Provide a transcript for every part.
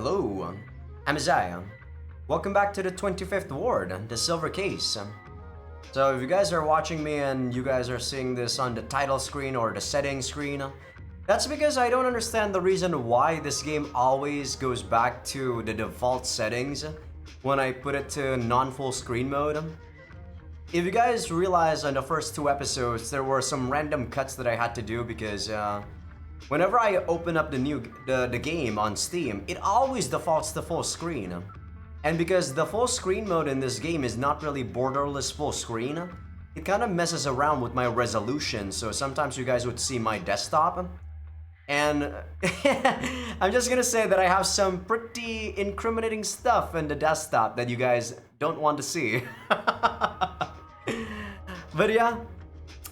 Hello, I'm Azai. Welcome back to the 25th Ward, the Silver Case. So if you guys are watching me and you guys are seeing this on the title screen or the settings screen, that's because I don't understand the reason why this game always goes back to the default settings when I put it to non-full screen mode. If you guys realize on the first two episodes, there were some random cuts that I had to do because whenever I open up the game on Steam, it always defaults to full screen. And because the full screen mode in this game is not really borderless full screen, it kind of messes around with my resolution, so sometimes you guys would see my desktop. And I'm just gonna say that I have some pretty incriminating stuff in the desktop that you guys don't want to see. But yeah,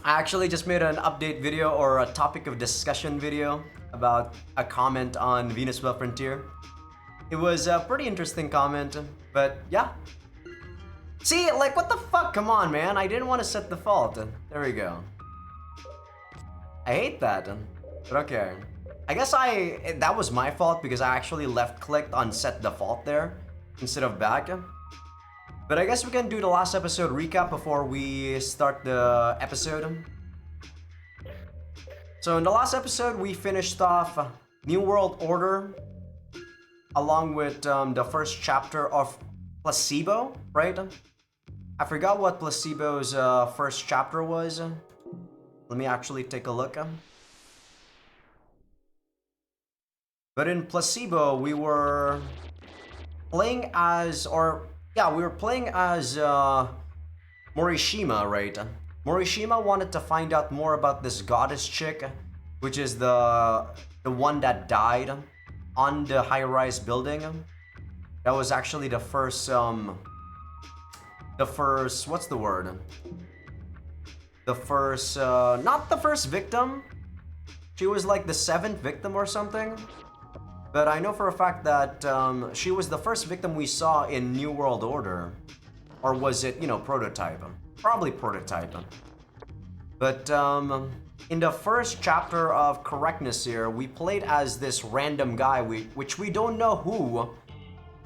I actually just made an update video or a topic of discussion video about a comment on Venus Well Frontier. It was a pretty interesting comment, but yeah. See, like, what the fuck? Come on, man. I didn't want to set default. There we go. I hate that, but okay. I guess that was my fault because I actually left-clicked on set default there instead of back. But I guess we can do the last episode recap before we start the episode. So in the last episode, we finished off New World Order along with the first chapter of Placebo, right? I forgot what Placebo's first chapter was. Let me actually take a look. But in Placebo, we were playing as, Morishima, right? Morishima wanted to find out more about this goddess chick, which is the one that died on the high-rise building. That was actually the first, what's the word? The first, not the first victim. She was like the 7th victim or something. But I know for a fact that she was the first victim we saw in New World Order. Or was it, Prototype? Probably Prototype. But in the first chapter of Correctness here, we played as this random guy, which we don't know who,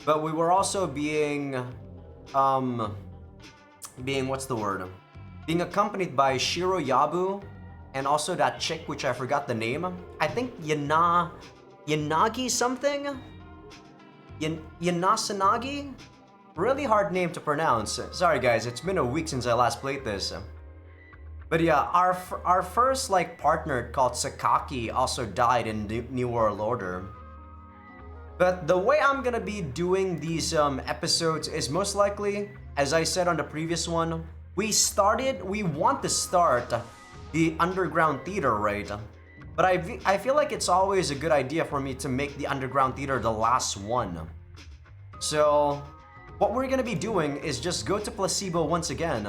but we were also being what's the word? Being accompanied by Shiro Yabu, and also that chick, which I forgot the name. I think Yanagi something? Yanasanagi? Really hard name to pronounce. Sorry guys, it's been a week since I last played this. But yeah, our first partner called Sakaki also died in New World Order. But the way I'm gonna be doing these episodes is most likely, as I said on the previous one, we want to start the underground theater, right? But I feel like it's always a good idea for me to make the underground theater the last one. So what we're gonna be doing is just go to Placebo once again.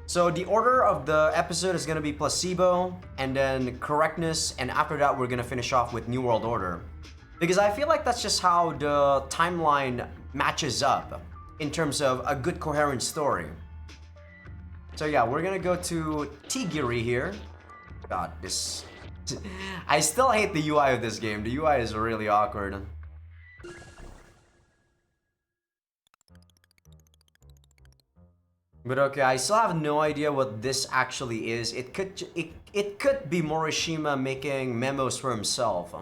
So the order of the episode is gonna be Placebo, and then Correctness, and after that we're gonna finish off with New World Order. Because I feel like that's just how the timeline matches up in terms of a good coherent story. So yeah, we're gonna go to Tigiri here. God, this... I still hate the UI of this game. The UI is really awkward. But okay, I still have no idea what this actually is. It could be Morishima making memos for himself.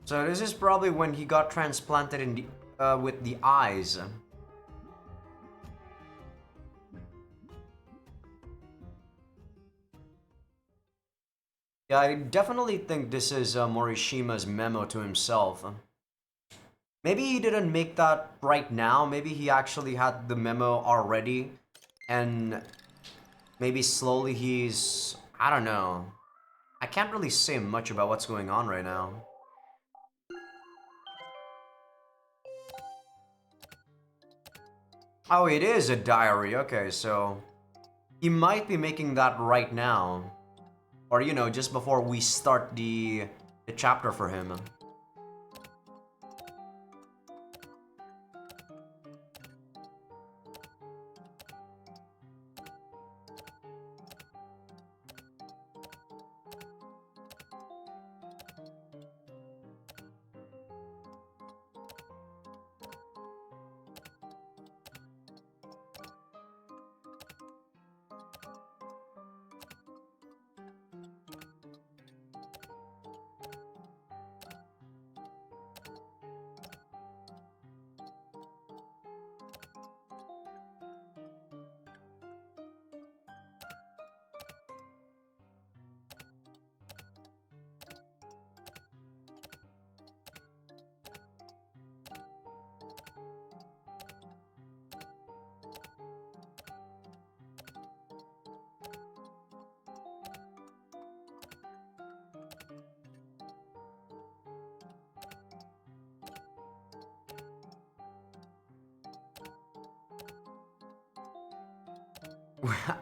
So this is probably when he got transplanted in the, with the eyes. Yeah, I definitely think this is Morishima's memo to himself. Maybe he didn't make that right now. Maybe he actually had the memo already and maybe slowly he's... I don't know. I can't really say much about what's going on right now. Oh, it is a diary. Okay, so he might be making that right now. Or, you know, just before we start the chapter for him.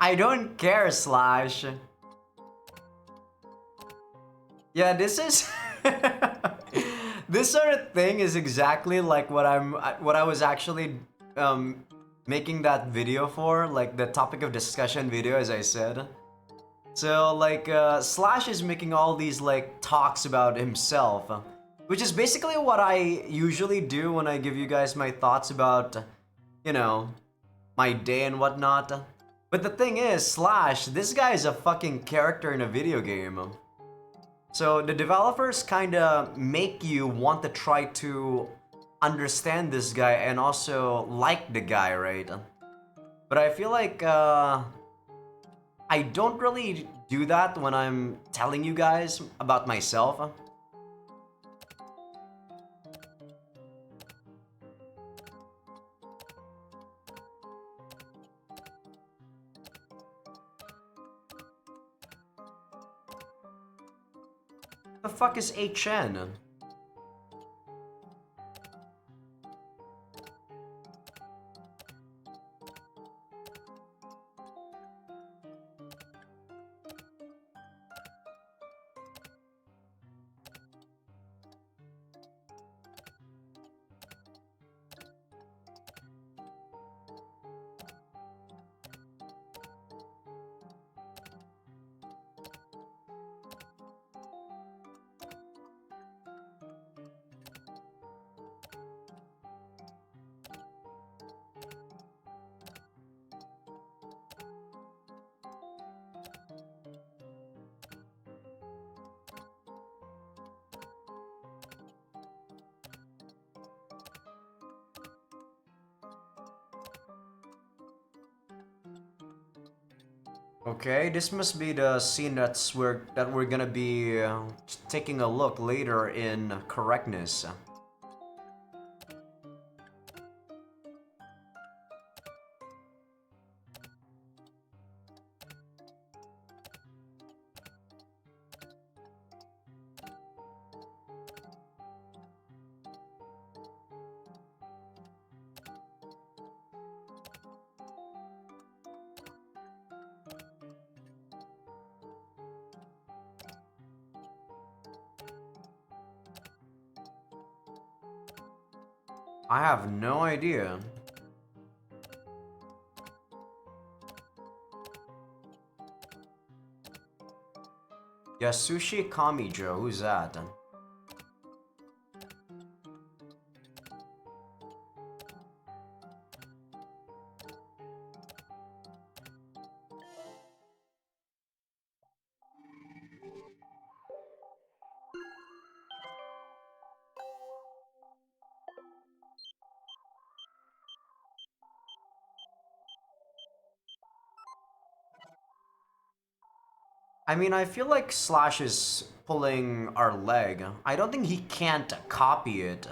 I don't care, Slash. Yeah, this is... this sort of thing is exactly like what I was actually making that video for, like the topic of discussion video, as I said. So like Slash is making all these like talks about himself, which is basically what I usually do when I give you guys my thoughts about, you know, my day and whatnot. But the thing is, Slash, this guy is a fucking character in a video game. So the developers kinda make you want to try to understand this guy and also like the guy, right? But I feel like I don't really do that when I'm telling you guys about myself. The fuck is HN? Okay, this must be the scene that we're gonna be taking a look later in correctness. I have no idea. Yasushi Kamijo, who's that? I mean, I feel like Slash is pulling our leg. I don't think he can't copy it.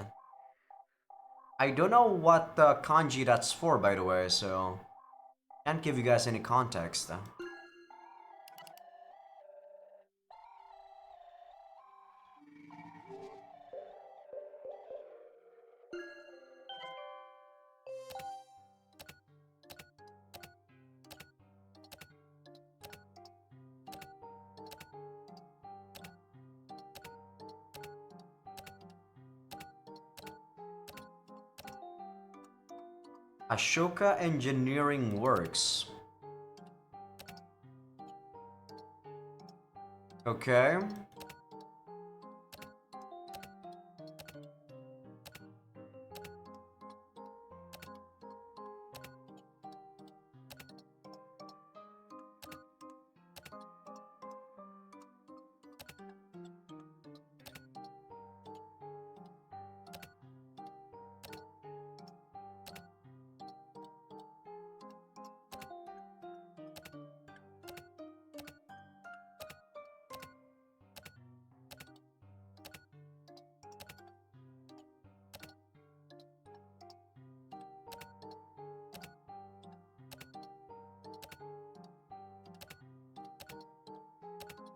I don't know what the kanji that's for, by the way, so... Can't give you guys any context. Ashoka Engineering Works. Okay.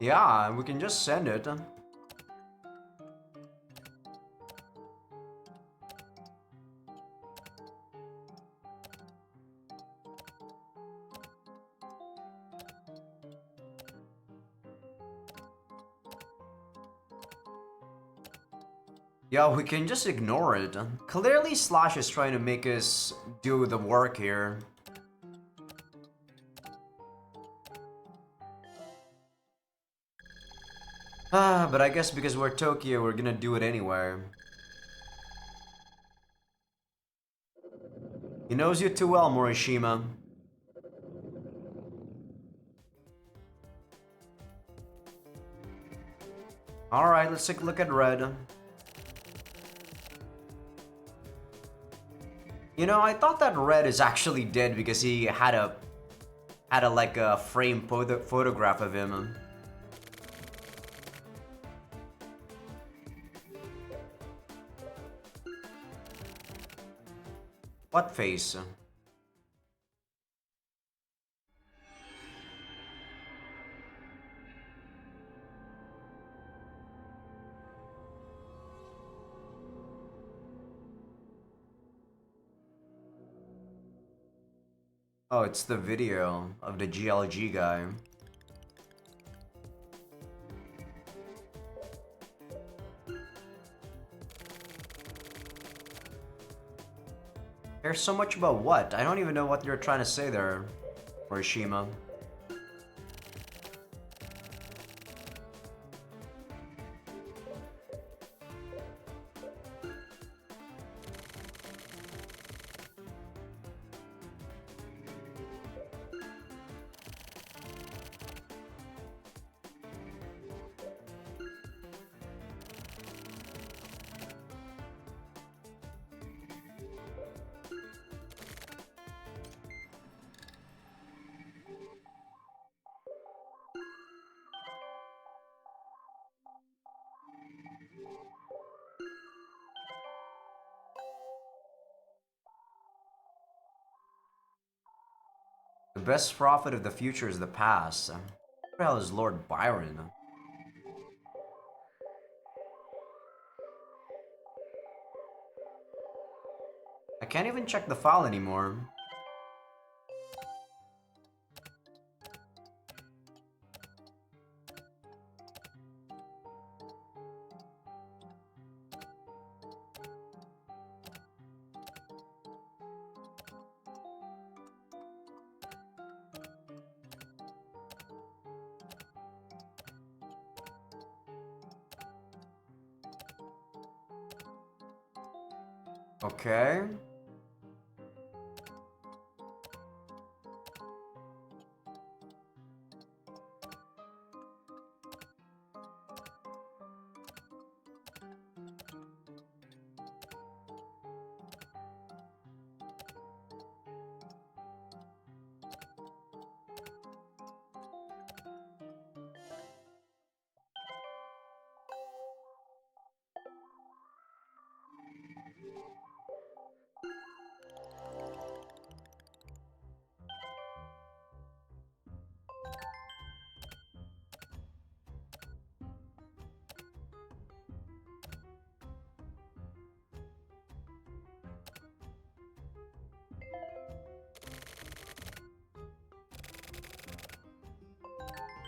Yeah, we can just send it. Yeah, we can just ignore it. Clearly Slash is trying to make us do the work here. But I guess because we're Tokyo, we're gonna do it anyway. He knows you too well, Morishima. Alright, let's take a look at Red. You know, I thought that Red is actually dead because he had a like a frame photograph of him. What face? Oh, it's the video of the GLG guy. There's so much about what? I don't even know what you're trying to say there, Morishima. The best prophet of the future is the past. Who the hell is Lord Byron? I can't even check the file anymore. Okay.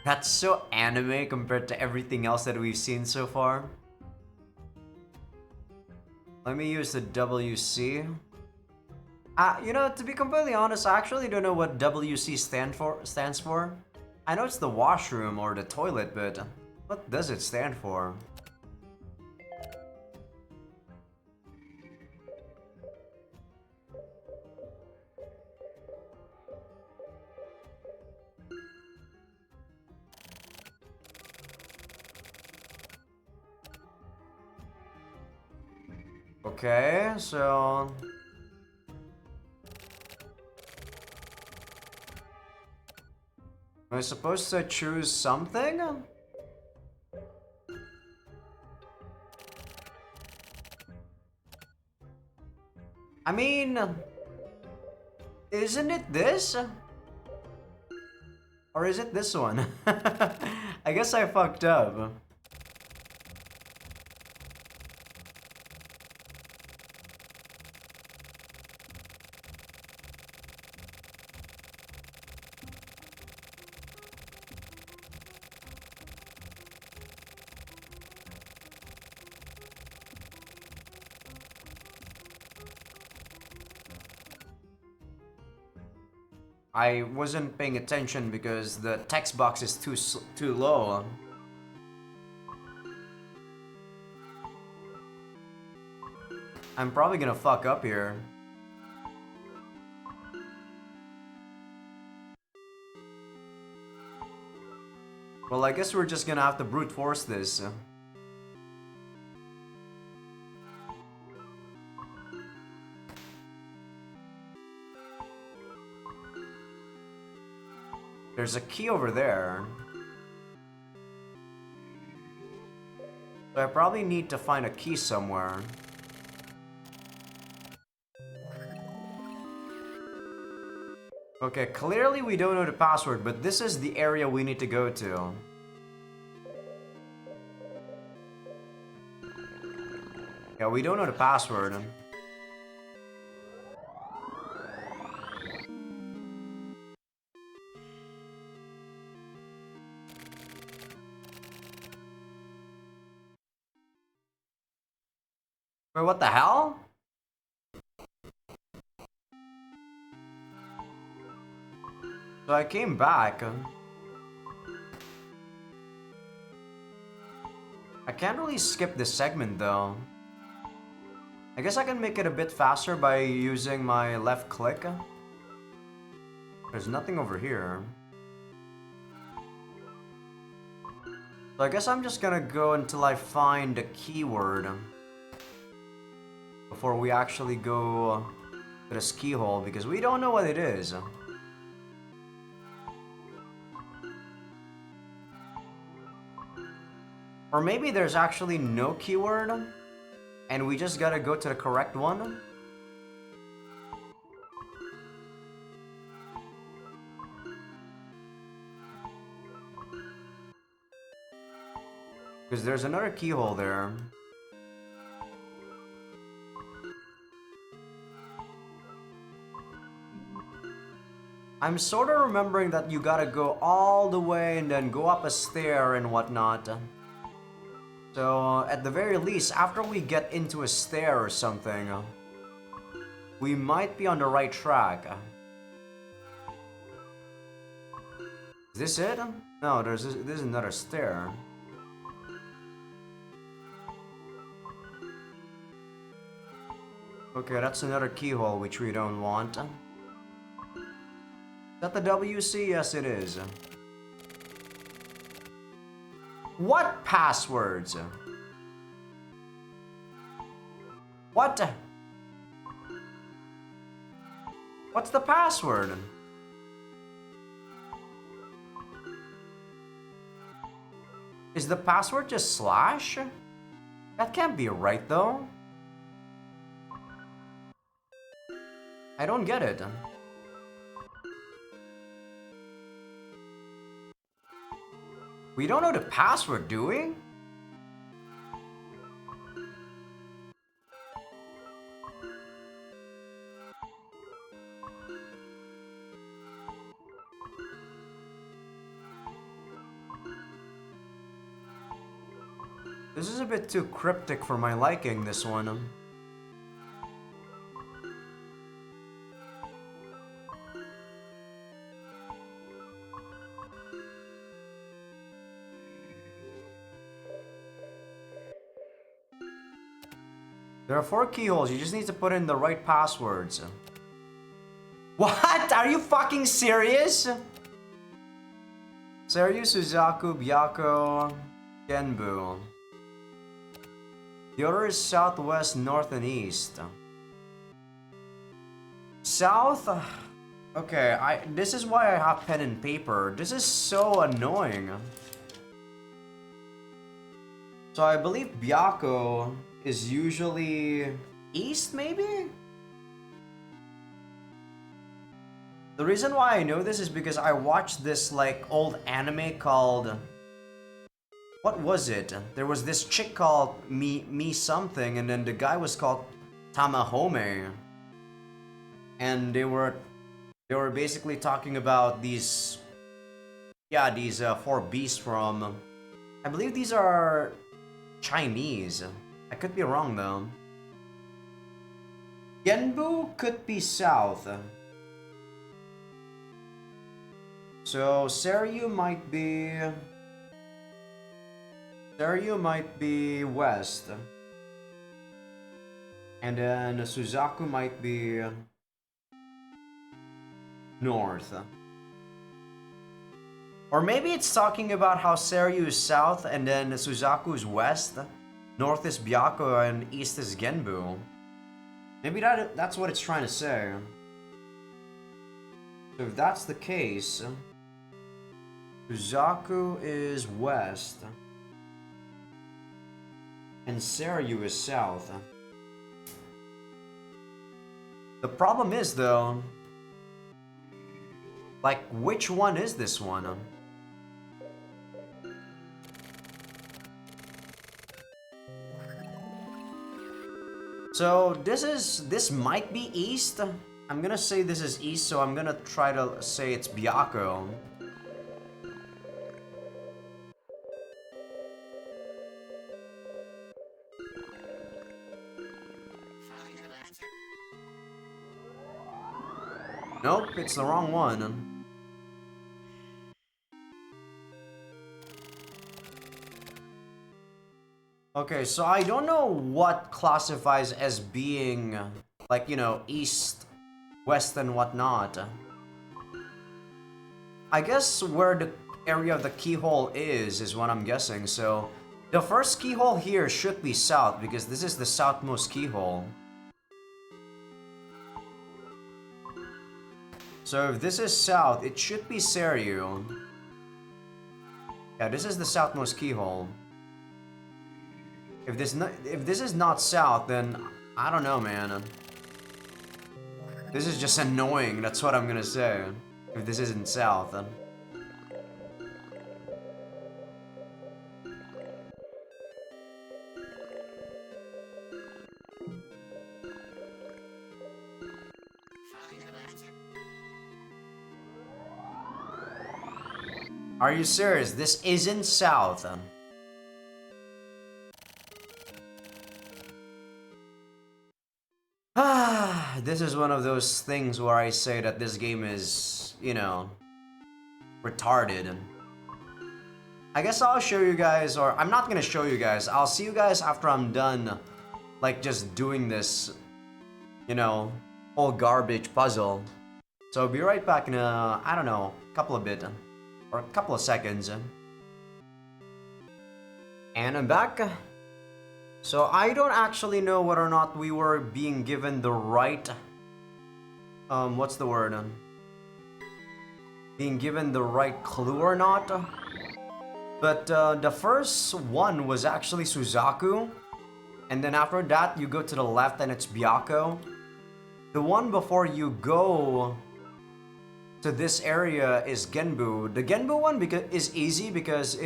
That's so anime compared to everything else that we've seen so far. Let me use the WC. You know, to be completely honest, I actually don't know what WC stands for. I know it's the washroom or the toilet, but what does it stand for? Okay, so... Am I supposed to choose something? I mean... Isn't it this? Or is it this one? I guess I fucked up. I wasn't paying attention because the text box is too low. I'm probably gonna fuck up here. Well, I guess we're just gonna have to brute force this. There's a key over there. So I probably need to find a key somewhere. Okay, clearly we don't know the password, but this is the area we need to go to. Yeah, we don't know the password. Wait, what the hell? So I came back. I can't really skip this segment though. I guess I can make it a bit faster by using my left click. There's nothing over here. So I guess I'm just gonna go until I find the keyword before we actually go to the ski hole because we don't know what it is. Or maybe there's actually no keyword and we just gotta go to the correct one. Because there's another keyhole there. I'm sort of remembering that you gotta go all the way and then go up a stair and whatnot. So, at the very least, after we get into a stair or something, we might be on the right track. Is this it? No, there's another stair. Okay, that's another keyhole which we don't want. Is that the WC? Yes, it is. What passwords? What? What's the password? Is the password just slash? That can't be right though. I don't get it. We don't know the password, do we? This is a bit too cryptic for my liking, this one. There are 4 keyholes, you just need to put in the right passwords. What? Are you fucking serious? Seiryu, Suzaku, Byakko, Genbu. The order is south, west, north, and east. South? Okay, this is why I have pen and paper. This is so annoying. So I believe Byakko is usually east, maybe? The reason why I know this is because I watched this like old anime called... What was it? There was this chick called Me something, and then the guy was called Tamahome. And they were basically talking about these... Yeah, these 4 beasts from... I believe these are Chinese. I could be wrong though. Genbu could be south. So Seiryu might be west. And then Suzaku might be north. Or maybe it's talking about how Seiryu is south and then Suzaku is west. North is Byakko and east is Genbu. Maybe that's what it's trying to say. So if that's the case, Suzaku is west and Seiryu is south. The problem is though, like which one is this one? So this might be east. I'm gonna say this is east, so I'm gonna try to say it's Byakko. Nope, it's the wrong one. Okay, so I don't know what classifies as being, like, you know, east, west, and whatnot. I guess where the area of the keyhole is what I'm guessing, so... The first keyhole here should be south, because this is the southmost keyhole. So if this is south, it should be Seiryu. Yeah, this is the southmost keyhole. If this is not south, then I don't know, man. This is just annoying, that's what I'm gonna say. If this isn't south, then... Are you serious? This isn't south. This is one of those things where I say that this game is, you know, retarded. I guess I'll show you guys, or I'm not gonna show you guys. I'll see you guys after I'm done, like, just doing this, you know, whole garbage puzzle. So I'll be right back in a, I don't know, couple of seconds. And I'm back. So I don't actually know whether or not we were being given the right, what's the word? Being given the right clue or not. But the first one was actually Suzaku. And then after that, you go to the left and it's Byakko. The one before you go to this area is Genbu. The Genbu one is easy because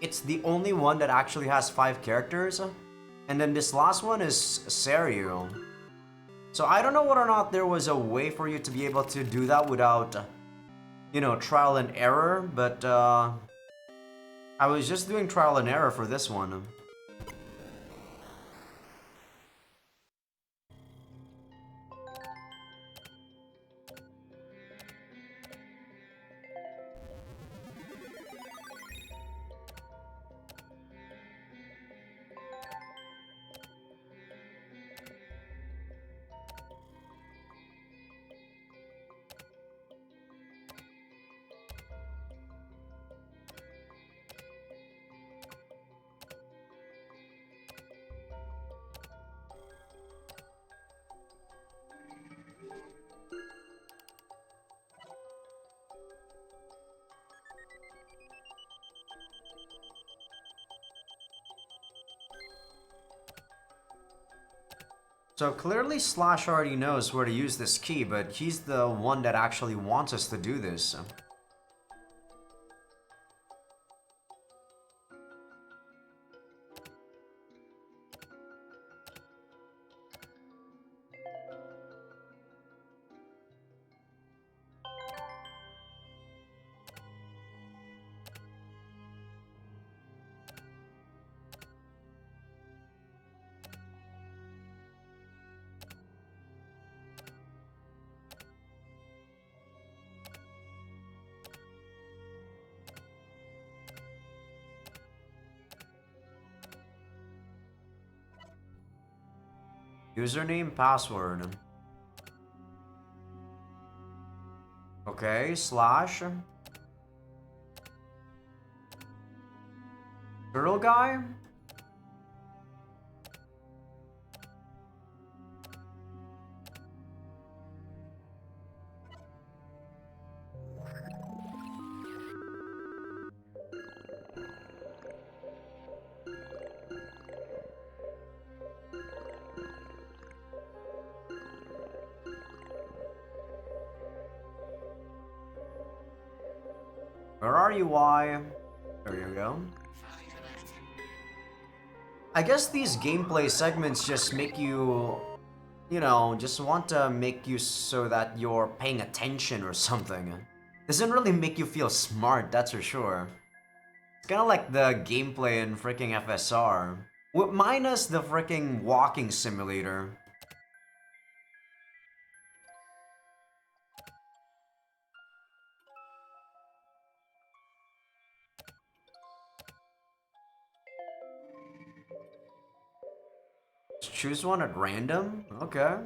it's the only one that actually has 5 characters. And then this last one is Seiryu. So I don't know whether or not there was a way for you to be able to do that without, you know, trial and error, but I was just doing trial and error for this one. So clearly Slash already knows where to use this key, but he's the one that actually wants us to do this. Username, password. Okay, slash. Turtle guy? Where are you, Y? There you go. I guess these gameplay segments just make you, you know, just want to make you so that you're paying attention or something. Doesn't really make you feel smart, that's for sure. It's kind of like the gameplay in freaking FSR. Minus the freaking walking simulator. Choose one at random? Okay.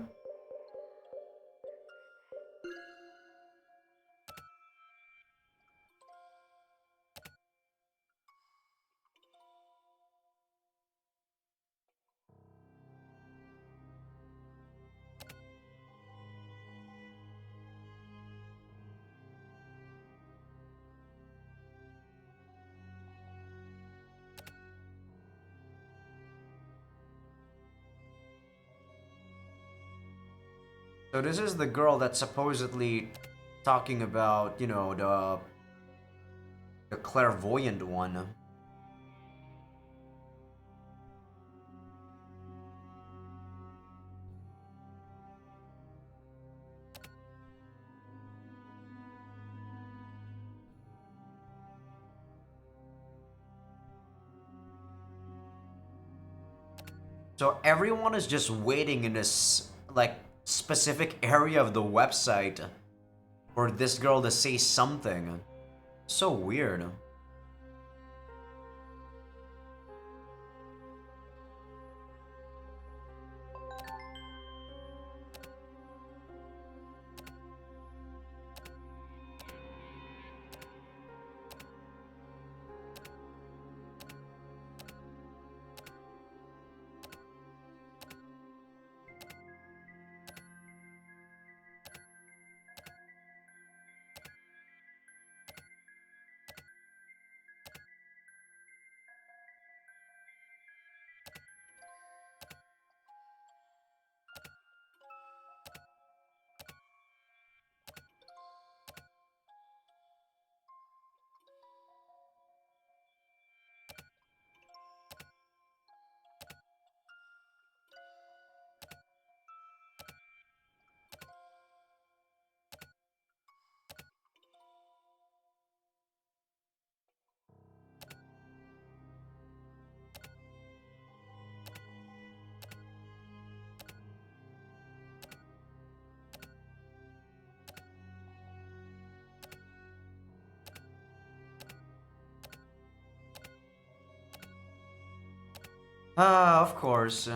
So this is the girl that's supposedly talking about, you know, the clairvoyant one. So everyone is just waiting in this, like, specific area of the website for this girl to say something. So weird. Ah, of course.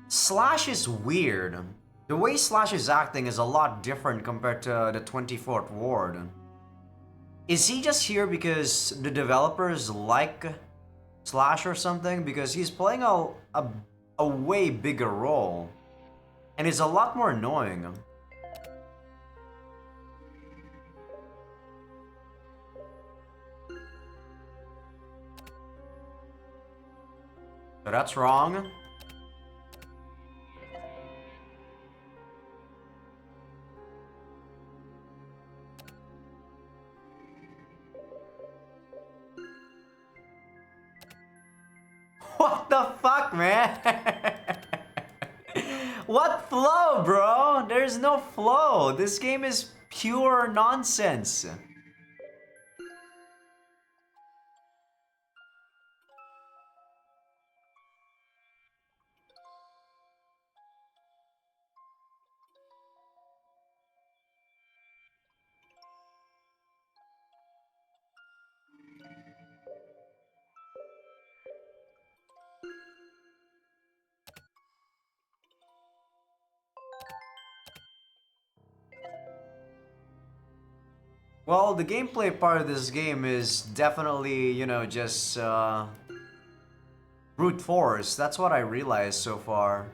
Slash is weird. The way Slash is acting is a lot different compared to the 24th Ward. Is he just here because the developers like Slash or something? Because he's playing a a way bigger role. And it's a lot more annoying. So that's wrong. What the fuck, man? What flow, bro? There's no flow. This game is pure nonsense. Well, the gameplay part of this game is definitely, you know, just brute force. That's what I realized so far.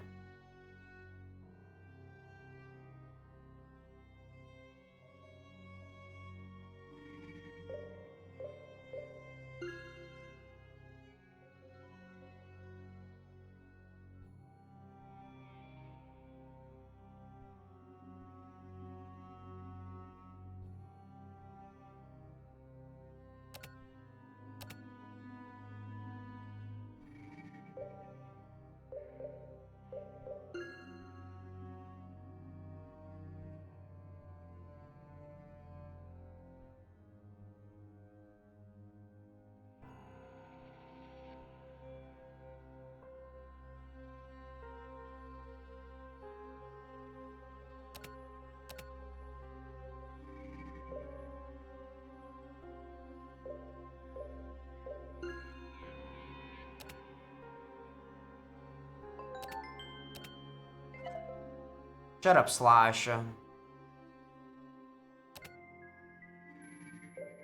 Shut up, Slash.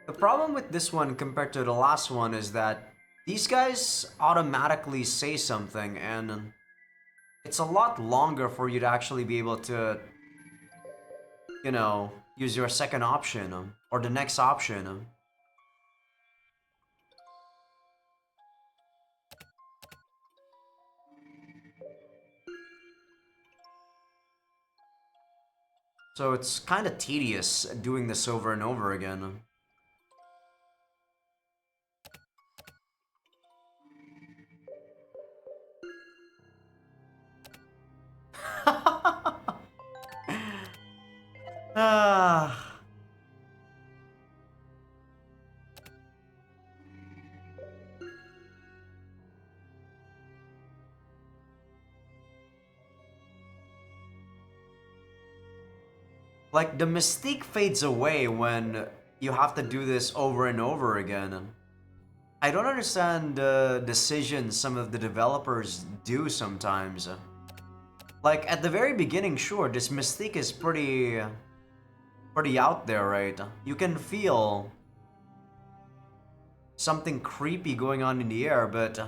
The problem with this one compared to the last one is that these guys automatically say something, and it's a lot longer for you to actually be able to, you know, use your second option or the next option. So it's kind of tedious doing this over and over again. Ah. Like, the mystique fades away when you have to do this over and over again. I don't understand the decisions some of the developers do sometimes. Like, at the very beginning, sure, this mystique is pretty out there, right? You can feel something creepy going on in the air, but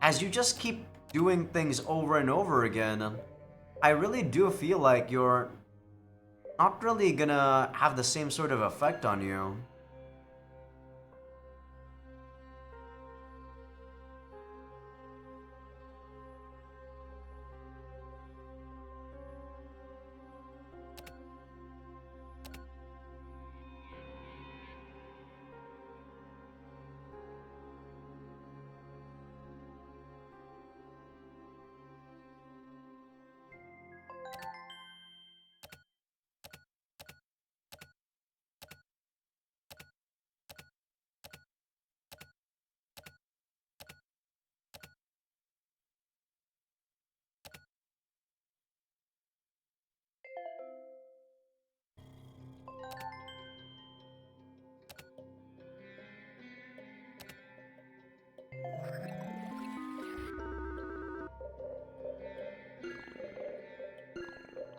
as you just keep doing things over and over again, I really do feel like you're not really gonna have the same sort of effect on you.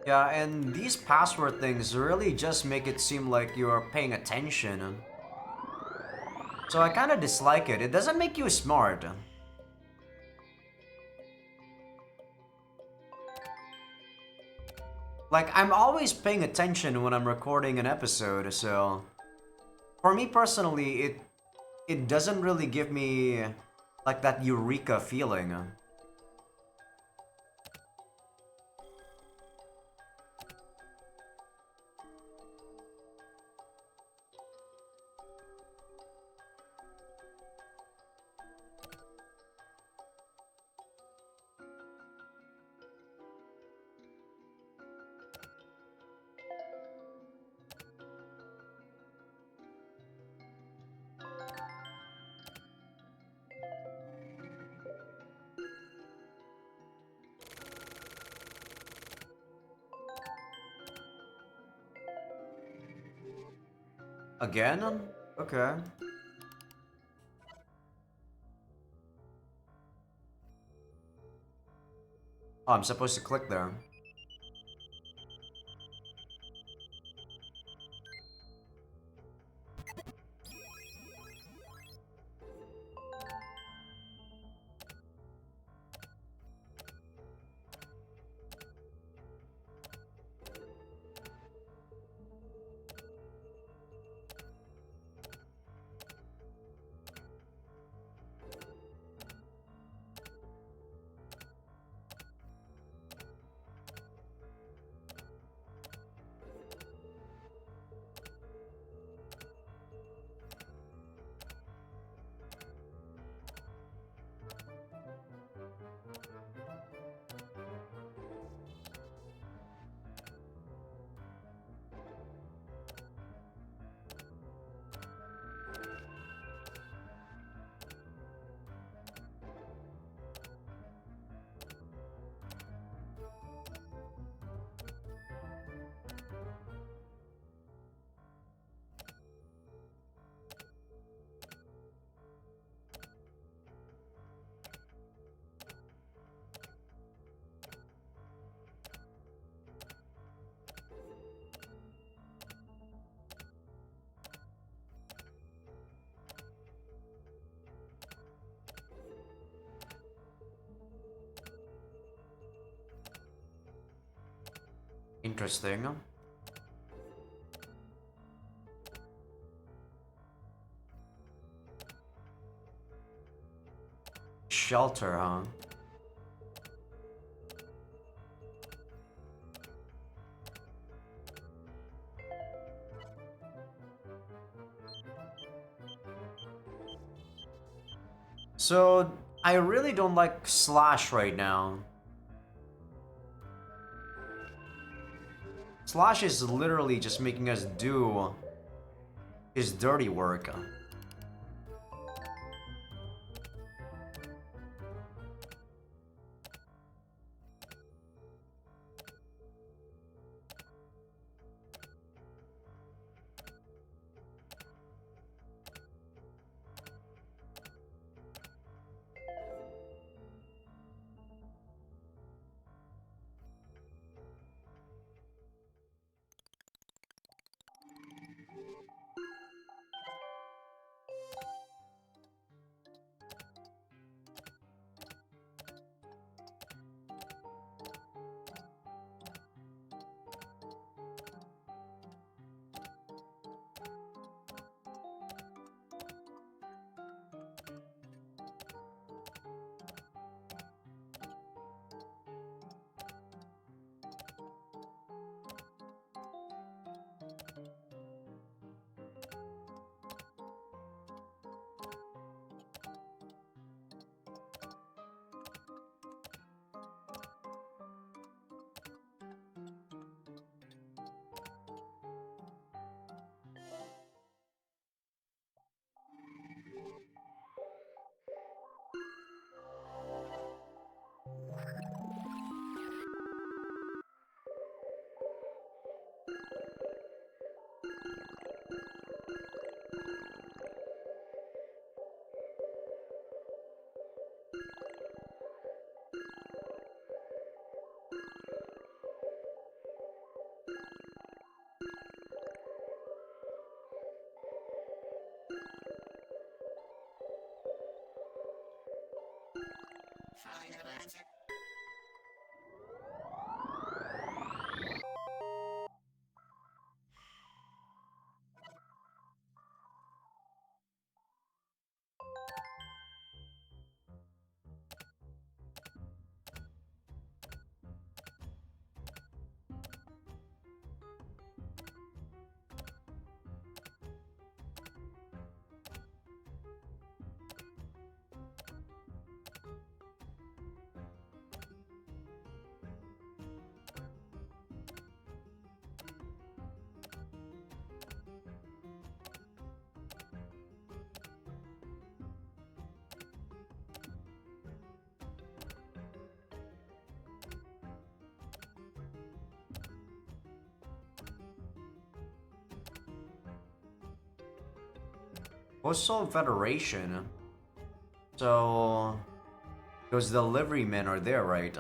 Yeah, and these password things really just make it seem like you're paying attention. So I kinda dislike it. It doesn't make you smart. Like, I'm always paying attention when I'm recording an episode, so... For me personally, it doesn't really give me, like, that eureka feeling. Again? Okay. Oh, I'm supposed to click there. Interesting. Shelter, huh? So, I really don't like Slash right now. Slash is literally just making us do his dirty work. Postal Federation. So those delivery men are there, right?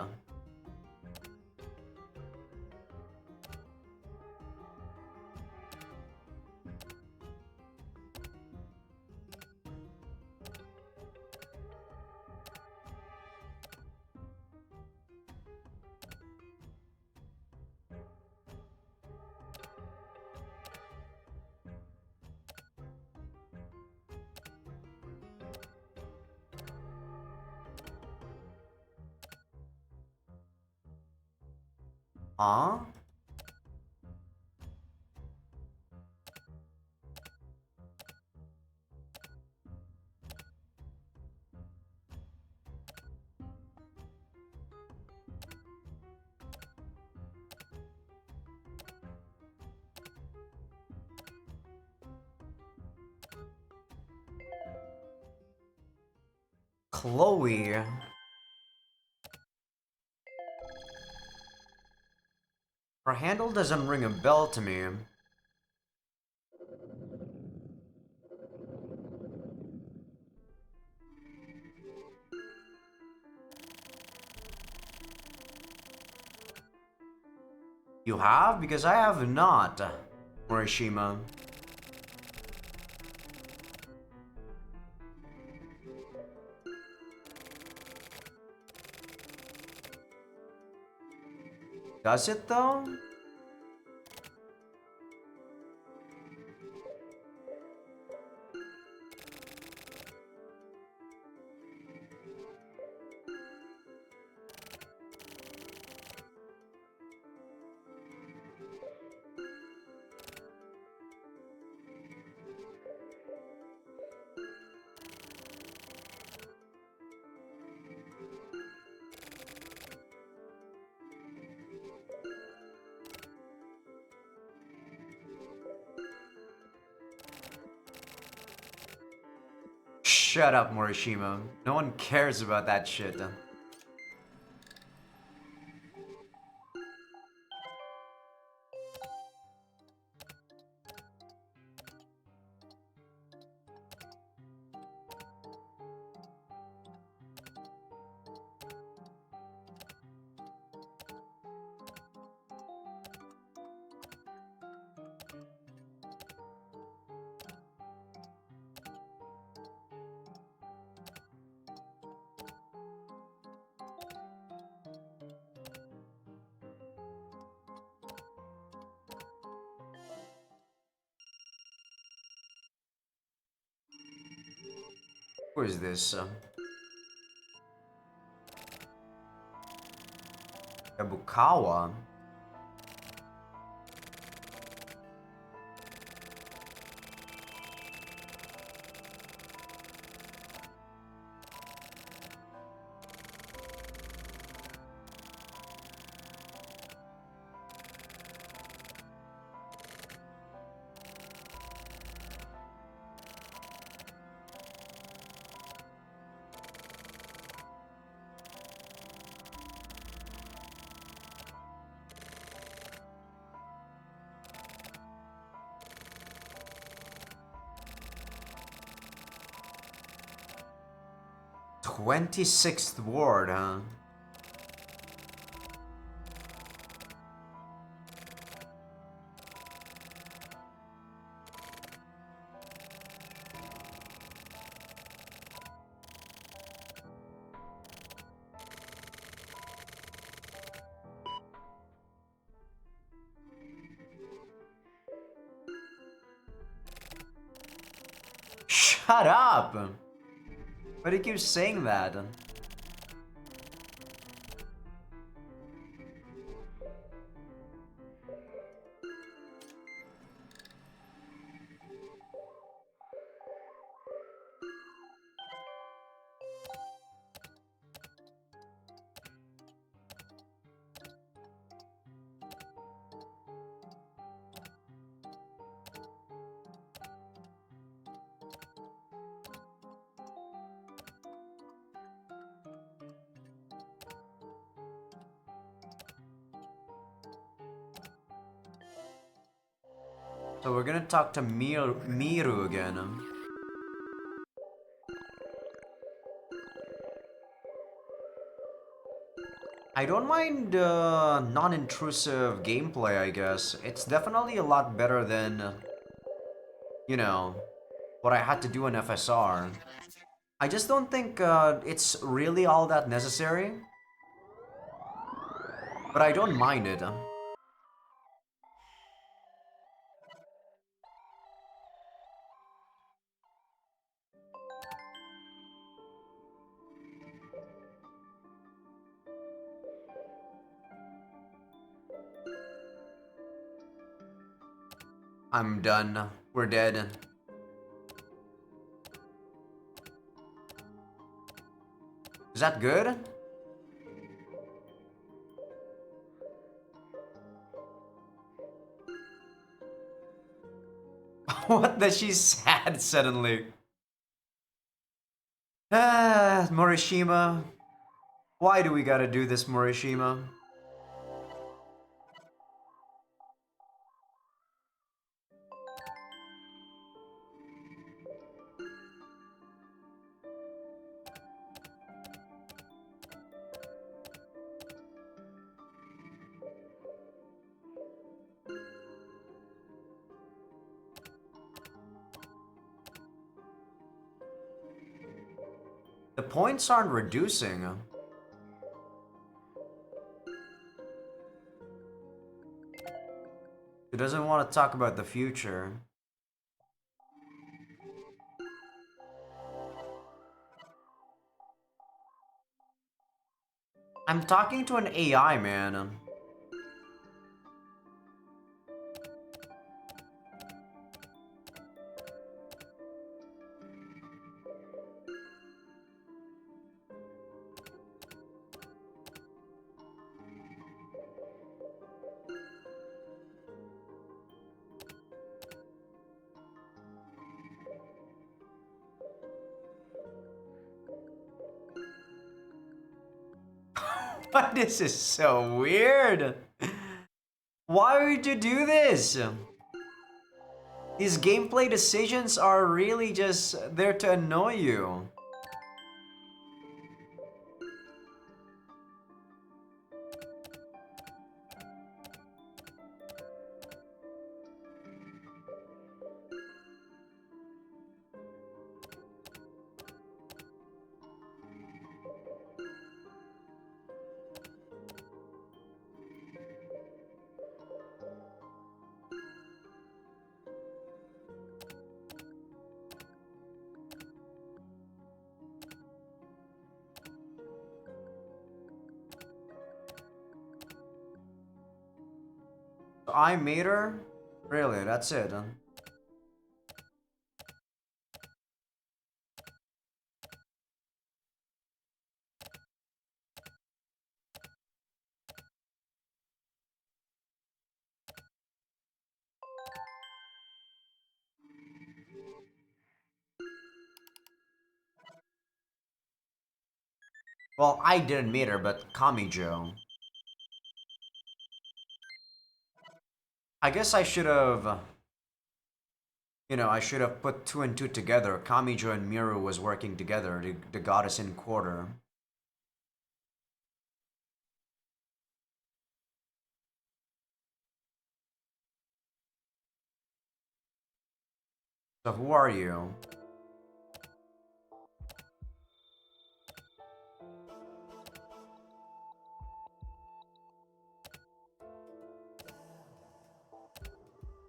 Huh? Chloe. Her handle doesn't ring a bell to me. You have? Because I have not, Morishima. Does it though? Shut up, Morishima. No one cares about that shit. Who is this? Kabukawa? 26th Ward, huh? Shut up! Why do you keep saying that? So we're gonna talk to Miru again. I don't mind non-intrusive gameplay, I guess. It's definitely a lot better than, you know, what I had to do in FSR. I just don't think it's really all that necessary. But I don't mind it. I'm done. We're dead. Is that good? What does she sad suddenly? Ah, Morishima. Why do we gotta do this, Morishima? The points aren't reducing. He doesn't want to talk about the future. I'm talking to an AI, man. This is so weird. Why would you do this? These gameplay decisions are really just there to annoy you. I made her? Really, that's it. Well, I didn't meet her, but Kamijo. I guess I should have, I should have put two and two together. Kamijo and Miru was working together, the goddess in quarter. So who are you?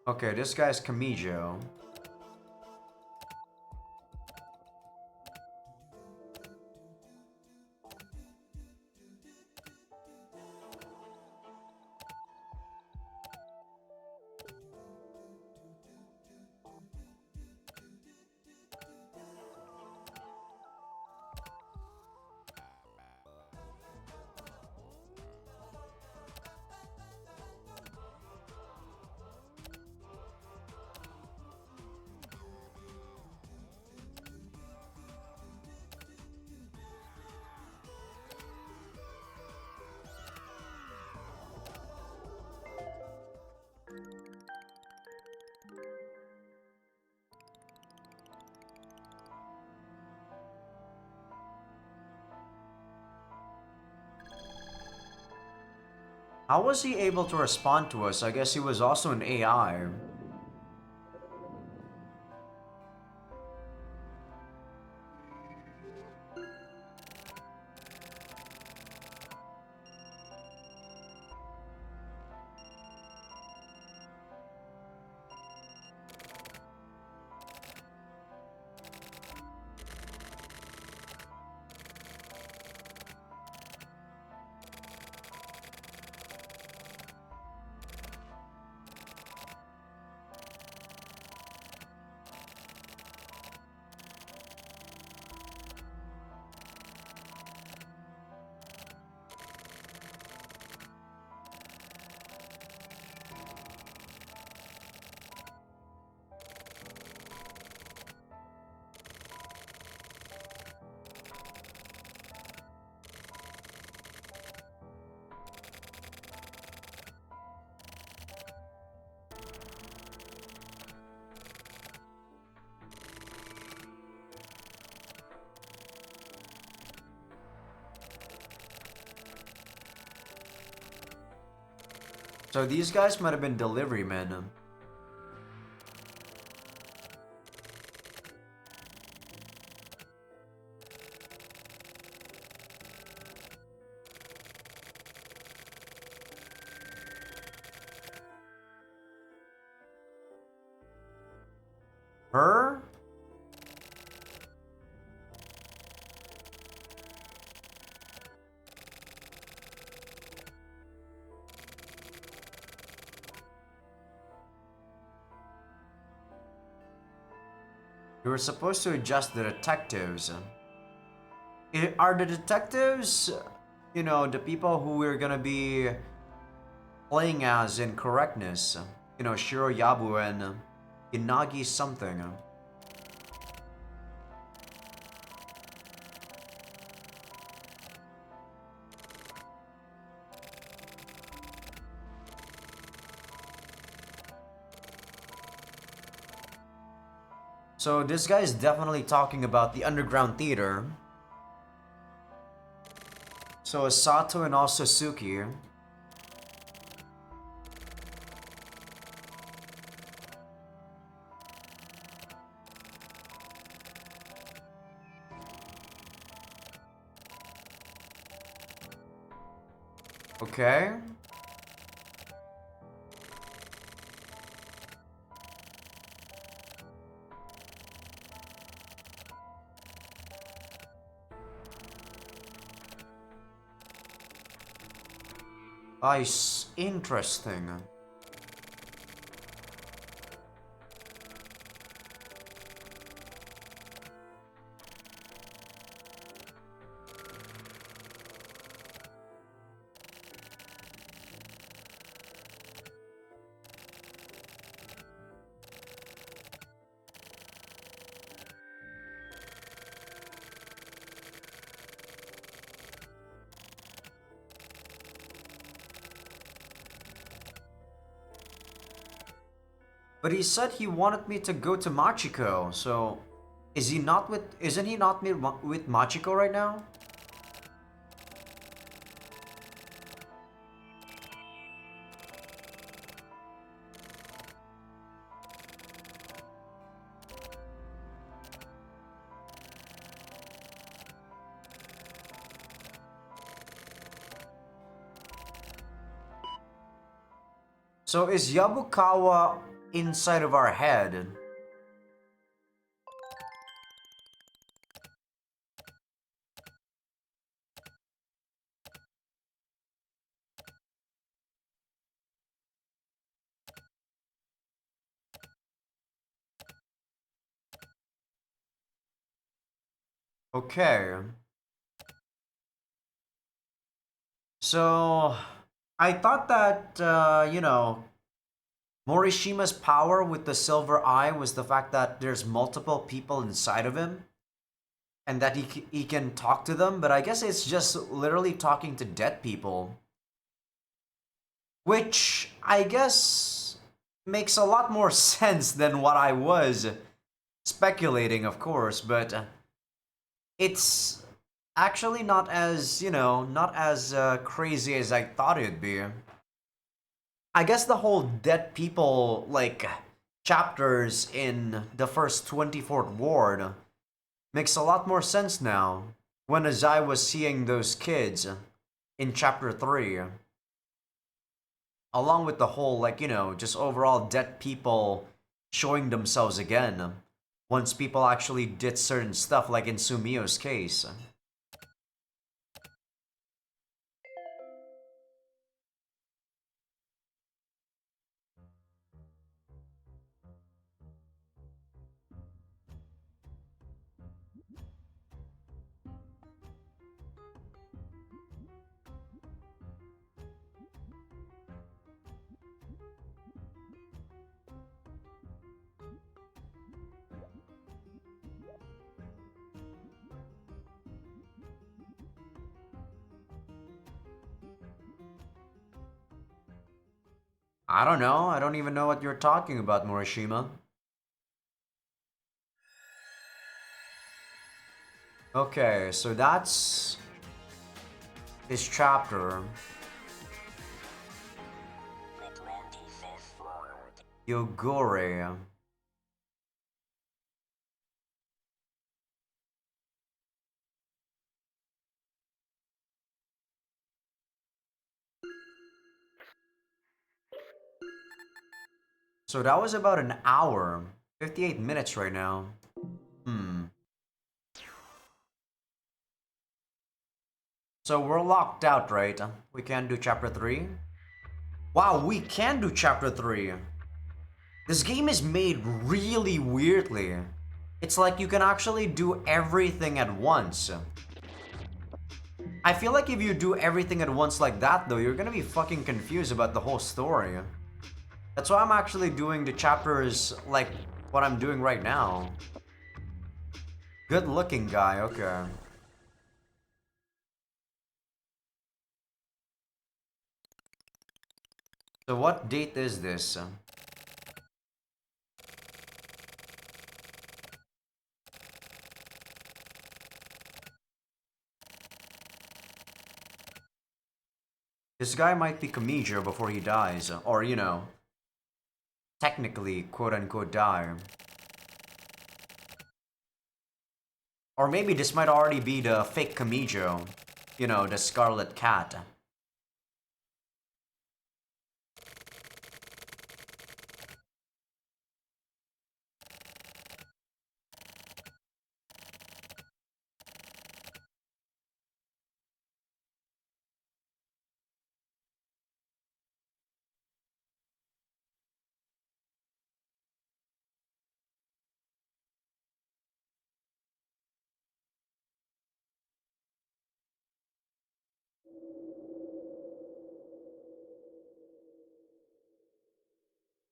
Okay, this guy's Kamijo. How was he able to respond to us? I guess he was also an AI. So these guys might have been delivery men. Her? You were supposed to adjust the detectives. Are the detectives, you know, the people who we're gonna be playing as in correctness? You know, Shiro Yabu and Inagi something. So this guy is definitely talking about the underground theater. So Sato and also Suki. Okay. Interesting. But he said he wanted me to go to Machiko, so isn't he not with Machiko right now? So is Yabukawa inside of our head? Okay. So I thought that, you know, Morishima's power with the silver eye was the fact that there's multiple people inside of him and that he can talk to them, but I guess it's just literally talking to dead people. Which I guess makes a lot more sense than what I was speculating, of course, but it's actually not as, you know, not as crazy as I thought it'd be. I guess the whole dead people, like, chapters in the first 24th ward makes a lot more sense now. When Azai was seeing those kids in chapter 3, along with the whole, like, just overall dead people showing themselves again once people actually did certain stuff, like in Sumio's case. I don't know. I don't even know what you're talking about, Morishima. Okay, so that's his chapter. Yogure. So that was about an hour. 58 minutes right now. Hmm. So we're locked out, right? We can't do chapter 3? Wow, we can do chapter 3. This game is made really weirdly. It's like you can actually do everything at once. I feel like if you do everything at once like that though, you're gonna be fucking confused about the whole story. That's why I'm actually doing the chapters like what I'm doing right now. Good looking guy, okay. So what date is this? This guy might be Kamijo before he dies, or technically quote-unquote die. Or maybe this might already be the fake Kamijo, the Scarlet Cat.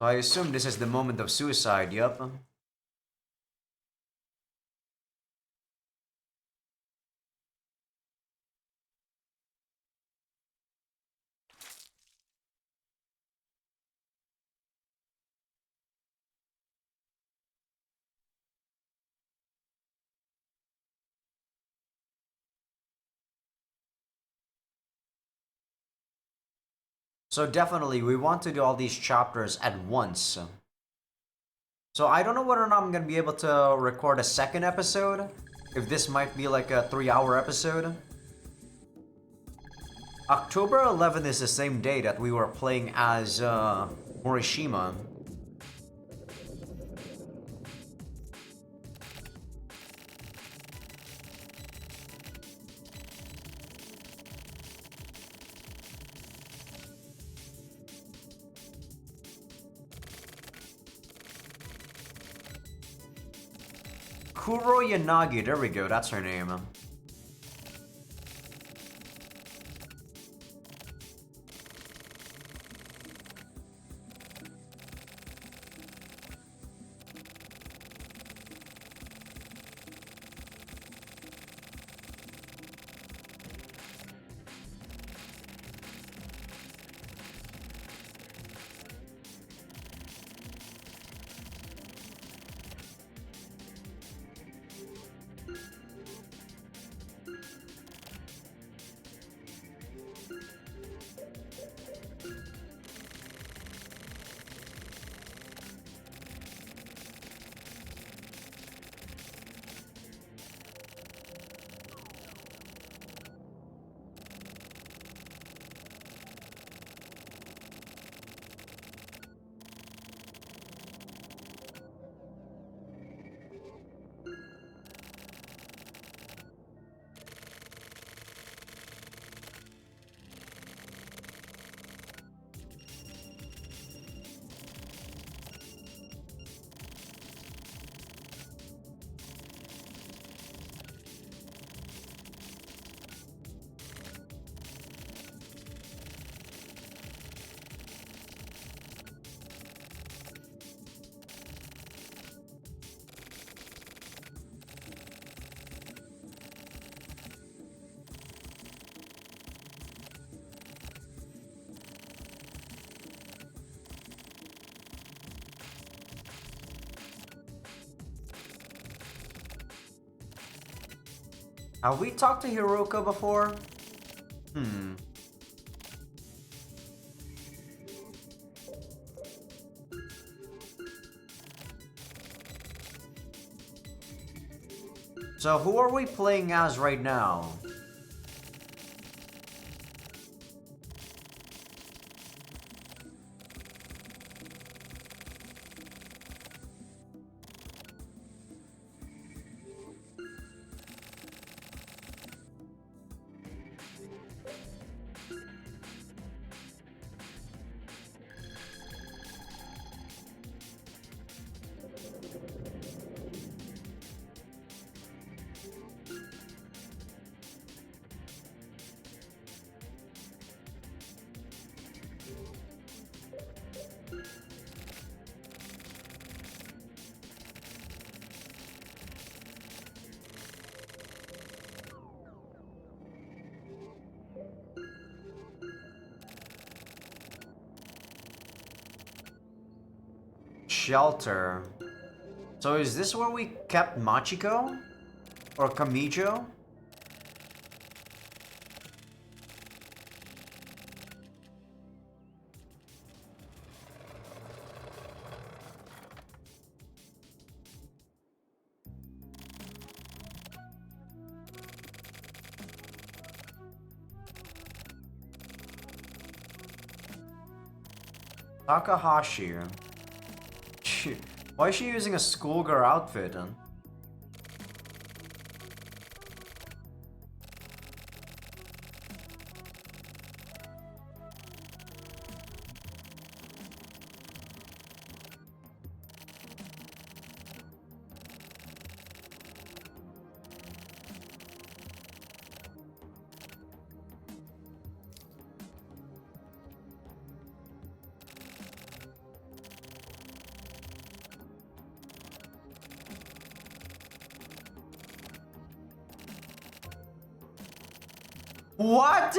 So I assume this is the moment of suicide, yup. So definitely, we want to do all these chapters at once. So I don't know whether or not I'm gonna be able to record a second episode. If this might be like a 3-hour episode. October 11th is the same day that we were playing as Morishima. Kuro Yanagi, there we go, that's her name. Have we talked to Hiroka before? Hmm. So who are we playing as right now? Shelter. So is this where we kept Machiko? Or Kamijo? Takahashi. Why is she using a schoolgirl outfit? What?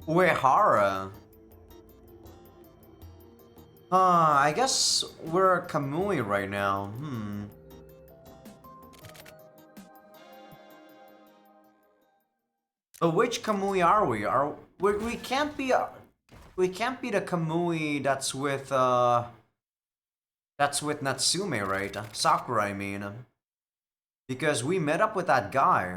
Uehara. I guess we're Kamui right now. But which Kamui are we? We can't be we can't be the Kamui that's with Natsume, right? Sakura, I mean. Because we met up with that guy.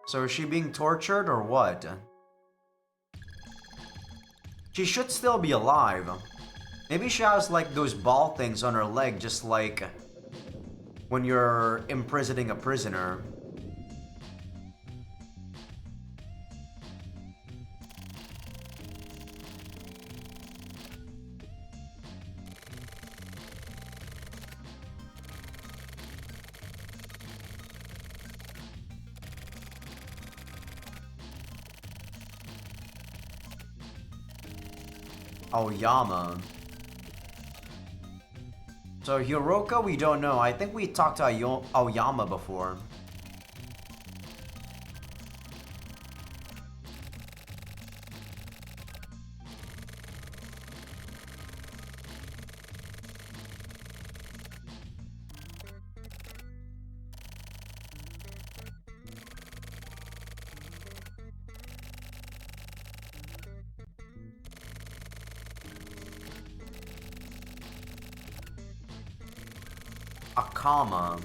So is she being tortured or what? She should still be alive. Maybe she has like those ball things on her leg, just like when you're imprisoning a prisoner. Aoyama. So Hiroka, we don't know. I think we talked to Aoyama before. Akama.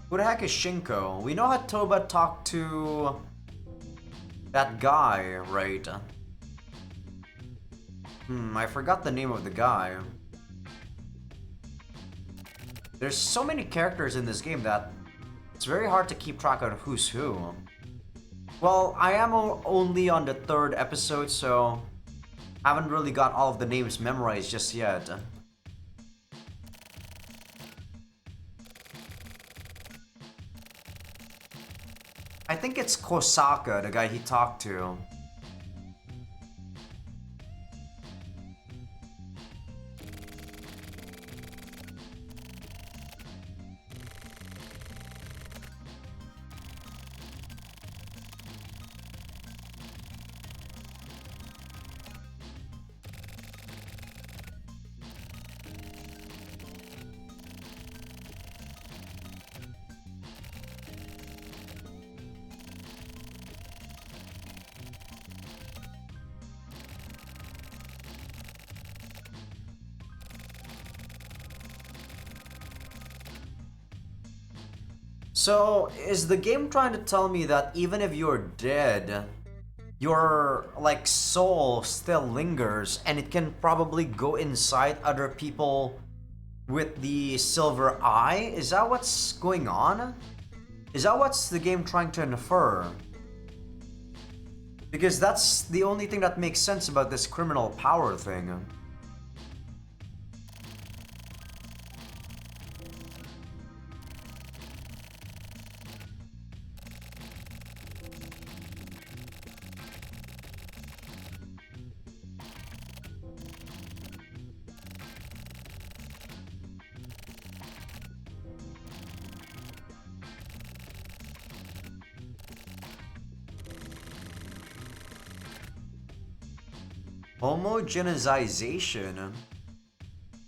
Who the heck is Shinko? We know Hatoba talked to that guy, right? I forgot the name of the guy. There's so many characters in this game that it's very hard to keep track of who's who. Well, I am only on the 3rd episode, so I haven't really got all of the names memorized just yet. think it's Kosaka, the guy he talked to. So, is the game trying to tell me that even if you're dead, your like soul still lingers and it can probably go inside other people with the silver eye? Is that what's going on? Is that what's the game trying to infer? Because that's the only thing that makes sense about this criminal power thing. Homogenization?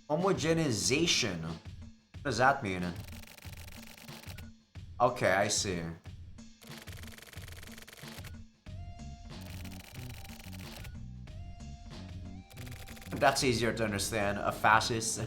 Homogenization? What does that mean? Okay, I see. That's easier to understand. A fascist.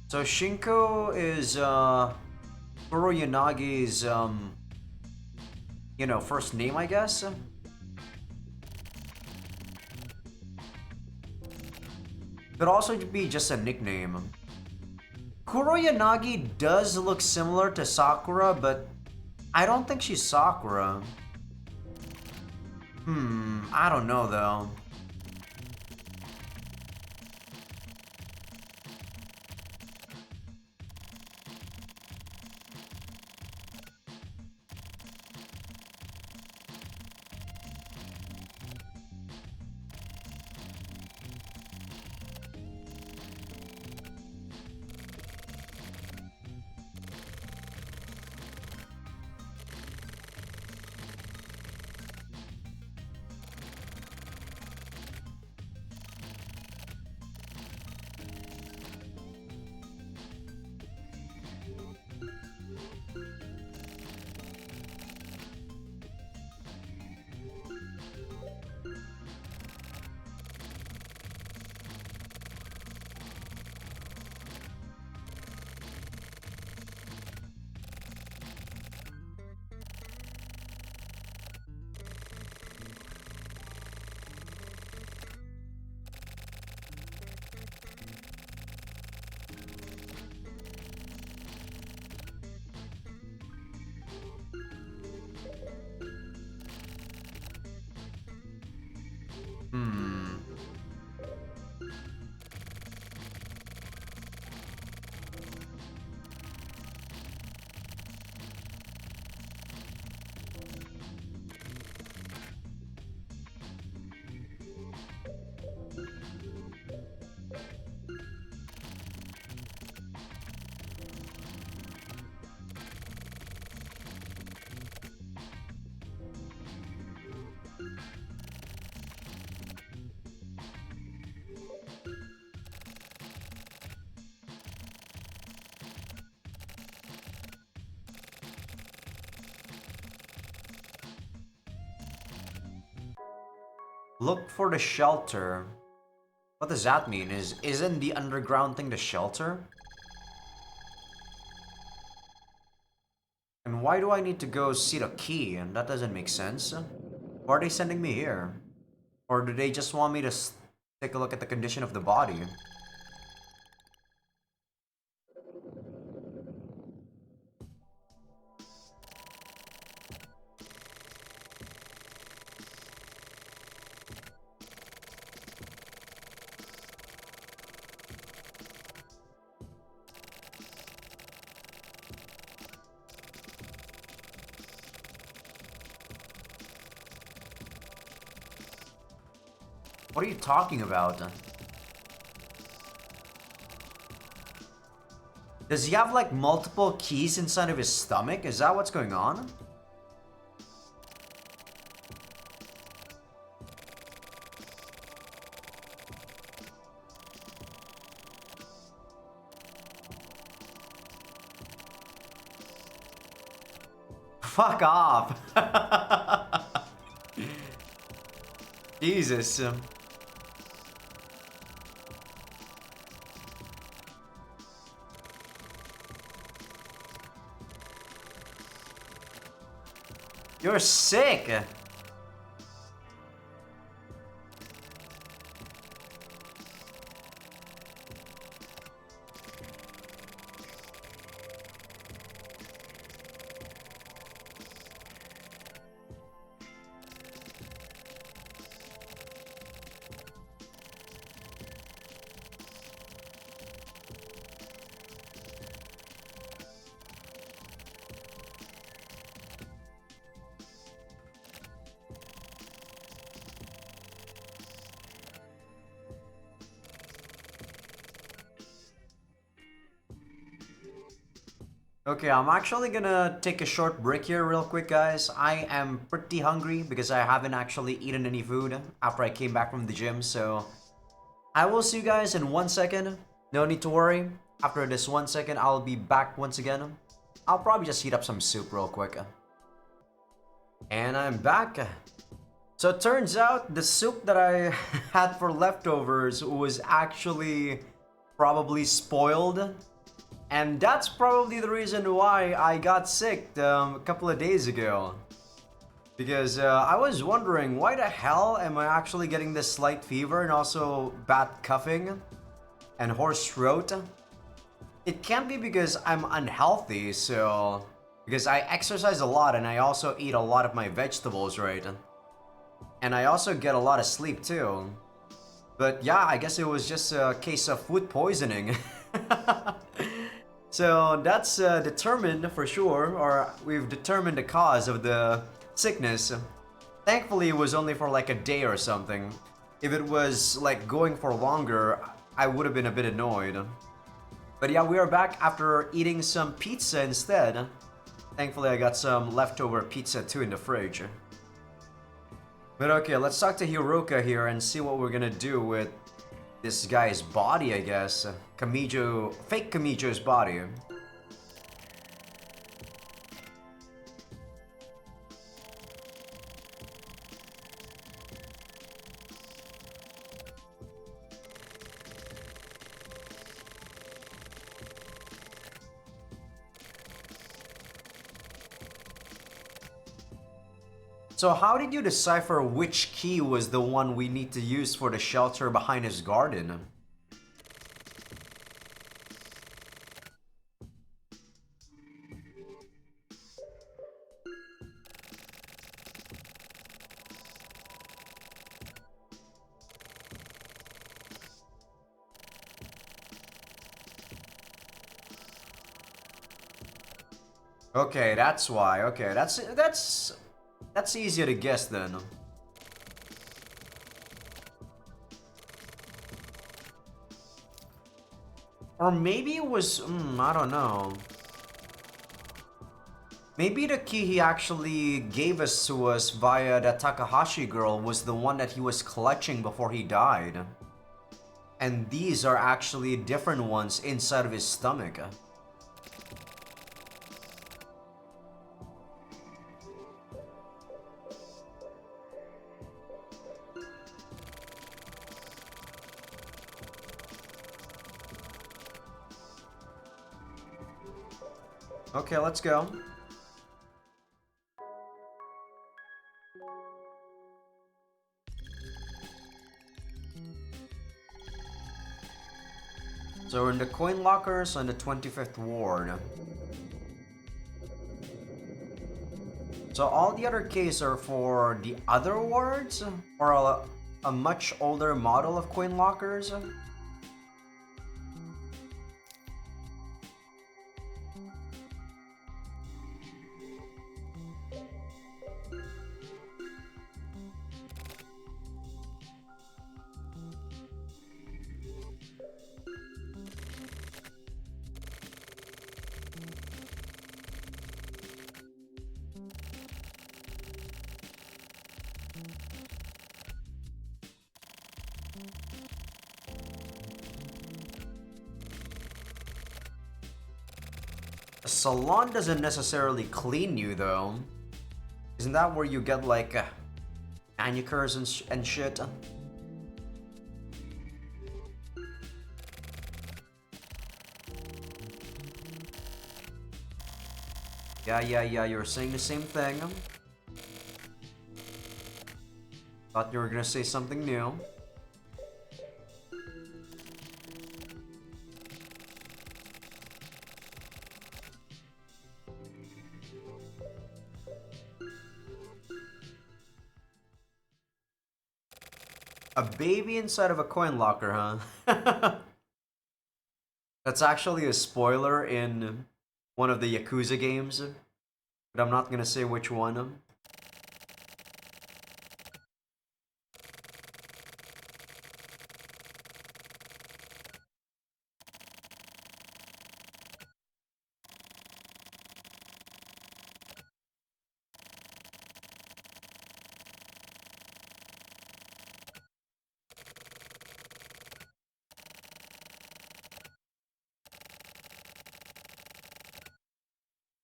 So Shinko is Kuroyanagi's you know, first name, I guess. Could also be just a nickname. Kuroyanagi does look similar to Sakura, but I don't think she's Sakura. I don't know though. Look for the shelter. What does that mean? Isn't the underground thing the shelter? And why do I need to go see the key? And that doesn't make sense. Why are they sending me here? Or do they just want me to take a look at the condition of the body? What are you talking about? Does he have like multiple keys inside of his stomach? Is that what's going on? Fuck off! Jesus. You're sick! Okay, I'm actually gonna take a short break here real quick, guys. I am pretty hungry because I haven't actually eaten any food after I came back from the gym, so I will see you guys in 1 second. No need to worry. After this 1 second, I'll be back once again. I'll probably just heat up some soup real quick. And I'm back. So it turns out the soup that I had for leftovers was actually probably spoiled. And that's probably the reason why I got sick a couple of days ago. Because I was wondering, why the hell am I actually getting this slight fever and also bad coughing and hoarse throat? It can't be because I'm unhealthy, so... Because I exercise a lot and I also eat a lot of my vegetables, right? And I also get a lot of sleep too. But yeah, I guess it was just a case of food poisoning. So that's determined for sure, or we've determined the cause of the sickness. Thankfully, it was only for like a day or something. If it was like going for longer, I would have been a bit annoyed. But yeah, we are back after eating some pizza instead. Thankfully, I got some leftover pizza too in the fridge. But okay, let's talk to Hiroka here and see what we're gonna do with this guy's body, I guess. Kamijo, fake Kamijo's body. So how did you decipher which key was the one we need to use for the shelter behind his garden? Okay, that's why. Okay, that's easier to guess then. Or maybe it was, I don't know. Maybe the key he actually gave us to us via the Takahashi girl was the one that he was clutching before he died. And these are actually different ones inside of his stomach. Okay, let's go. So we're in the coin lockers on the 25th ward. So all the other keys are for the other wards? Or a much older model of coin lockers? A salon doesn't necessarily clean you though. Isn't that where you get like manicures and shit? Yeah, you were saying the same thing. Thought you were gonna say something new. A baby inside of a coin locker, huh? That's actually a spoiler in one of the Yakuza games, but I'm not gonna say which one.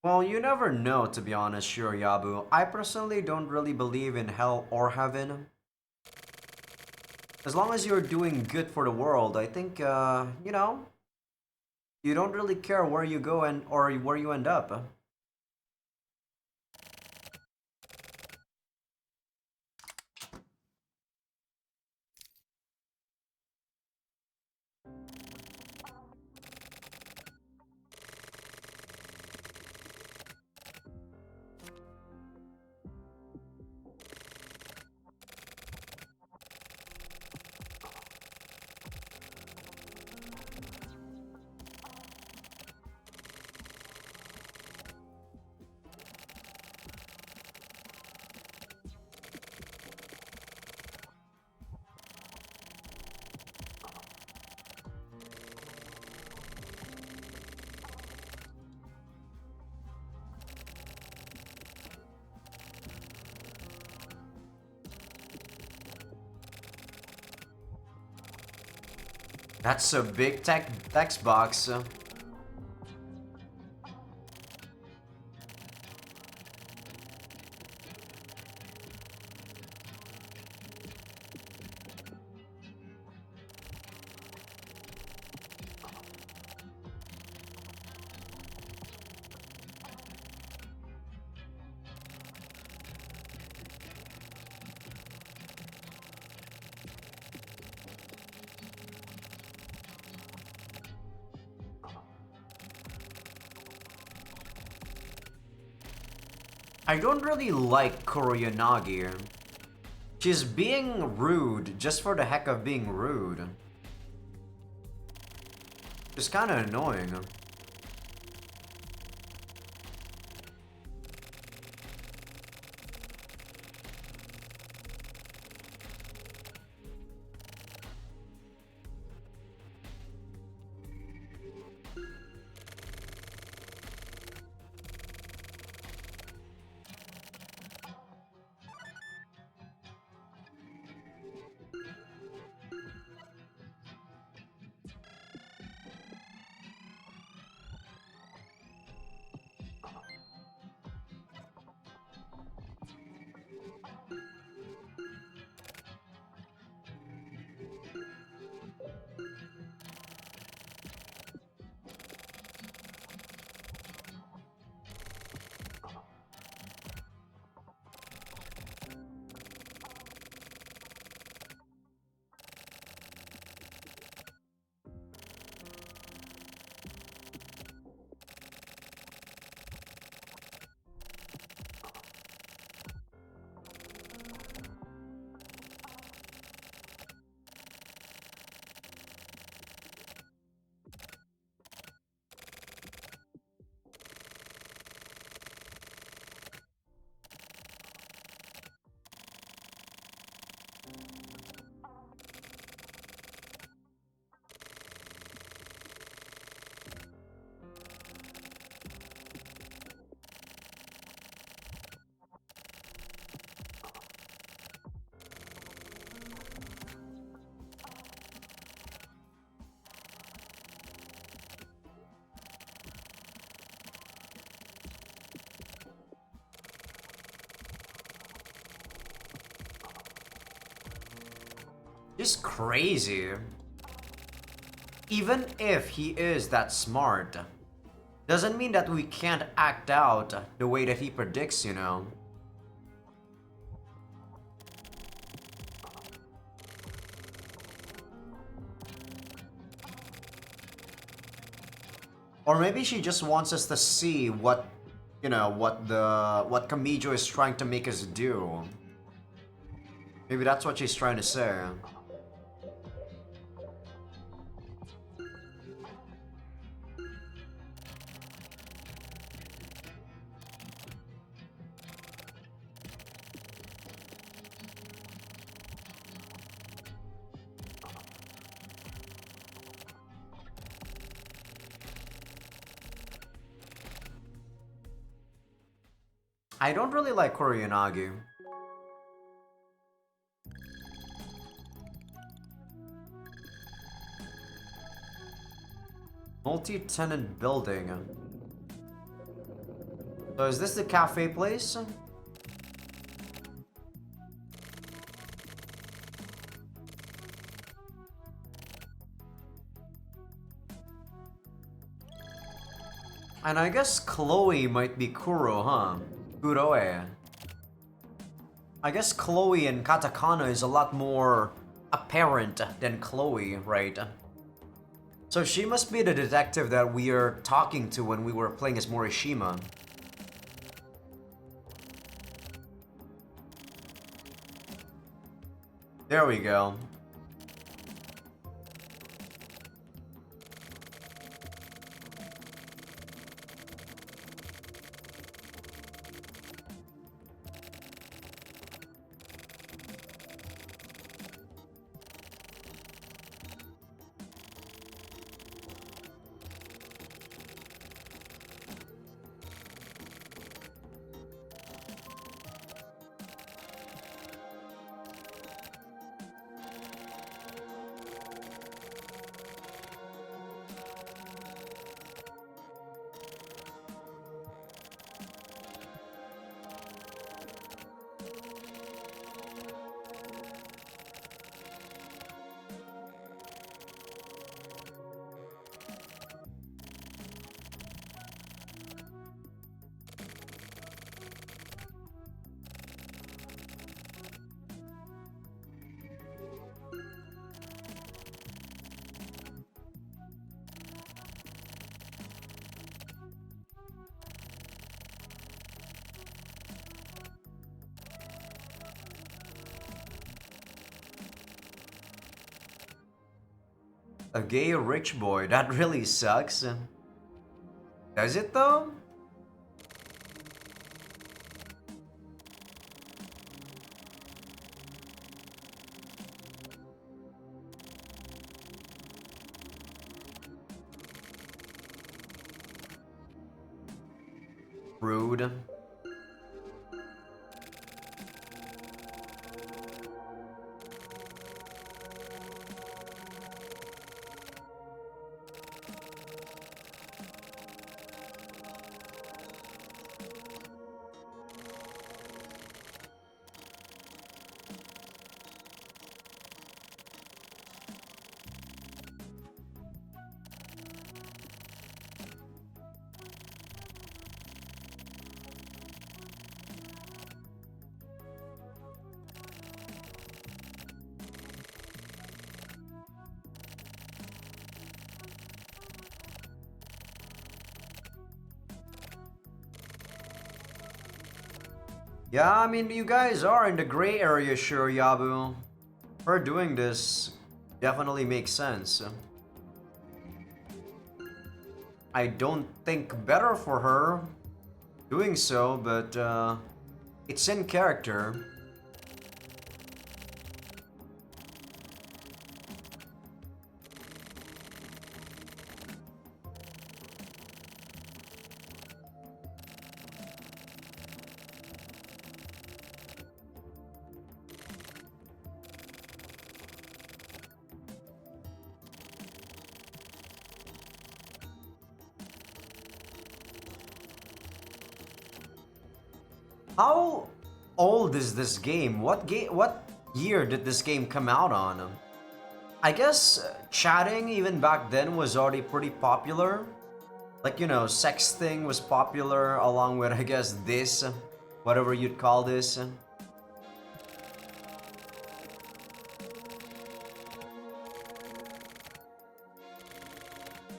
Well, you never know, to be honest, Shiryabu. I personally don't really believe in hell or heaven. As long as you're doing good for the world, I think, you know, you don't really care where you go and or where you end up. That's a big text box. I don't really like Kuroyanagi. She's being rude just for the heck of being rude. It's kinda annoying. He's crazy. Even if he is that smart, doesn't mean that we can't act out the way that he predicts, you know? Or maybe she just wants us to see what, you know, what Kamijo is trying to make us do. Maybe that's what she's trying to say. I don't really like Kuroyanagi. Multi-tenant building. So is this the cafe place? And I guess Chloe might be Kuro, huh? Kuroe. I guess Chloe in katakana is a lot more apparent than Chloe, right? So she must be the detective that we are talking to when we were playing as Morishima. There we go. A gay rich boy, that really sucks. Does it though? Rude. Yeah, I mean, you guys are in the gray area, sure, Yabu. Her doing this definitely makes sense. I don't think better for her doing so, but it's in character. How old is this game? What year did this game come out on? I guess chatting even back then was already pretty popular. Like, you know, sexting was popular along with, I guess, this, whatever you'd call this.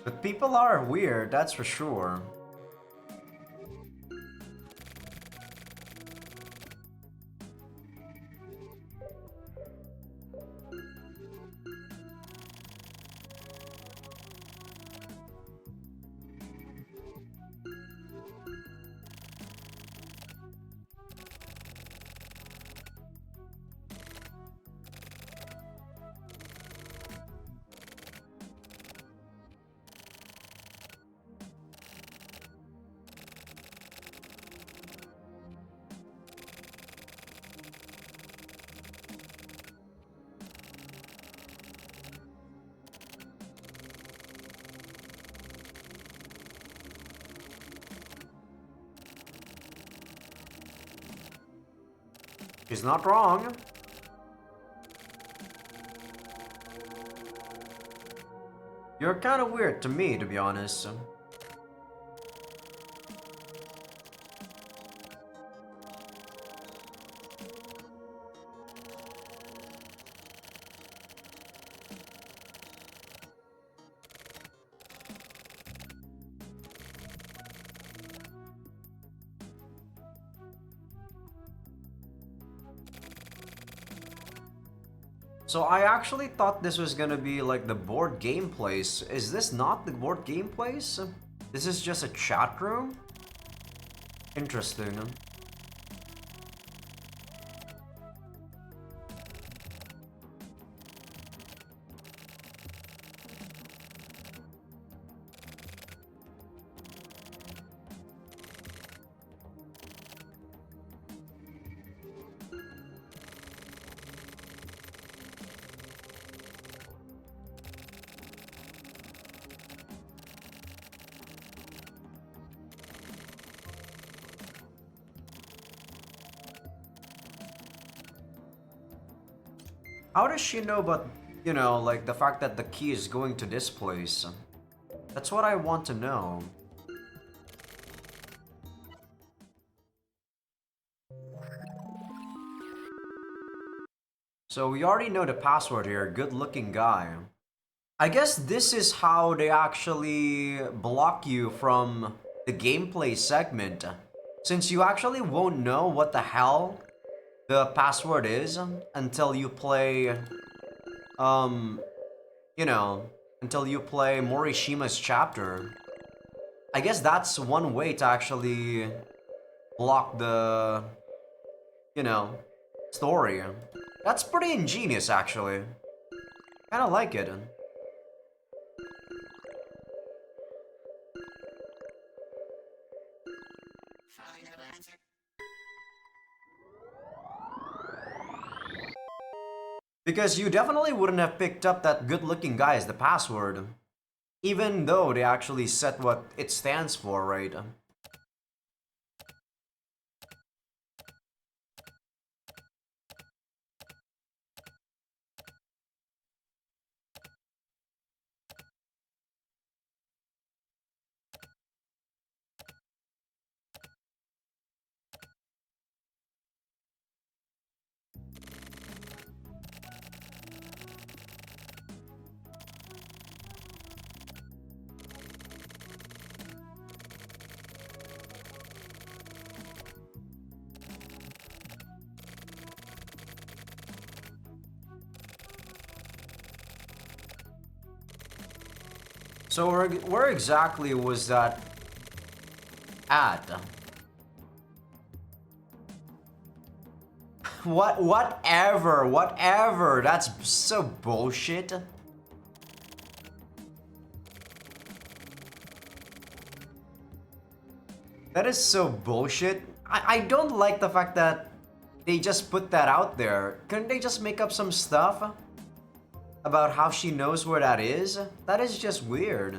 But people are weird, that's for sure. She's not wrong. You're kind of weird to me, to be honest. So I actually thought this was gonna be like the board game place. Is this not the board game place? This is just a chat room? Interesting. How does she know about, you know, like the fact that the key is going to this place? That's what I want to know. So we already know the password here, good looking guy. I guess this is how they actually block you from the gameplay segment. Since you actually won't know what the hell the password is until you play, you know, until you play Morishima's chapter. I guess that's one way to actually block the, you know, story. That's pretty ingenious, actually. Kinda like it. Because you definitely wouldn't have picked up that good-looking guy as the password. Even though they actually set what it stands for, right? So where exactly was that at? Whatever. That's so bullshit. That is so bullshit. I don't like the fact that they just put that out there. Couldn't they just make up some stuff about how she knows where that is? That is just weird.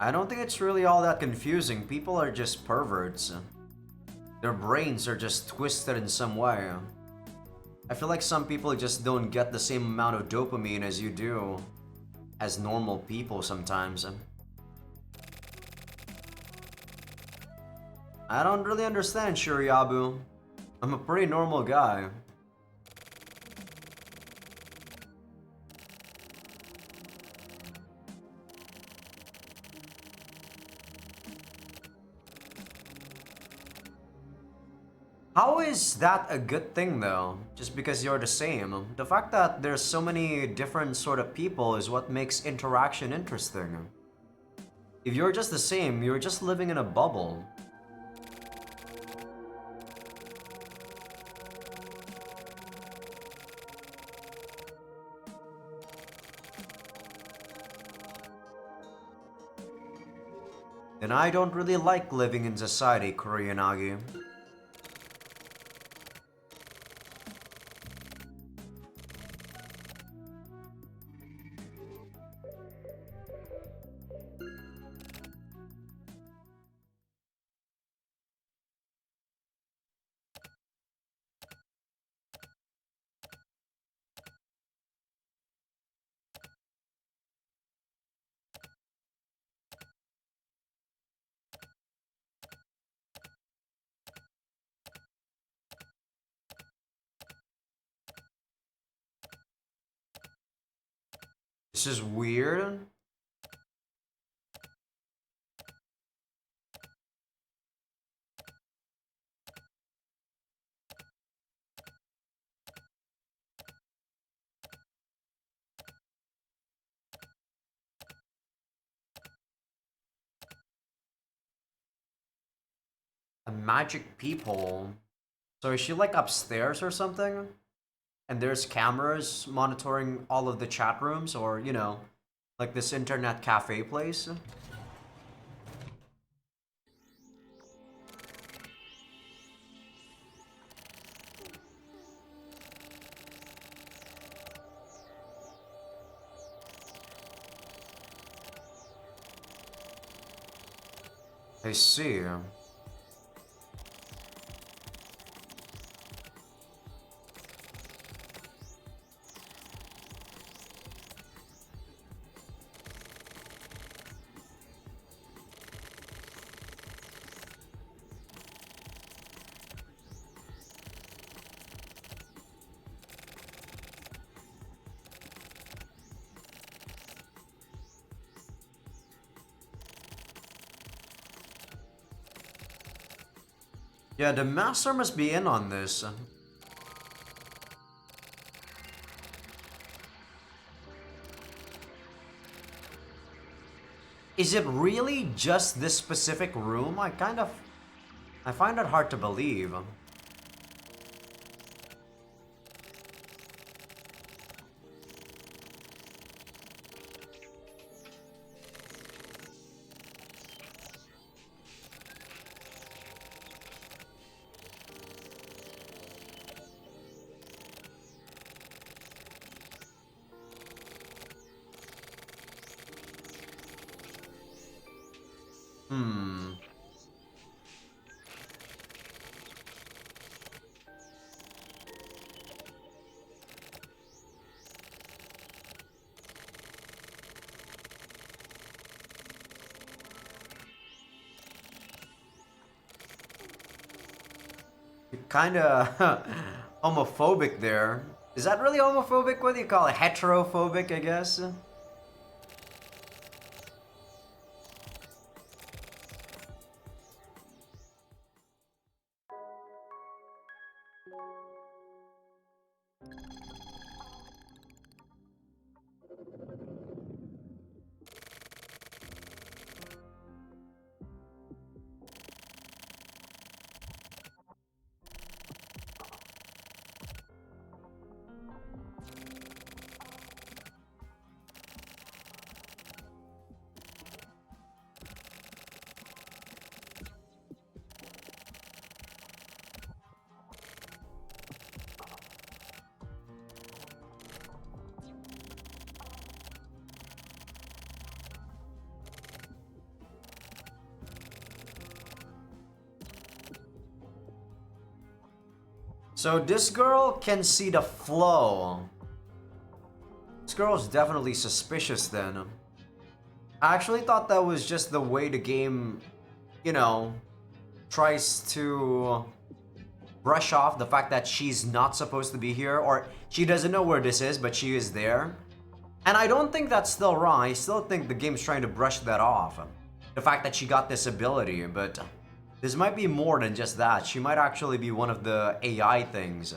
I don't think it's really all that confusing. People are just perverts. Their brains are just twisted in some way. I feel like some people just don't get the same amount of dopamine as you do as normal people sometimes. I don't really understand, Shuriabu. I'm a pretty normal guy. How is that a good thing though? Just because you're the same. The fact that there's so many different sort of people is what makes interaction interesting. If you're just the same, you're just living in a bubble. And I don't really like living in society, Kuroyanagi. This is weird. A magic peephole. So is she like upstairs or something? And there's cameras monitoring all of the chat rooms, or, you know, like this internet cafe place? I see. Yeah, the master must be in on this. Is it really just this specific room? I find it hard to believe. Hmm. Kinda homophobic there. Is that really homophobic? What do you call it? Heterophobic, I guess? So this girl can see the flow. This girl's definitely suspicious then. I actually thought that was just the way the game, you know, tries to brush off the fact that she's not supposed to be here, or she doesn't know where this is, but she is there. And I don't think that's still wrong. I still think the game's trying to brush that off. The fact that she got this ability, but this might be more than just that. She might actually be one of the AI things.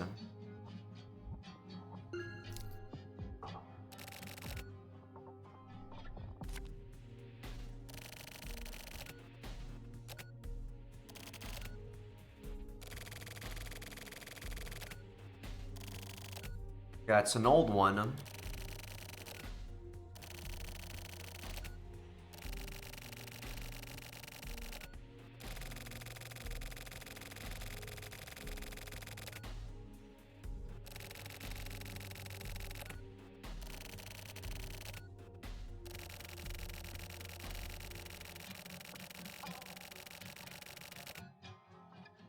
Yeah, it's an old one.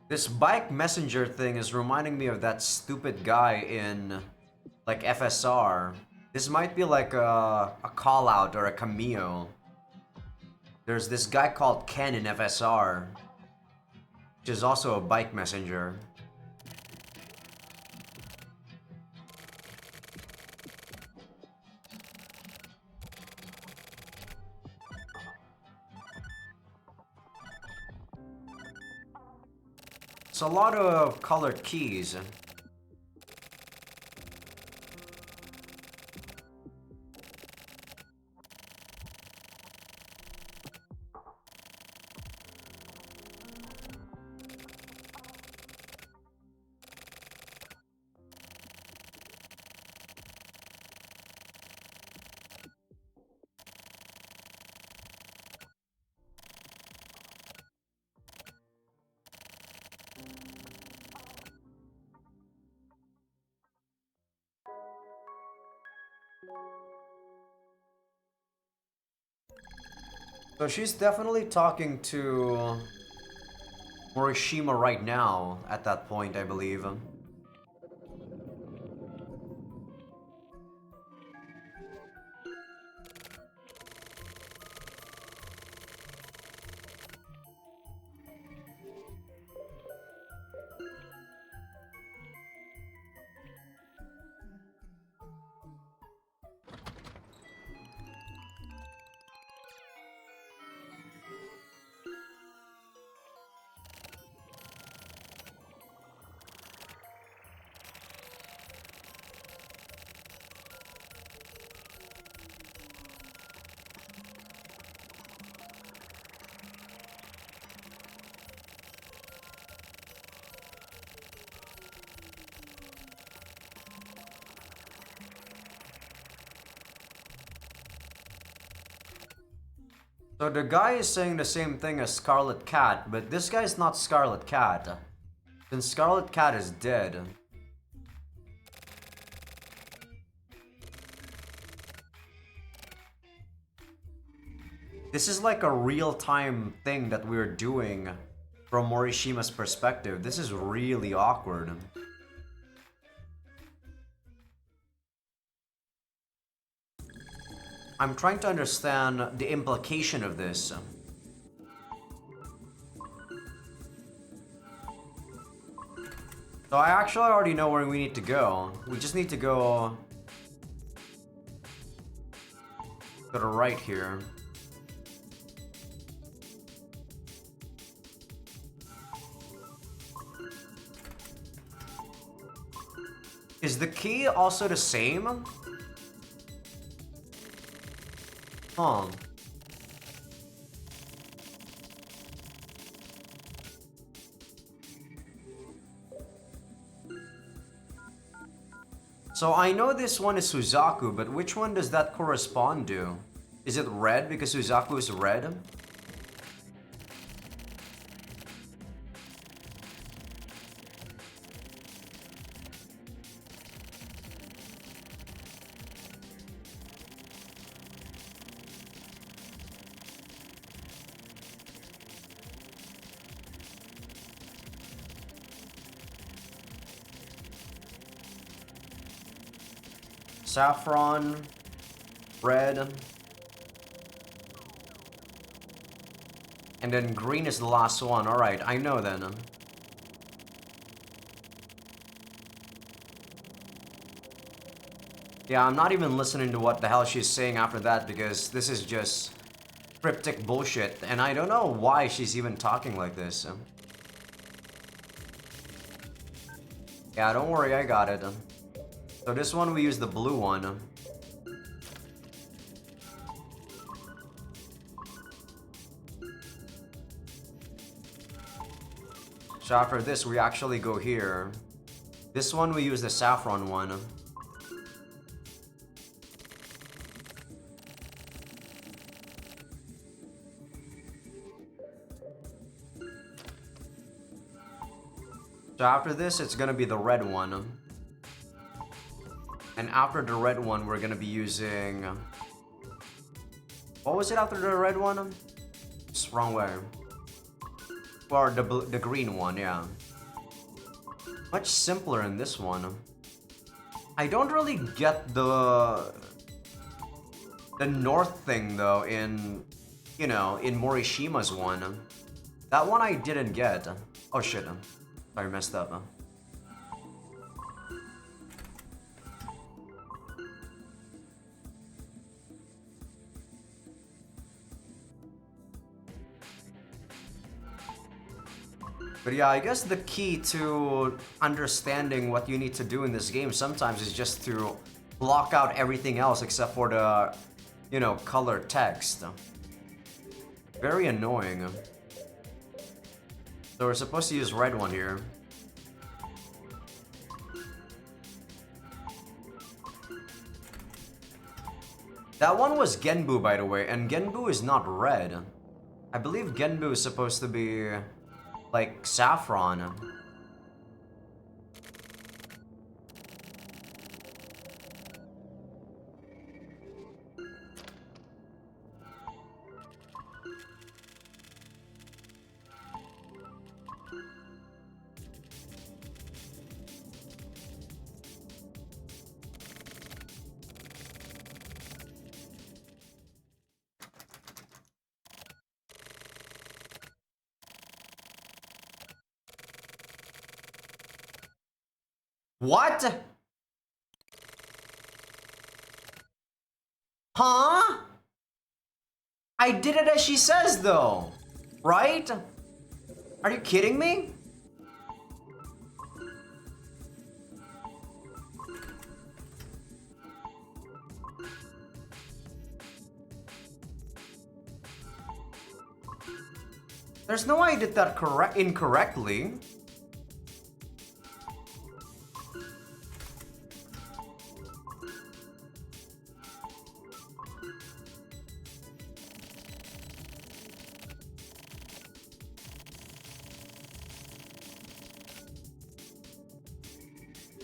This bike messenger thing is reminding me of that stupid guy in, like, FSR. This might be like a call out or a cameo. There's this guy called Ken in FSR, which is also a bike messenger. It's a lot of colored keys. So she's definitely talking to Morishima right now, at that point, I believe. So the guy is saying the same thing as Scarlet Cat, but this guy's not Scarlet Cat, since Scarlet Cat is dead. This is like a real-time thing that we're doing from Morishima's perspective. This is really awkward. I'm trying to understand the implication of this. So I actually already know where we need to go. We just need to go to the right here. Is the key also the same? Huh. So I know this one is Suzaku, but which one does that correspond to? Is it red because Suzaku is red? saffron, red, and then green is the last one. Alright, I know then. Yeah, I'm not even listening to what the hell she's saying after that because this is just cryptic bullshit, and I don't know why she's even talking like this. Yeah, don't worry, I got it. So this one we use the blue one. So after this we actually go here. This one we use the saffron one. So after this, it's gonna be the red one. And after the red one, we're gonna be using... What was it after the red one? It's wrong way. Or the green one, yeah. Much simpler in this one. I don't really get the north thing though in, you know, in Morishima's one. That one I didn't get. Oh shit. I messed up. But yeah, I guess the key to understanding what you need to do in this game sometimes is just to block out everything else except for the, you know, color text. Very annoying. So we're supposed to use red one here. That one was Genbu, by the way, and Genbu is not red. I believe Genbu is supposed to be like saffron. What? Huh? I did it as she says though, right? Are you kidding me? There's no way I did that incorrectly.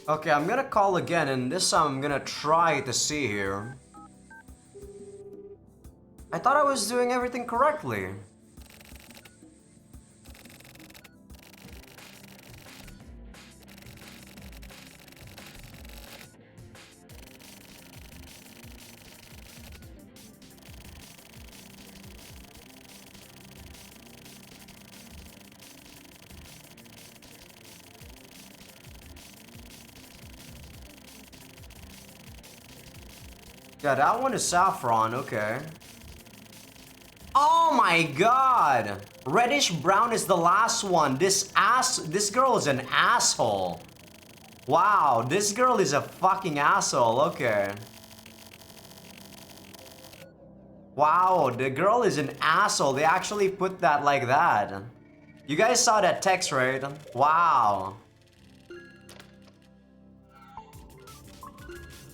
Okay, I'm gonna call again, and this time I'm gonna try to see here. I thought I was doing everything correctly. Yeah, that one is saffron, okay. Oh my god! Reddish brown is the last one. This girl is an asshole. Wow, this girl is a fucking asshole, okay. Wow, the girl is an asshole. They actually put that like that. You guys saw that text, right? Wow.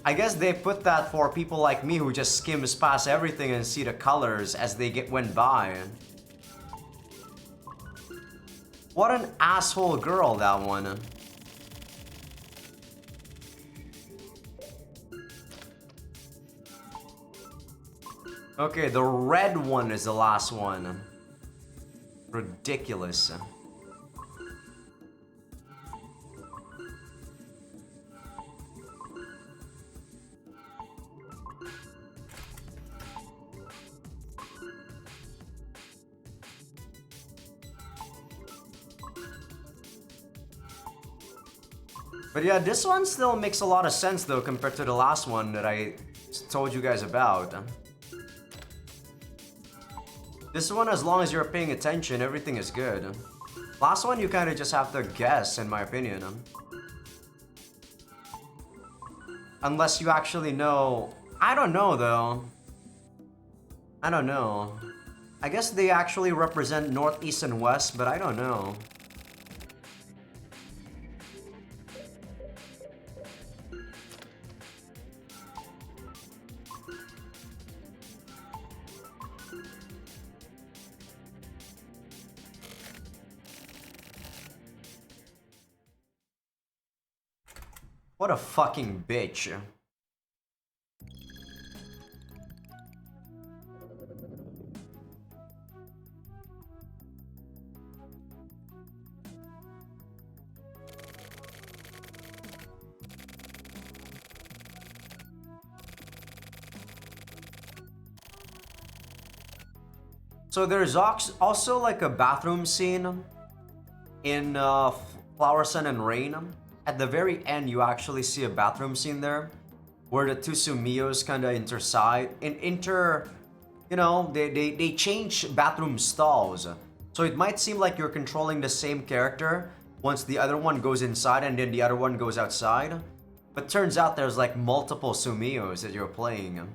I guess they put that for people like me who just skims past everything and see the colors as they went by. What an asshole girl, that one. Okay, the red one is the last one. Ridiculous. But yeah, this one still makes a lot of sense though compared to the last one that I told you guys about. This one, as long as you're paying attention, everything is good. Last one, you kind of just have to guess, in my opinion. Unless you actually know... I don't know, though. I don't know. I guess they actually represent North, East, and West, but I don't know. What a fucking bitch. So there's also like a bathroom scene in Flower, Sun, and Rain. At the very end, you actually see a bathroom scene there, where the two Sumios kind of you know, they change bathroom stalls. So it might seem like you're controlling the same character once the other one goes inside and then the other one goes outside. But turns out there's like multiple Sumios that you're playing.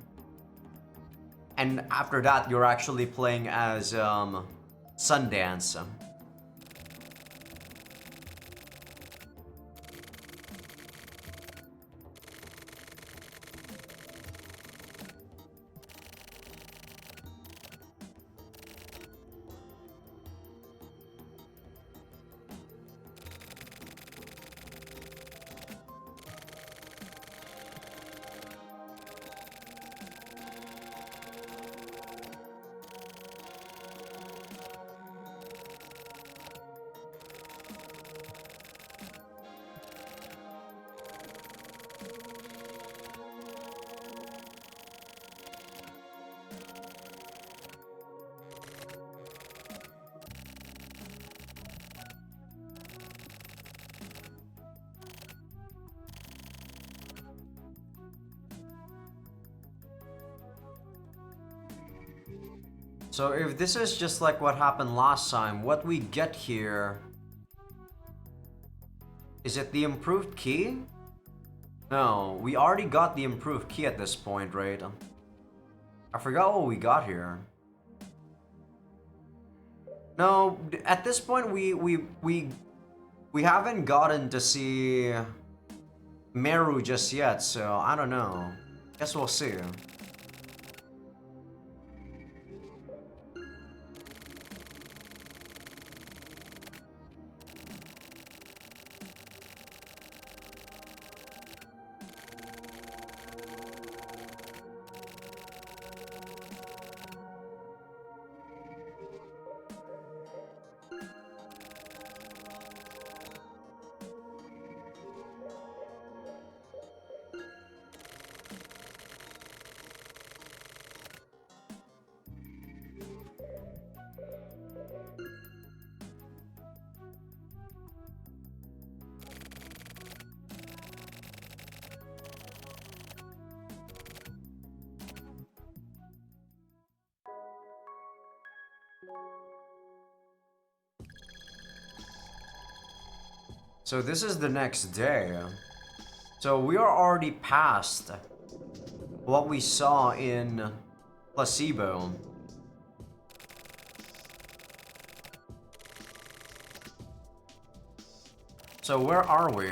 And after that, you're actually playing as Sundance. So if this is just like what happened last time, what we get here... Is it the improved key? No, we already got the improved key at this point, right? I forgot what we got here. No, at this point we haven't gotten to see Meru just yet, so I don't know. Guess we'll see. So this is the next day. So we are already past what we saw in Placebo. So where are we?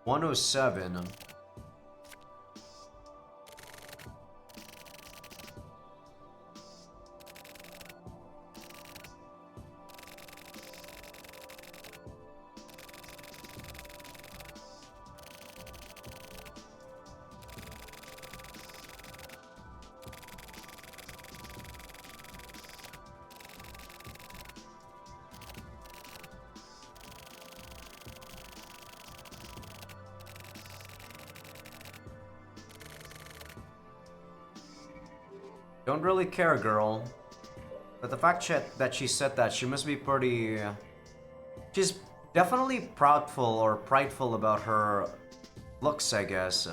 "107. Don't really care, girl. But the fact that she said that, she must be pretty... she's definitely proudful or prideful about her looks, I guess.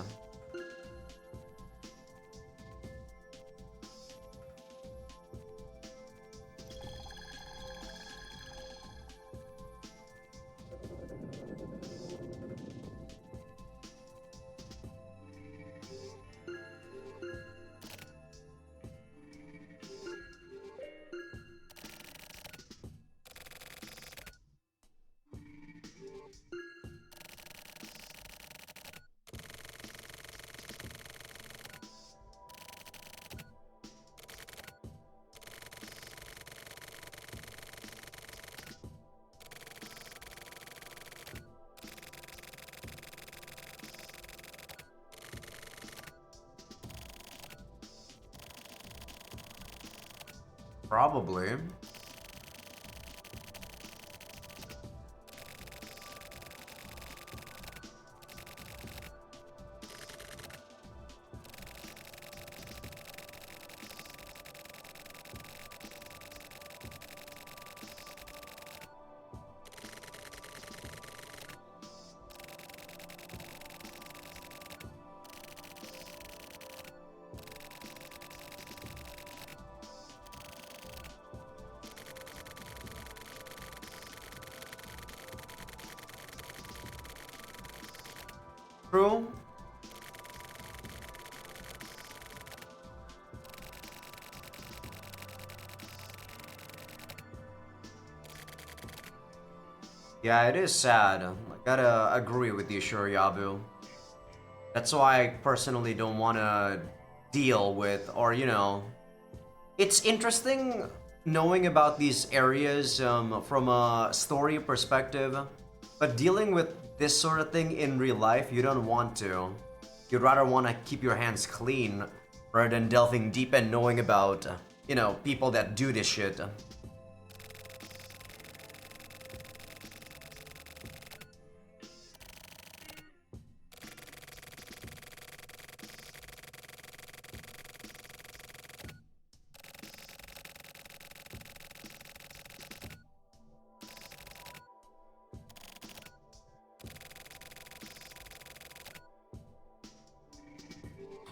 Probably. True. Yeah, it is sad. I gotta agree with you, Shuriabu. That's why I personally don't wanna deal with, or you know... It's interesting knowing about these areas from a story perspective, but dealing with this sort of thing in real life, you don't want to. You'd rather want to keep your hands clean rather than delving deep and knowing about, you know, people that do this shit.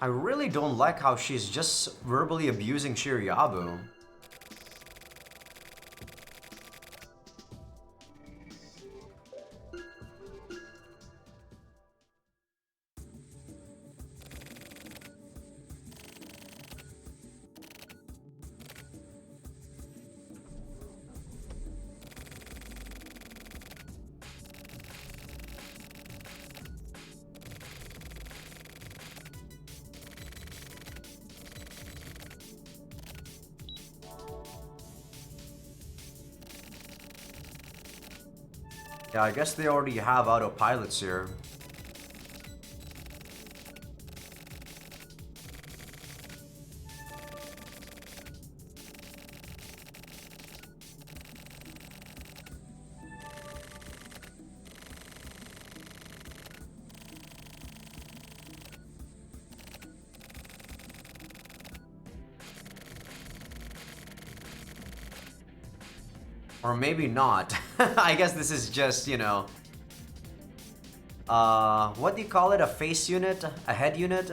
I really don't like how she's just verbally abusing Shiryabu. Yeah, I guess they already have autopilots here. Or maybe not. I guess this is just, you know... what do you call it? A face unit? A head unit?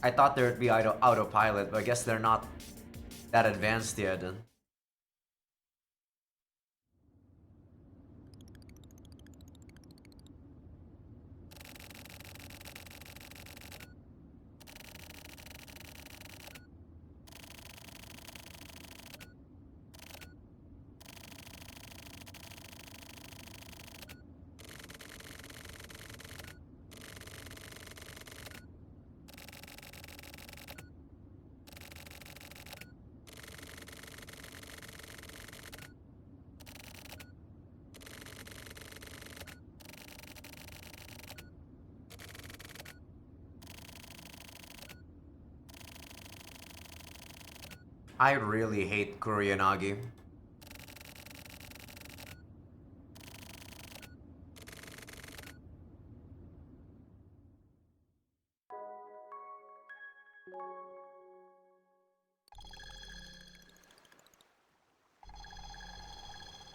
I thought there'd be autopilot, but I guess they're not that advanced yet. I really hate Kuroyanagi.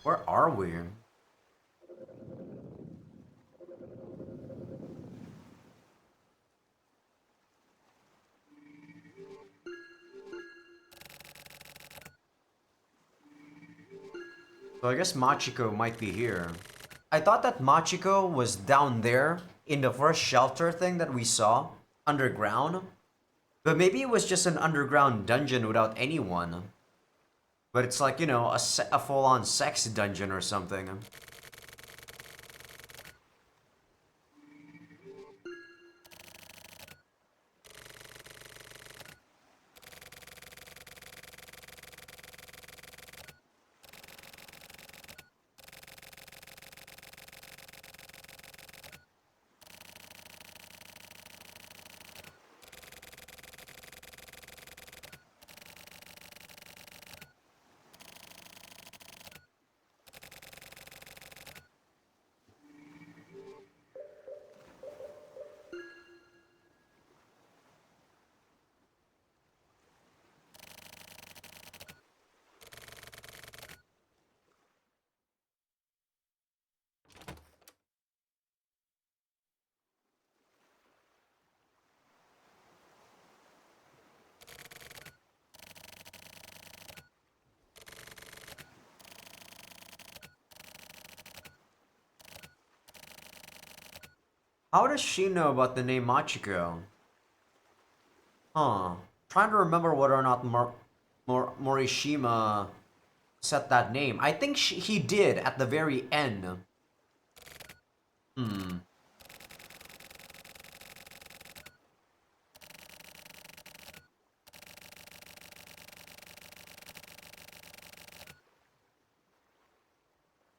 Where are we? So I guess Machiko might be here. I thought that Machiko was down there in the first shelter thing that we saw underground. But maybe it was just an underground dungeon without anyone. But it's like, you know, a full-on sex dungeon or something. How does she know about the name Machiko? Huh. Trying to remember whether or not Morishima set that name. I think he did at the very end. Hmm.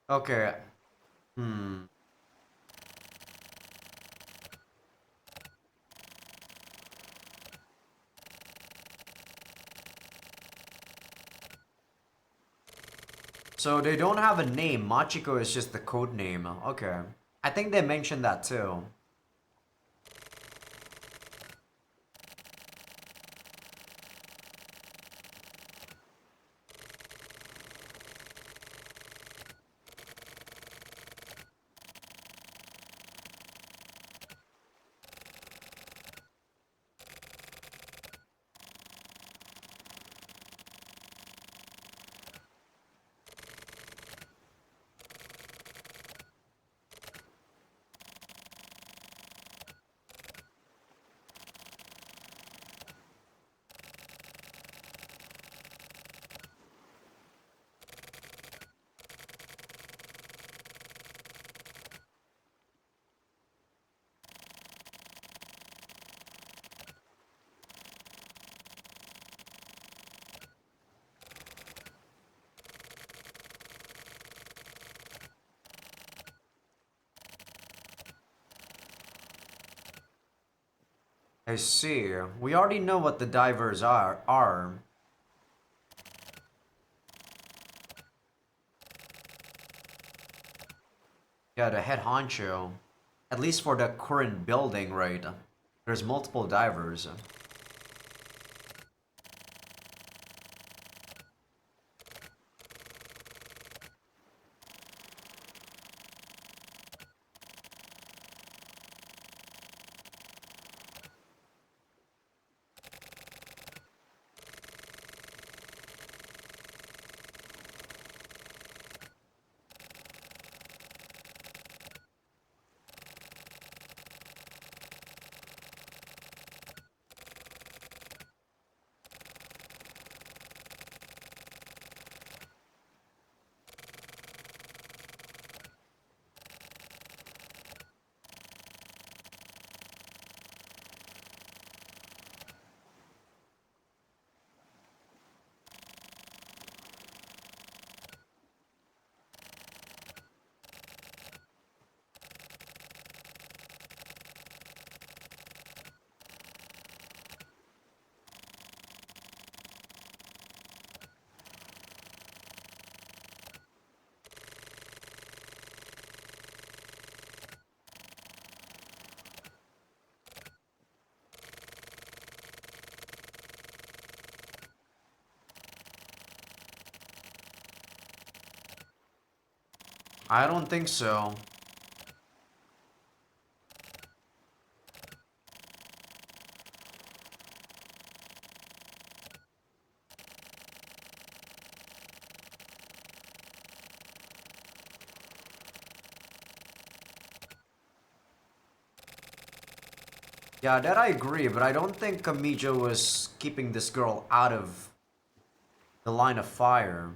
Okay. Hmm. So they don't have a name. Machiko is just the code name. Okay. I think they mentioned that too. I see. We already know what the divers are. Yeah, the head honcho. At least for the current building, right? There's multiple divers. I don't think so. Yeah, that I agree, but I don't think Kamijo was keeping this girl out of the line of fire.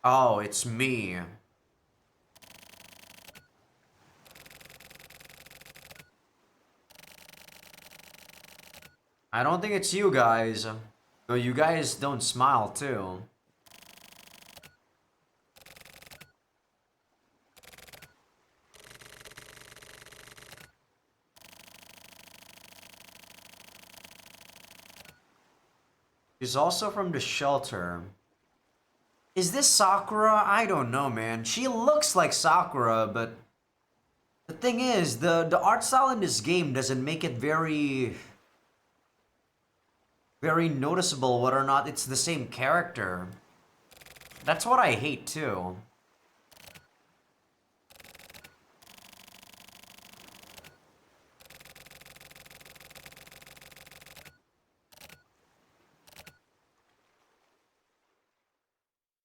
Oh, it's me. I don't think it's you guys. No, you guys don't smile too. She's also from the shelter. Is this Sakura? I don't know, man. She looks like Sakura, but the thing is, the art style in this game doesn't make it very noticeable whether or not it's the same character. That's what I hate too.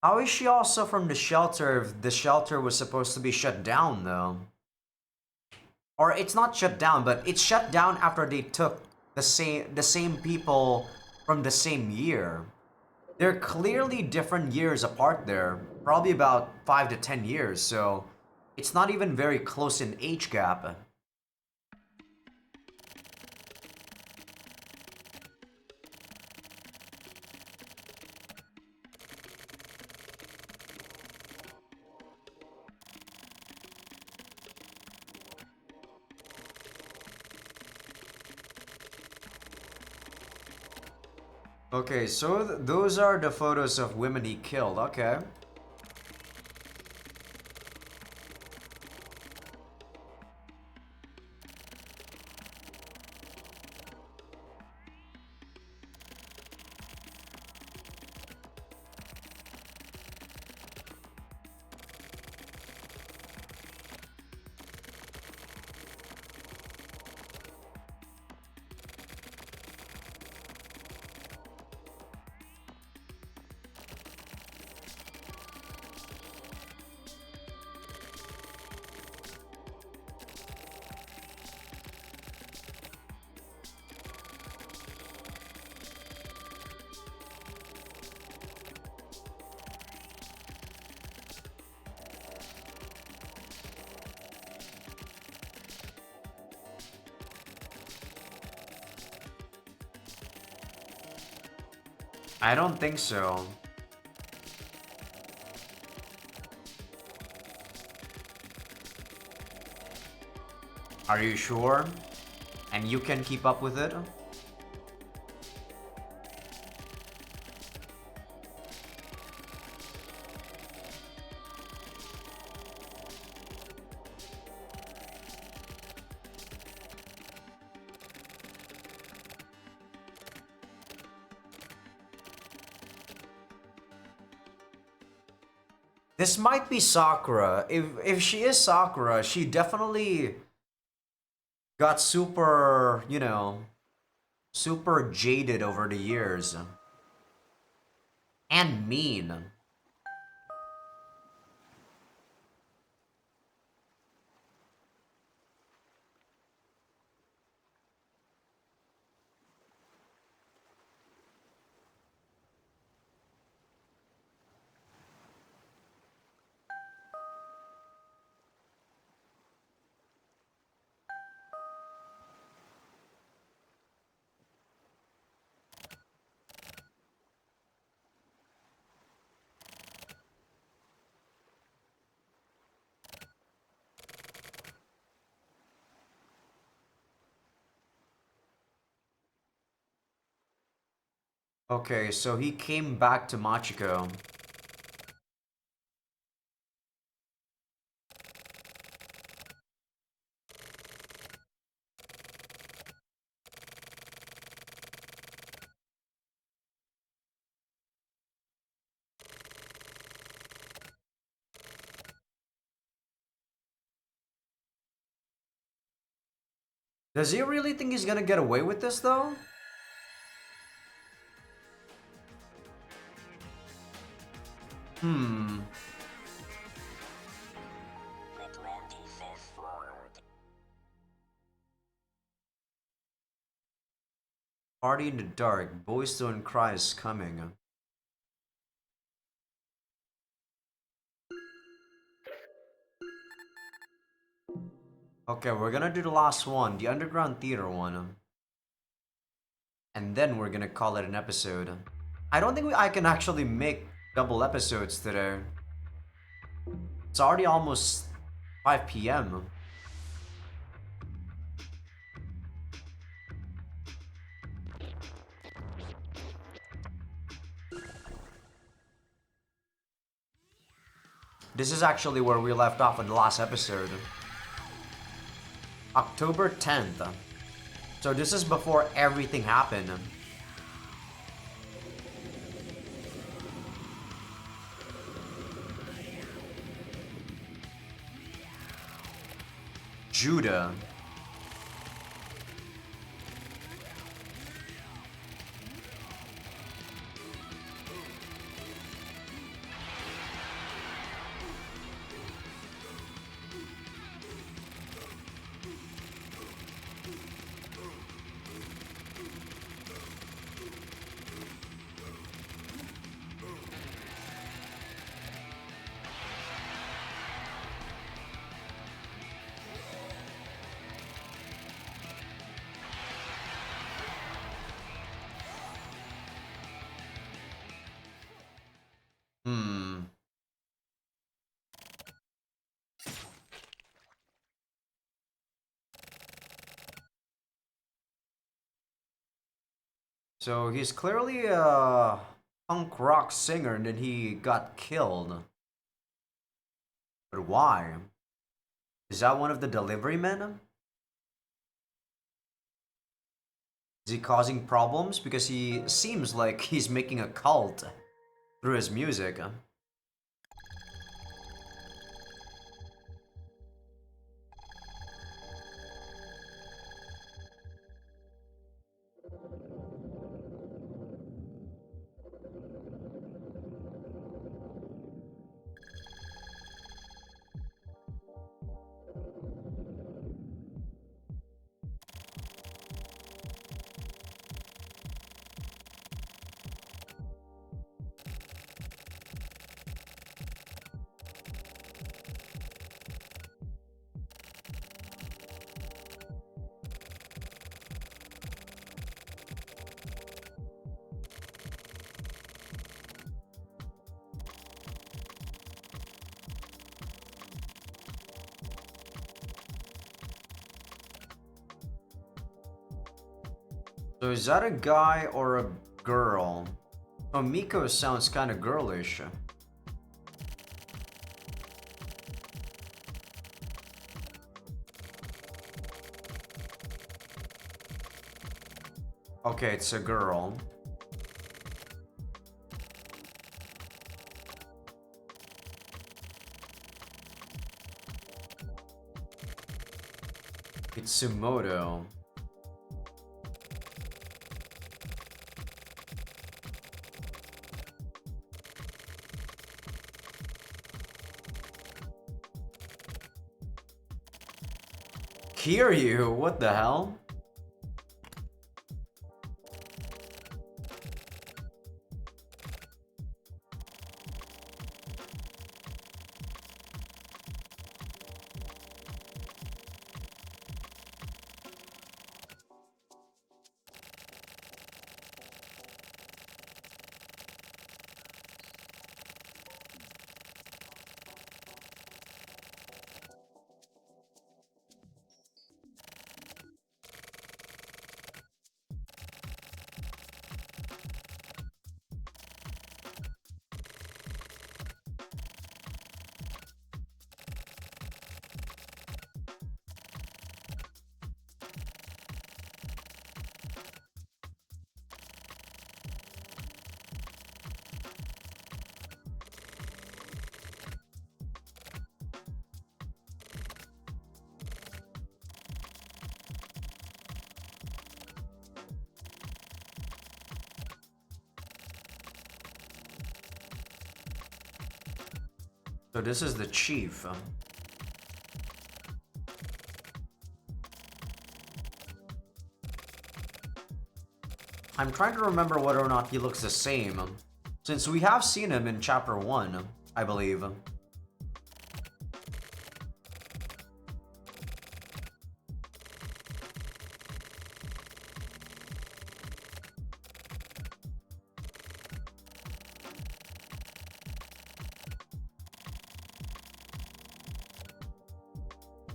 How is she also from the shelter if the shelter was supposed to be shut down though? Or it's not shut down, but it's shut down after they took the same people from the same year. They're clearly different years apart there, probably about 5 to 10 years, so it's not even very close in age gap. Okay, so those are the photos of women he killed, okay. I don't think so. Are you sure? And you can keep up with it? This might be Sakura. If she is Sakura, she definitely got super, super jaded over the years. And mean. Okay, so he came back to Machiko. Does he really think he's gonna get away with this though? Hmm. Party in the dark. Boys don't cry is coming. Okay, we're gonna do the last one, the underground theater one. And then we're gonna call it an episode. I don't think I can actually make double episodes today. It's already almost 5 p.m. This is actually where we left off in the last episode. October 10th. So this is before everything happened. Judah. Hmm. So he's clearly a punk rock singer and then he got killed. But why? Is that one of the delivery men? Is he causing problems? Because he seems like he's making a cult through his music. So is that a guy or a girl? Oh, Miko sounds kind of girlish. Okay, it's a girl. Itsumoto. Kiryu, what the hell? So this is the chief. I'm trying to remember whether or not he looks the same, since we have seen him in chapter 1, I believe.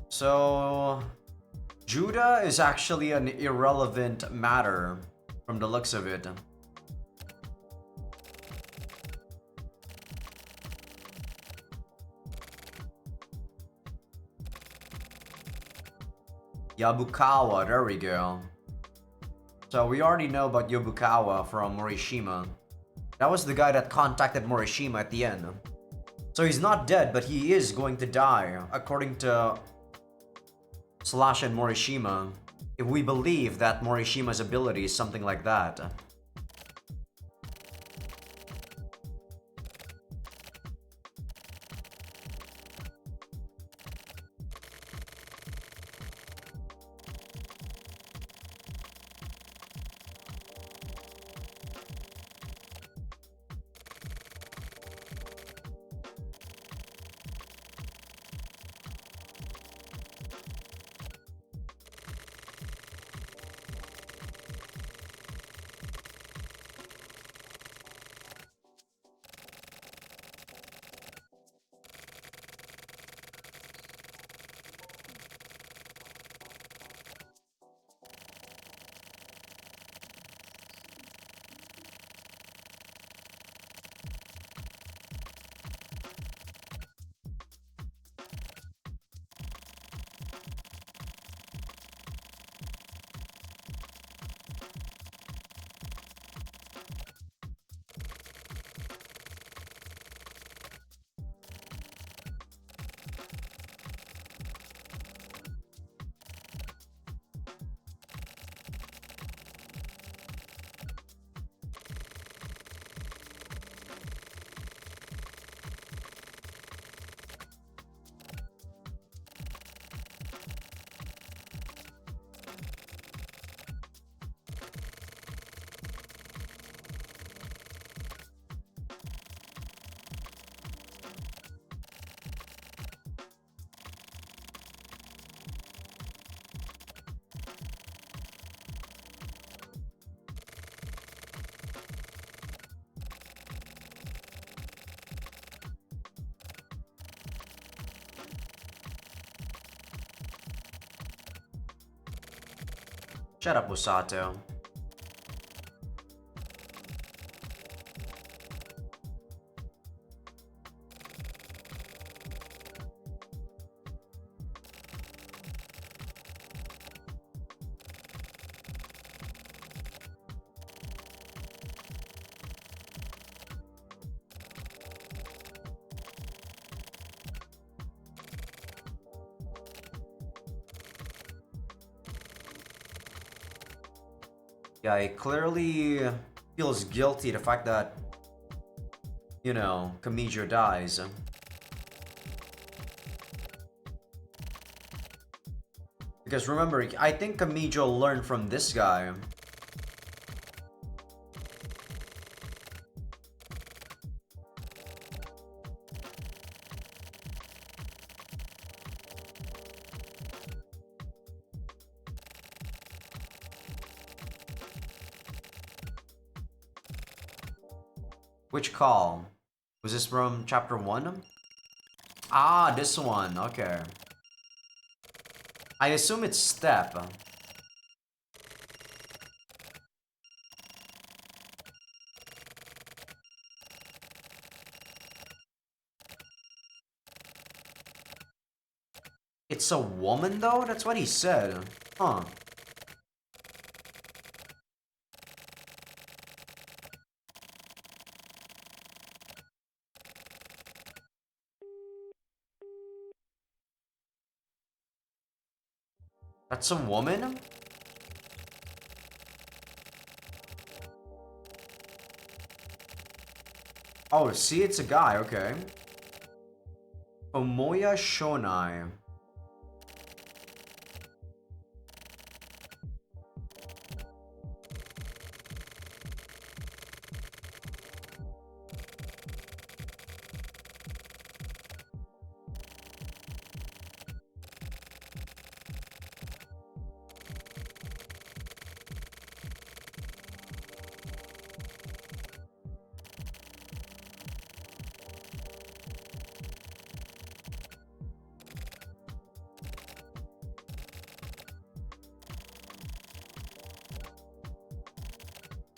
So, Judah is actually an irrelevant matter from the looks of it. Yabukawa, there we go. So we already know about Yabukawa from Morishima. That was the guy that contacted Morishima at the end. So he's not dead, but he is going to die, according to Slash and Morishima, if we believe that Morishima's ability is something like that. Shut up, Musato. Yeah, he clearly feels guilty the fact that, you know, Kamijo dies. Because remember, I think Kamijo learned from this guy. Which call? Was this from chapter 1? Ah, this one, okay. I assume it's step. It's a woman though? That's what he said. Huh. That's a woman? Oh, see, it's a guy, okay. Omoya Shonai.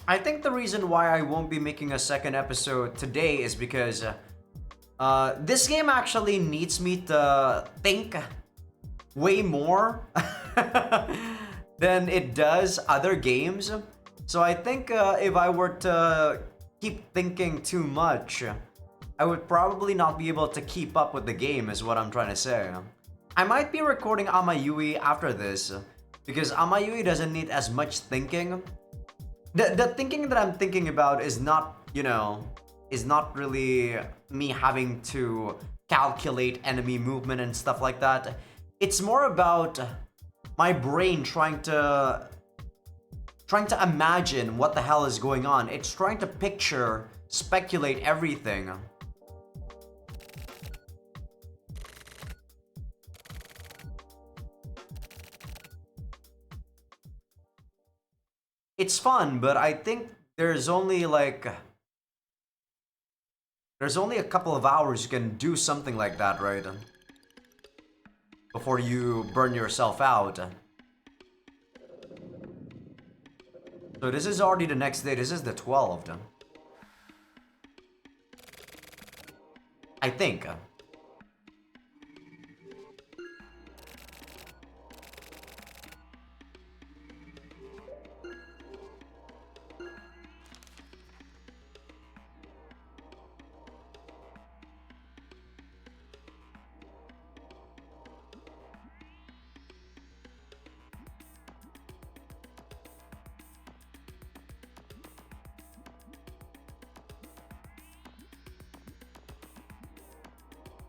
I think the reason why I won't be making a second episode today is because this game actually needs me to think way more than it does other games. So I think if I were to keep thinking too much, I would probably not be able to keep up with the game, is what I'm trying to say. I might be recording Amayui after this, because Amayui doesn't need as much thinking. The thinking that I'm thinking about is not, is not really me having to calculate enemy movement and stuff like that. It's more about my brain trying to imagine what the hell is going on. It's trying to picture, speculate everything. It's fun, but I think there's only a couple of hours you can do something like that, right? Before you burn yourself out. So this is already the next day. This is the 12th. I think.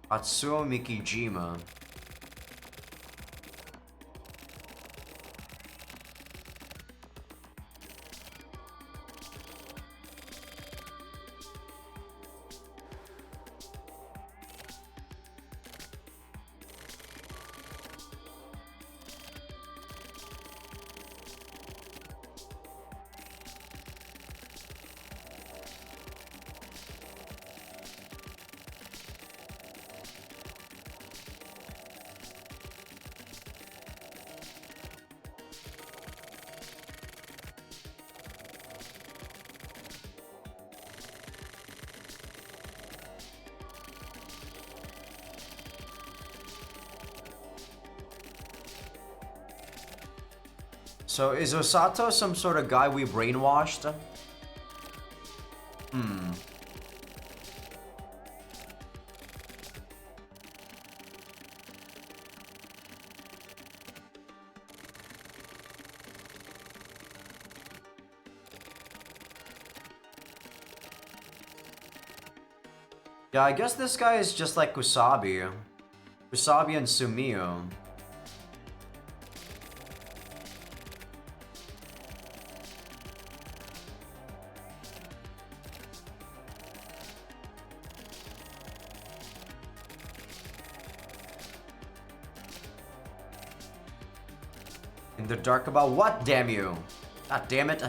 Atsuo Mikijima. So is Osato some sort of guy we brainwashed? Yeah, I guess this guy is just like Kusabi. Kusabi and Sumio. In the dark about what, damn you? God damn it.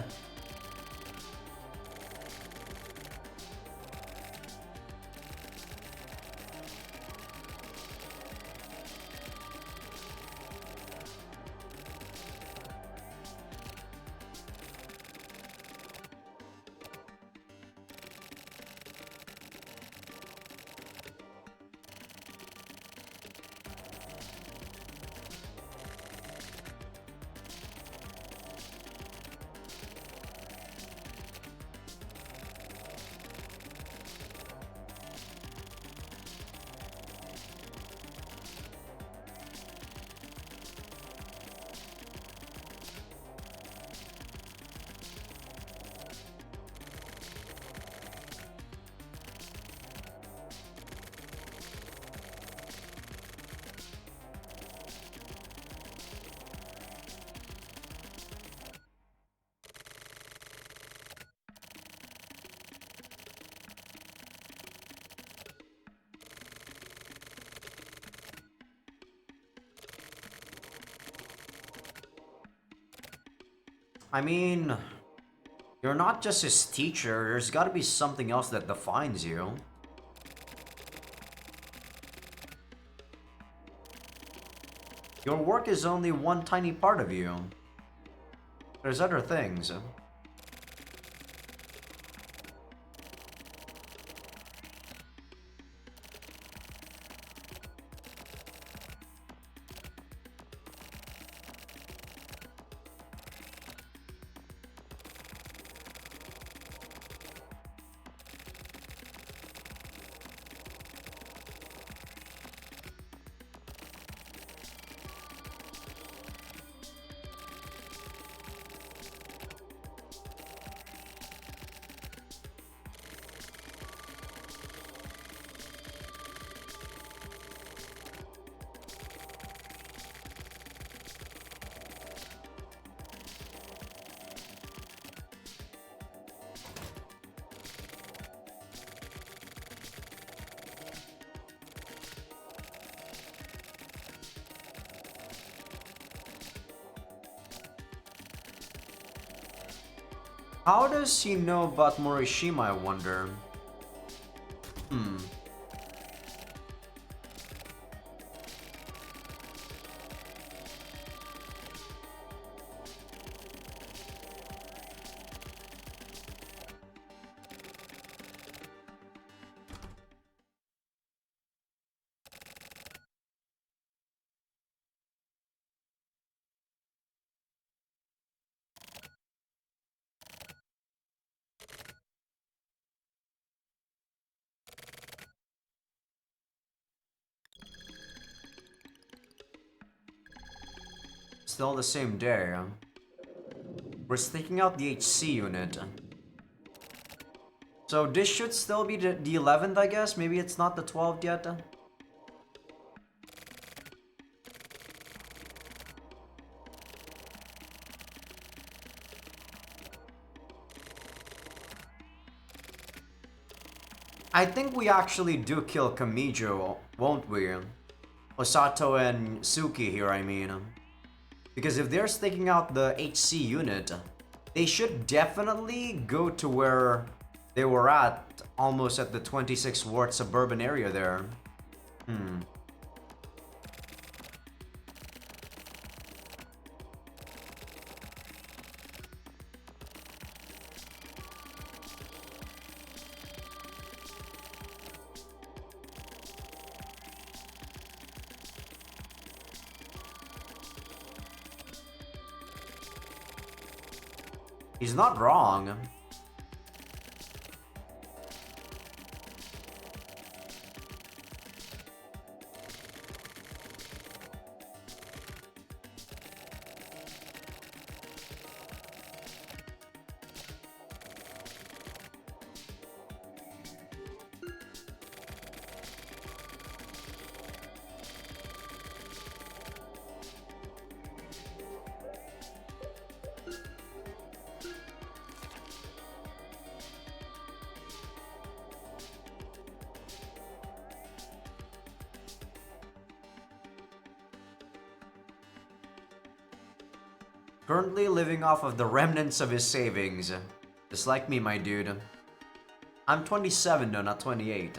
I mean, you're not just his teacher. There's gotta be something else that defines you. Your work is only one tiny part of you. There's other things. How does he know about Morishima, I wonder? Still the same day. We're sticking out the HC unit. So this should still be the 11th, I guess? Maybe it's not the 12th yet? I think we actually do kill Kamijo, won't we? Osato and Suki here, I mean. Because if they're sticking out the HC unit, they should definitely go to where they were at, almost at the 26 Ward suburban area there. He's not wrong. Currently living off of the remnants of his savings. Just like me, my dude. I'm 27 though, not 28.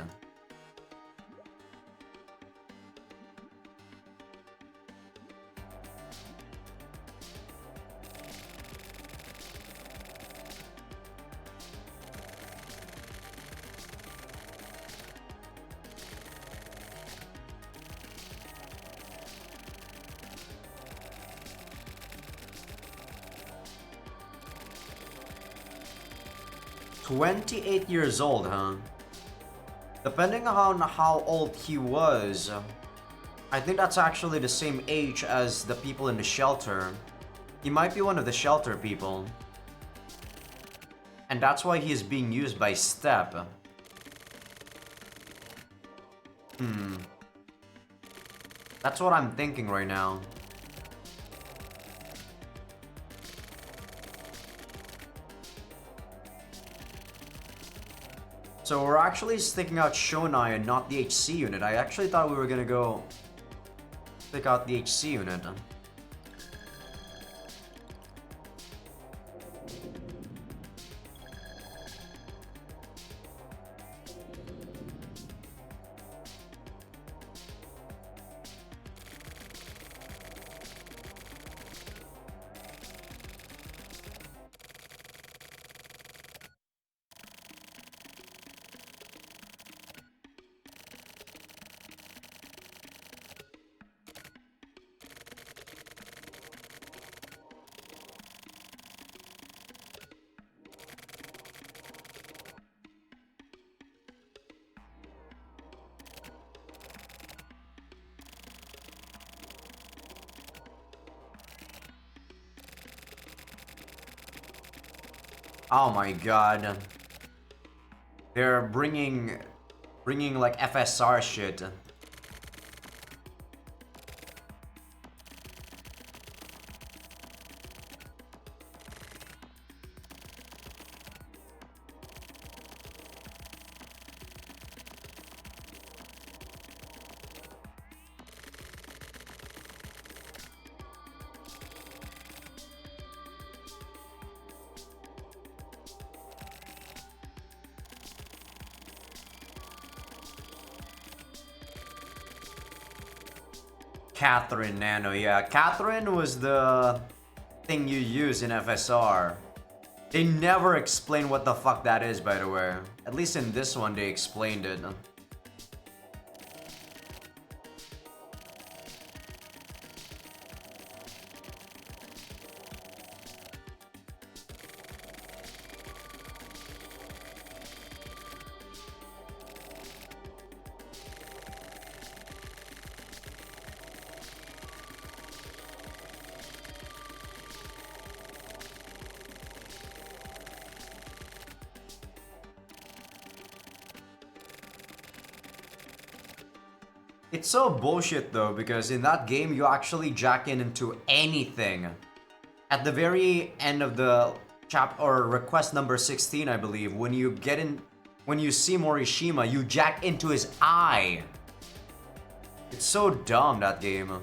28 years old, huh? Depending on how old he was, I think that's actually the same age as the people in the shelter. He might be one of the shelter people. And that's why he is being used by Step. That's what I'm thinking right now. So we're actually sticking out Shonai and not the HC unit. I actually thought we were gonna go stick out the HC unit. Oh my god. They're bringing like FSR shit. Catherine Nano, yeah. Catherine was the thing you use in FSR. They never explain what the fuck that is, by the way. At least in this one, they explained it. 'It's so bullshit though, because in that game you actually jack in into anything. At the very end of the or request number 16, I believe, when you see Morishima, you jack into his eye. It's so dumb, that game.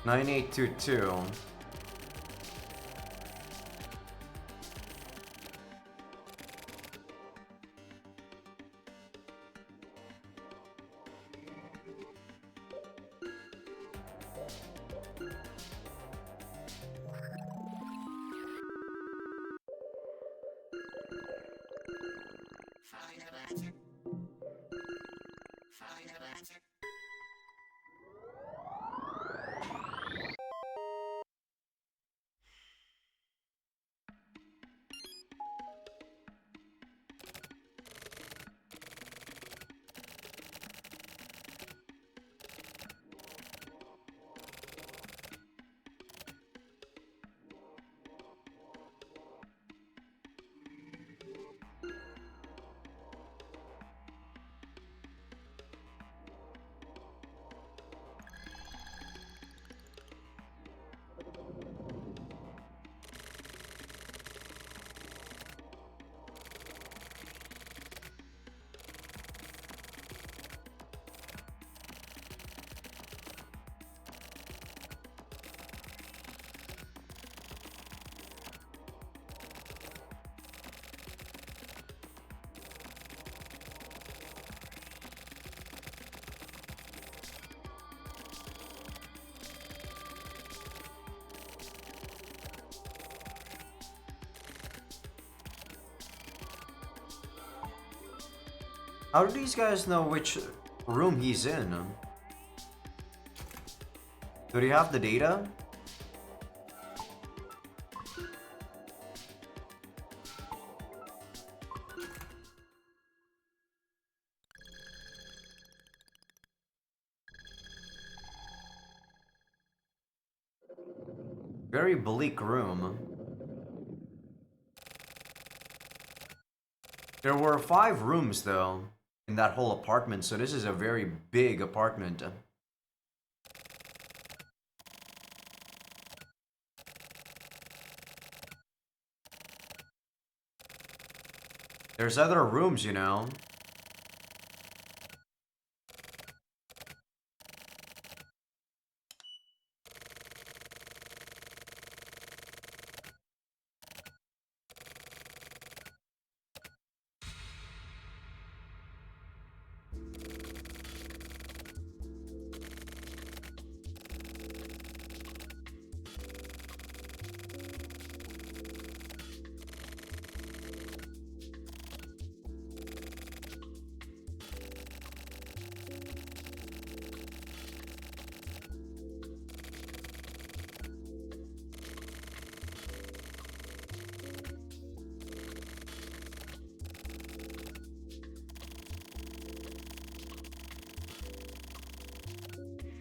$9822. How do these guys know which room he's in? Do they have the data? Very bleak room. There were 5 rooms though in that whole apartment, so this is a very big apartment. There's other rooms, you know.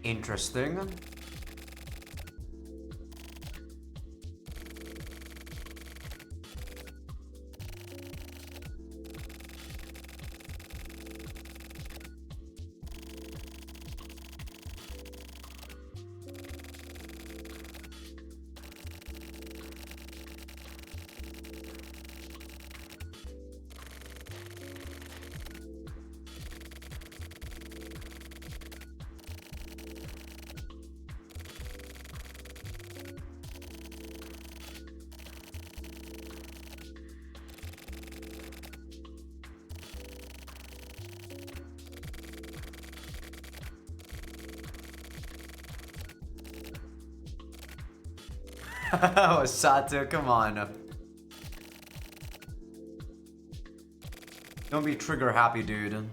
Interesting. Oh, Sato, come on. Don't be trigger happy, dude.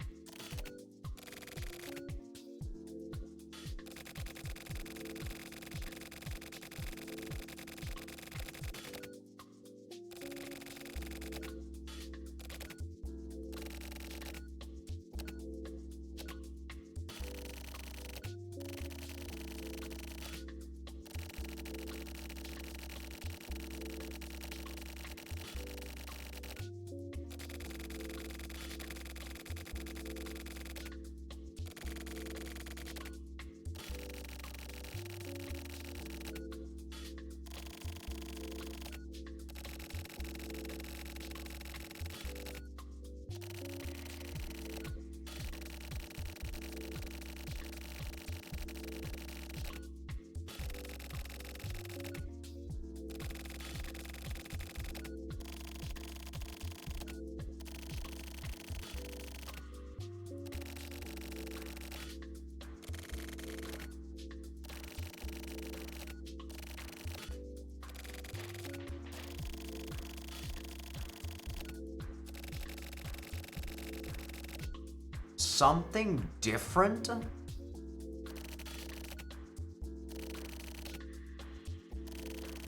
Something different?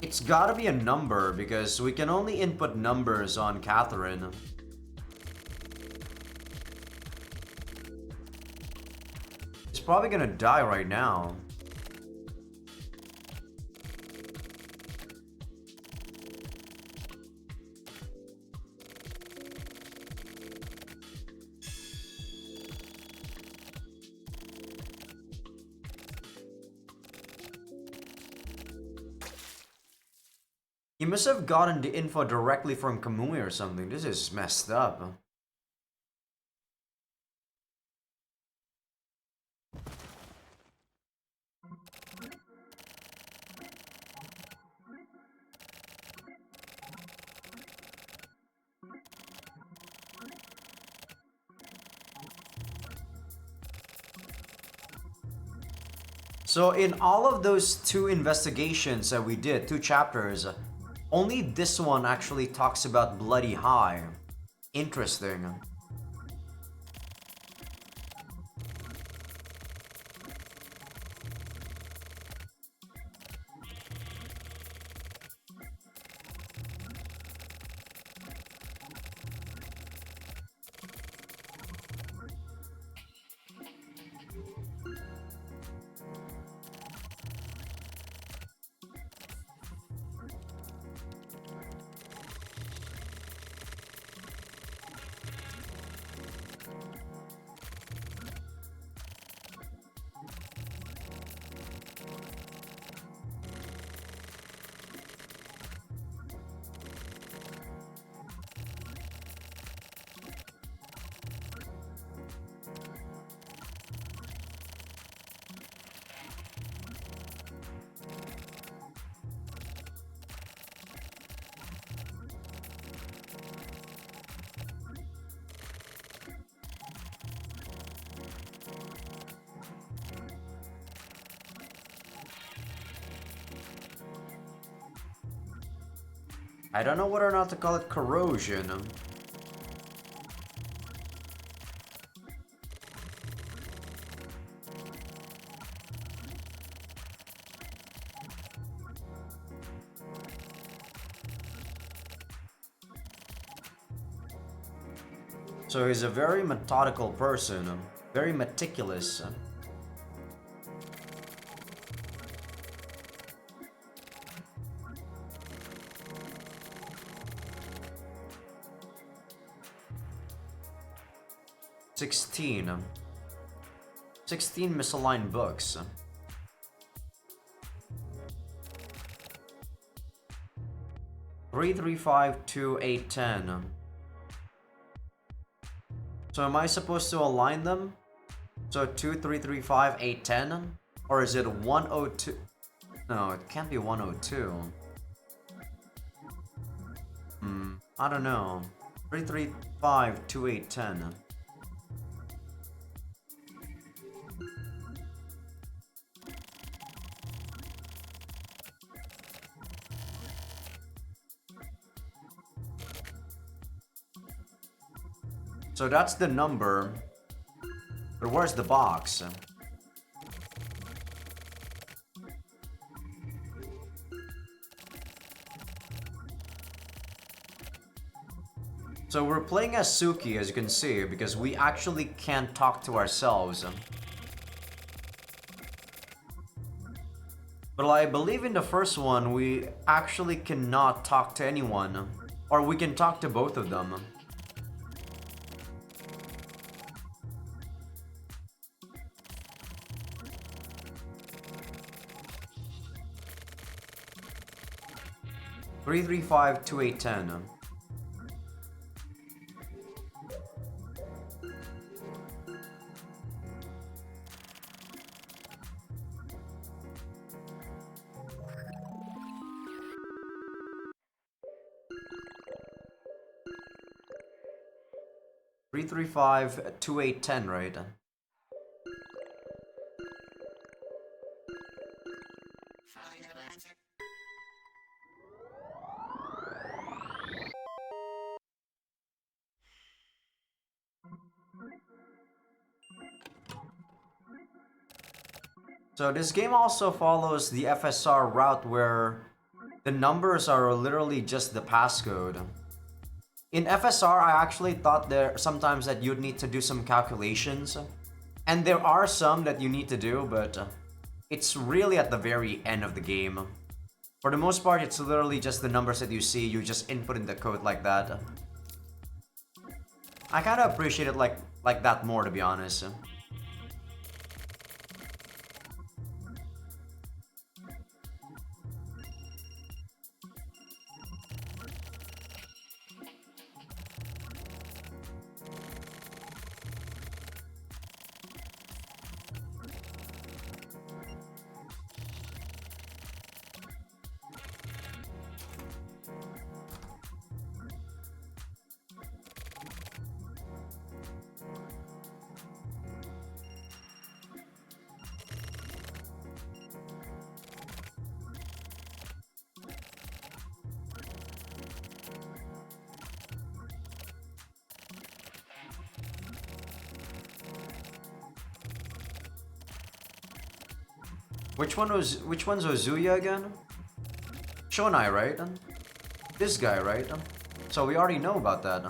It's gotta be a number because we can only input numbers on Catherine. He's probably gonna die right now. He must have gotten the info directly from Kamui or something. This is messed up. So in all of those 2 investigations that we did, 2 chapters, only this one actually talks about Bloody High. Interesting. I don't know whether or not to call it corrosion. So he's a very methodical person, very meticulous. 16. 16 misaligned books. 3, 3, 5, 2, 8, 10. So am I supposed to align them? So 2, 3, 3, 5, 8, 10? Or is it 102? No, it can't be 102. I don't know. 3, 3, 5, 2, 8, 10. So that's the number. But where's the box? So we're playing as Suki, as you can see, because we actually can't talk to ourselves. But I believe in the first one, we actually cannot talk to anyone. Or we can talk to both of them. Three, 3, 5, 2, 8, 10. Three, 3, 5, 2, 8, 10, right? So this game also follows the FSR route where the numbers are literally just the passcode. In FSR, I actually thought there sometimes that you'd need to do some calculations. And there are some that you need to do, but it's really at the very end of the game. For the most part, it's literally just the numbers that you see, you just input in the code like that. I kind of appreciate it like that more, to be honest. Which one's Ozuya again? Shonai, right? This guy, right? So we already know about that.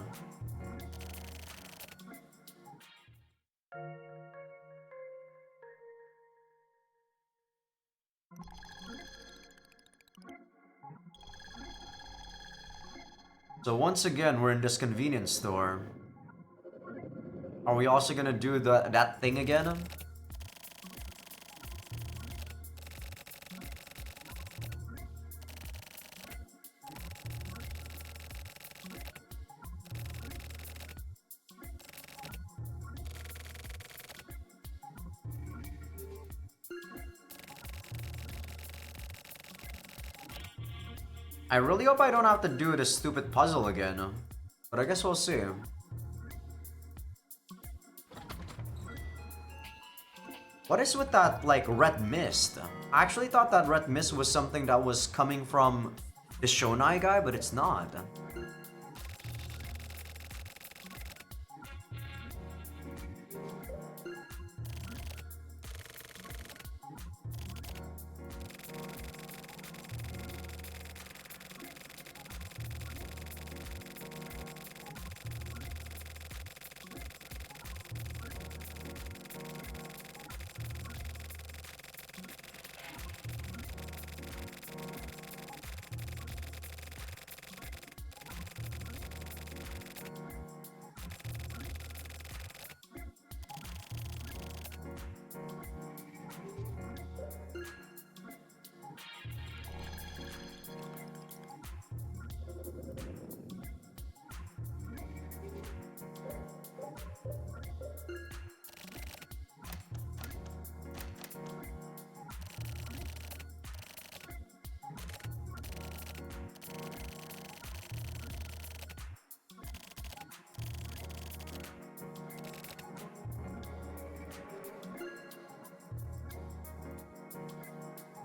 So once again, we're in this convenience store. Are we also gonna do that thing again? I really hope I don't have to do this stupid puzzle again. But I guess we'll see. What is with that, like, red mist? I actually thought that red mist was something that was coming from the Shonai guy, but it's not.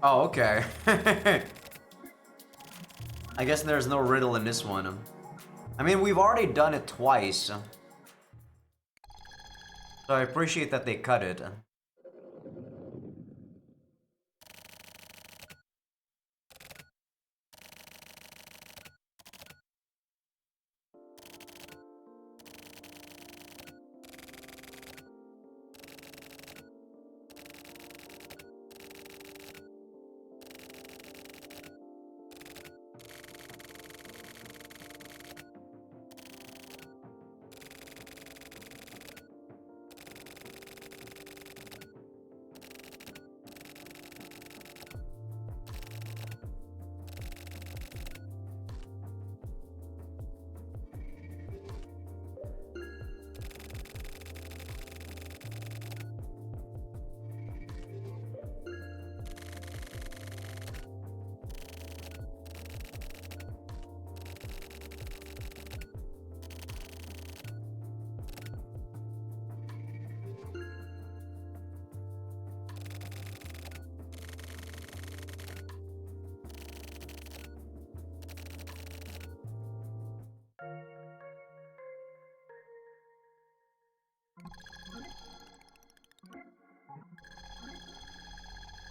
Oh, okay. I guess there's no riddle in this one. I mean, we've already done it twice. So I appreciate that they cut it.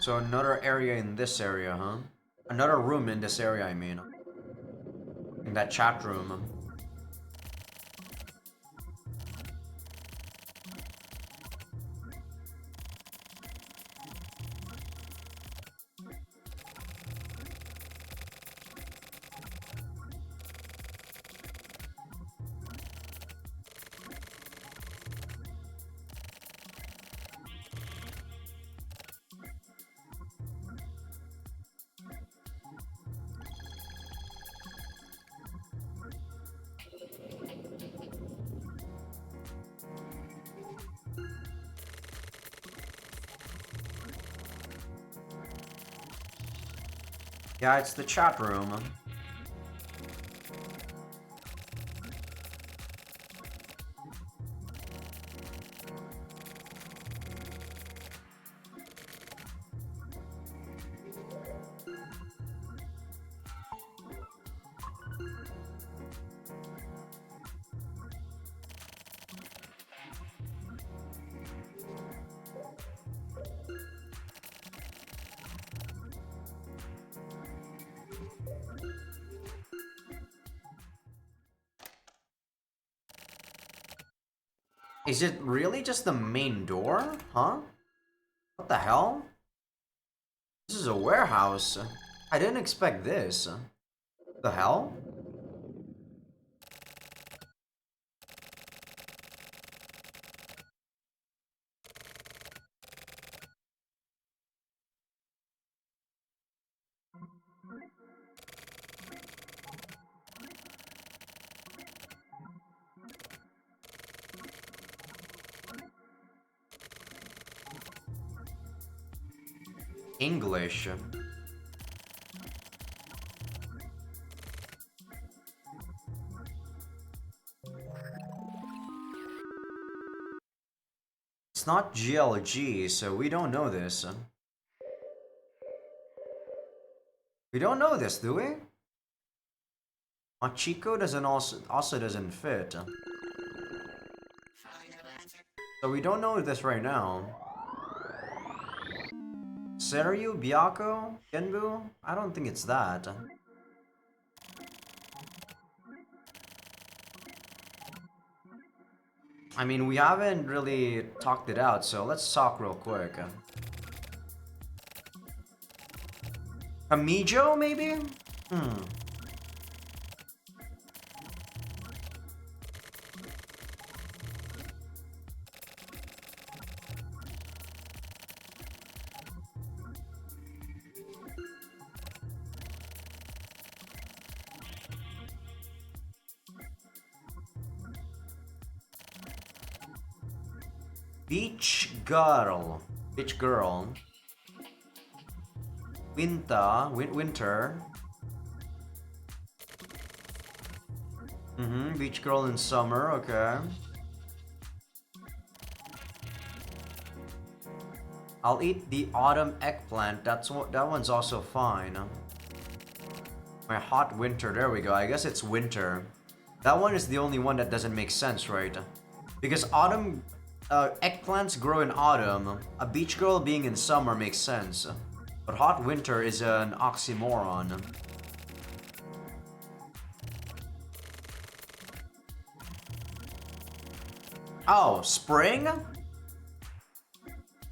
So another area in this area, huh? Another room in this area, I mean. In that chat room. Yeah, it's the chat room. Is it really just the main door? Huh? What the hell? This is a warehouse. I didn't expect this. The hell? English. It's not GLG, so we don't know this. We don't know this, do we? Machiko doesn't also doesn't fit. So we don't know this right now. Seryu, Byako, Genbu? I don't think it's that. I mean, we haven't really talked it out, so let's talk real quick. Kamijo, maybe? Beach girl. Beach girl. Winter. Beach girl in summer, okay. I'll eat the autumn eggplant. That one's also fine. My hot winter. There we go. I guess it's winter. That one is the only one that doesn't make sense, right? Because autumn eggplants grow in autumn. A beach girl being in summer makes sense. But hot winter is an oxymoron. Oh, spring?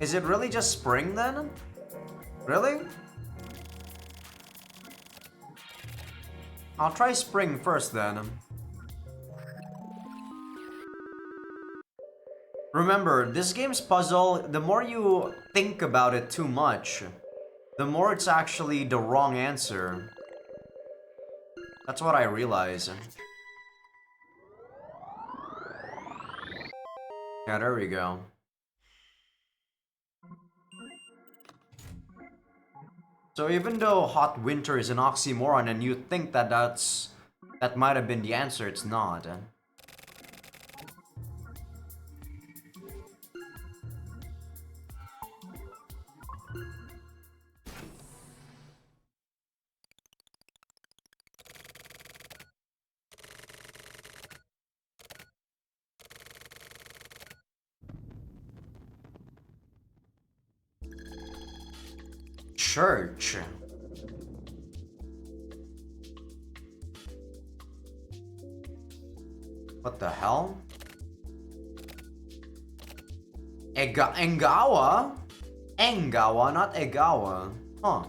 Is it really just spring then? Really? I'll try spring first then. Remember, this game's puzzle, the more you think about it too much, the more it's actually the wrong answer. That's what I realize. Yeah, there we go. So even though hot winter is an oxymoron and you think that that might have been the answer, it's not. Church. What the hell? Engawa? Engawa, not Egawa. Huh.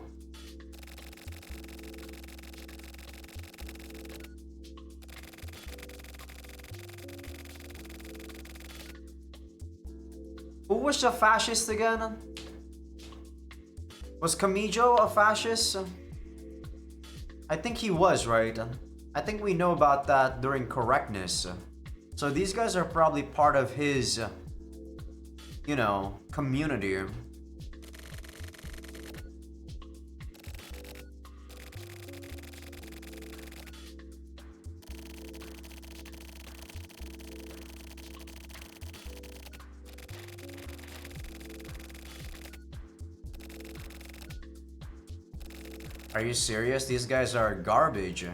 Who was a fascist again? Was Kamijo a fascist? I think he was, right? I think we know about that during correctness. So these guys are probably part of his, you know, community. Are you serious? These guys are garbage.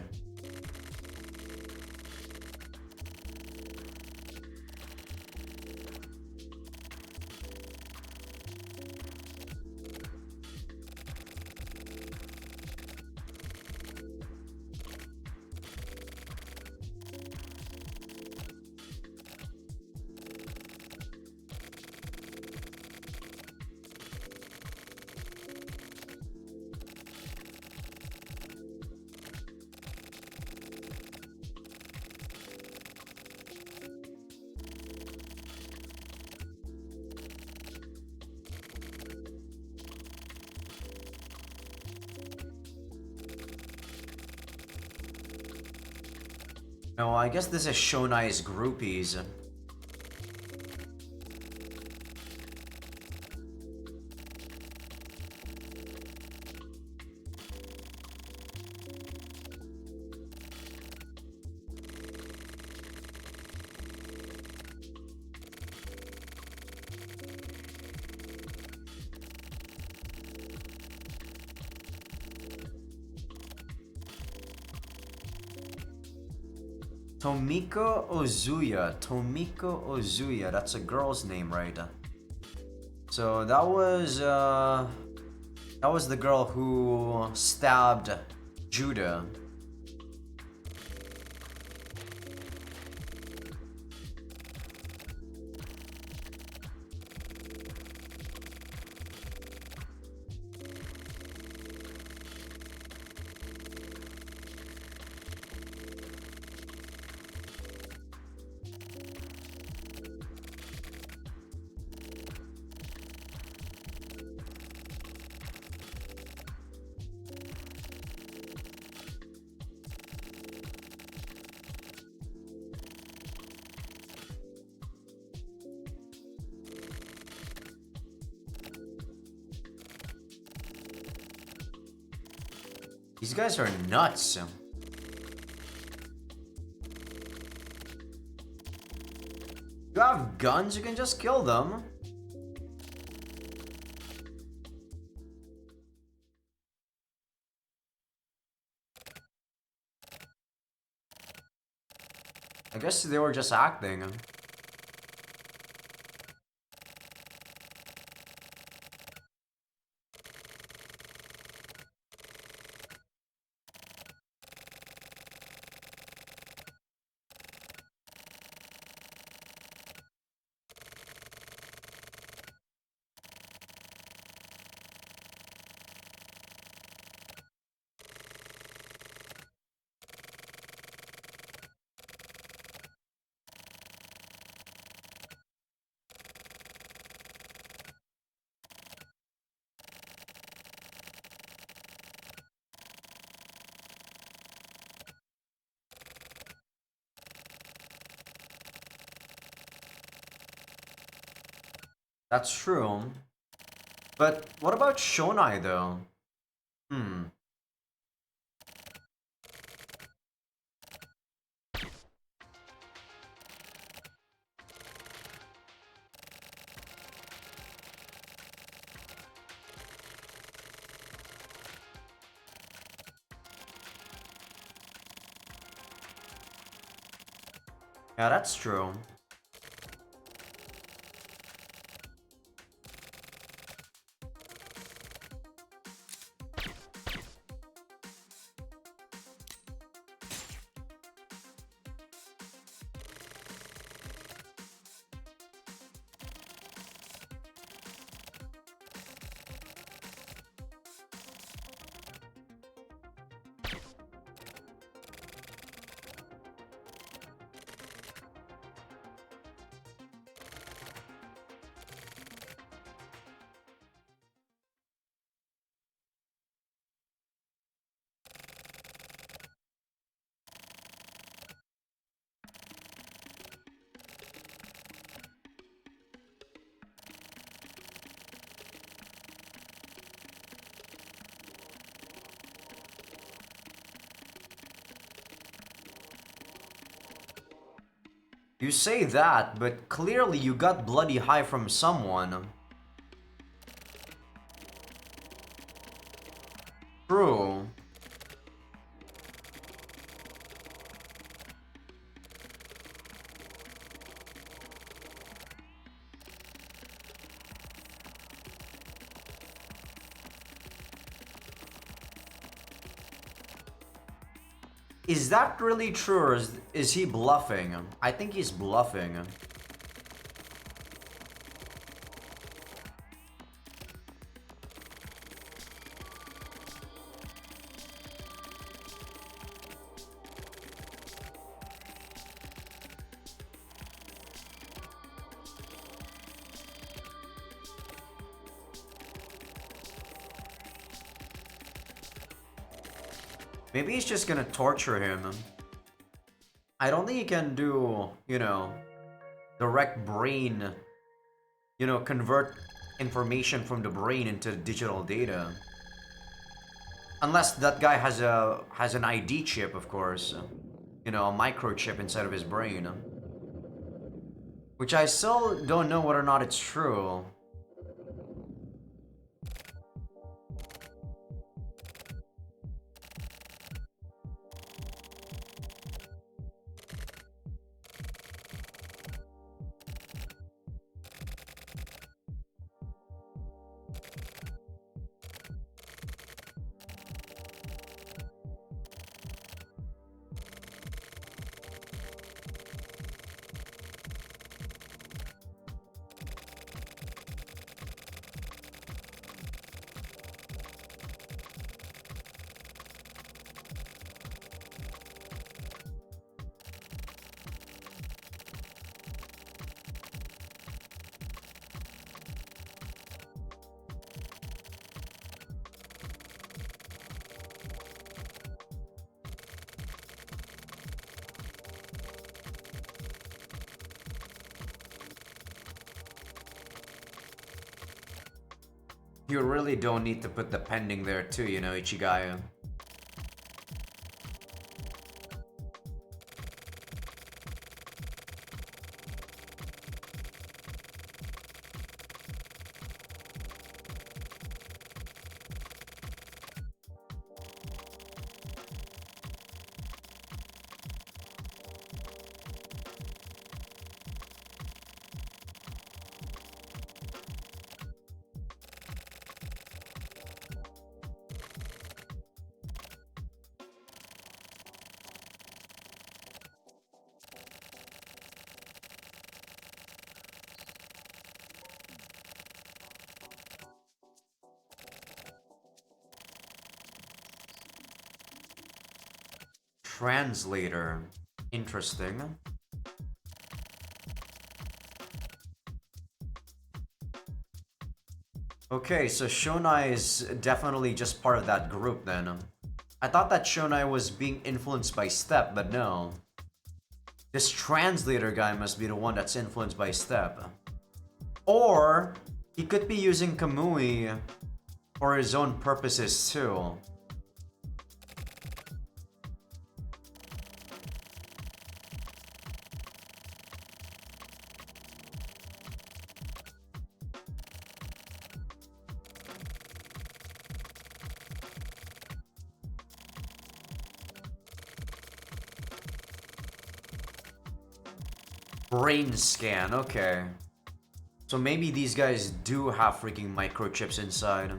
No, I guess this is Shonai's groupies. Tomiko Ozuya. Tomiko Ozuya. That's a girl's name, right? So that was the girl who stabbed Judah. These guys are nuts. You have guns, you can just kill them. I guess they were just acting. That's true. But what about Shonai though? Hmm. Yeah, that's true. You say that, but clearly you got bloody high from someone. True. Is that really true, or is he bluffing? I think he's bluffing. Maybe he's just gonna torture him. I don't think he can do, direct brain, convert information from the brain into digital data. Unless that guy has an ID chip, of course. A microchip inside of his brain. Which I still don't know whether or not it's true. You really don't need to put the pending there too, Ichigai. translator. Interesting. Okay, so Shonai is definitely just part of that group then. I thought that Shonai was being influenced by Step, but no. This translator guy must be the one that's influenced by Step. Or he could be using Kamui for his own purposes too. Brain scan, okay. So maybe these guys do have freaking microchips inside.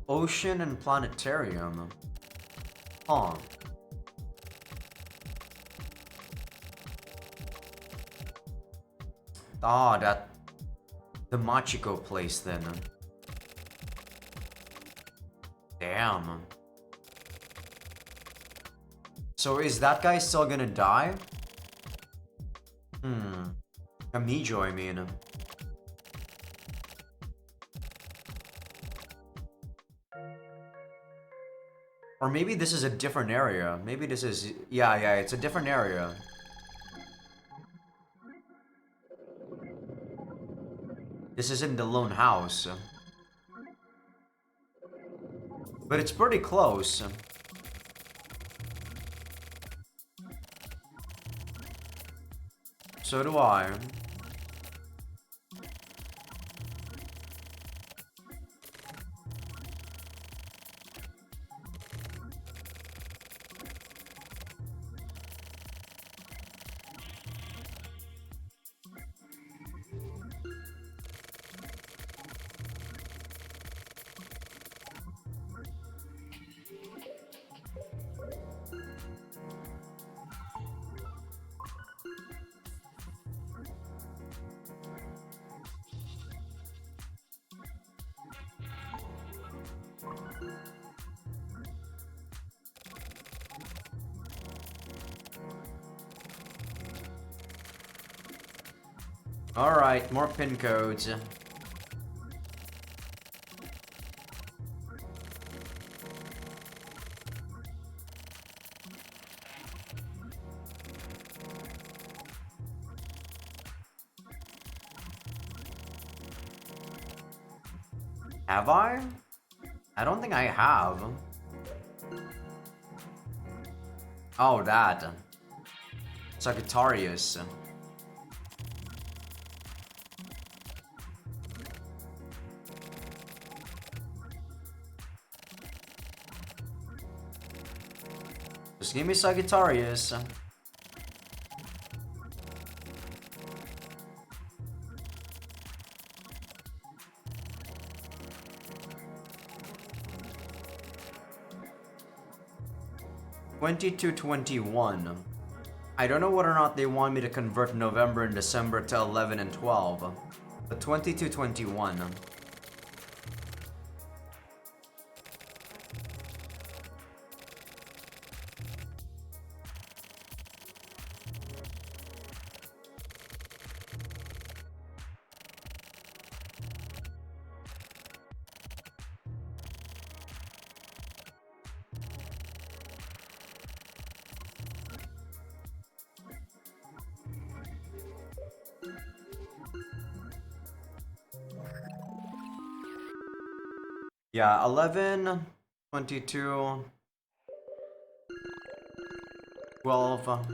Ocean and planetarium. Huh. Ah, that... the Machiko place then. Damn. So is that guy still gonna die? Kamijo, I mean. Or maybe this is a different area. Maybe this is... yeah, it's a different area. This isn't the lone house. But it's pretty close. So do I. Alright, more pin codes. Have I? I don't think I have. Oh, that. Sagittarius. Just give me Sagittarius. (2221). I don't know whether or not they want me to convert November and December to 11 and 12. But 2221. Yeah, 11, 22, 12,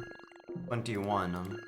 21.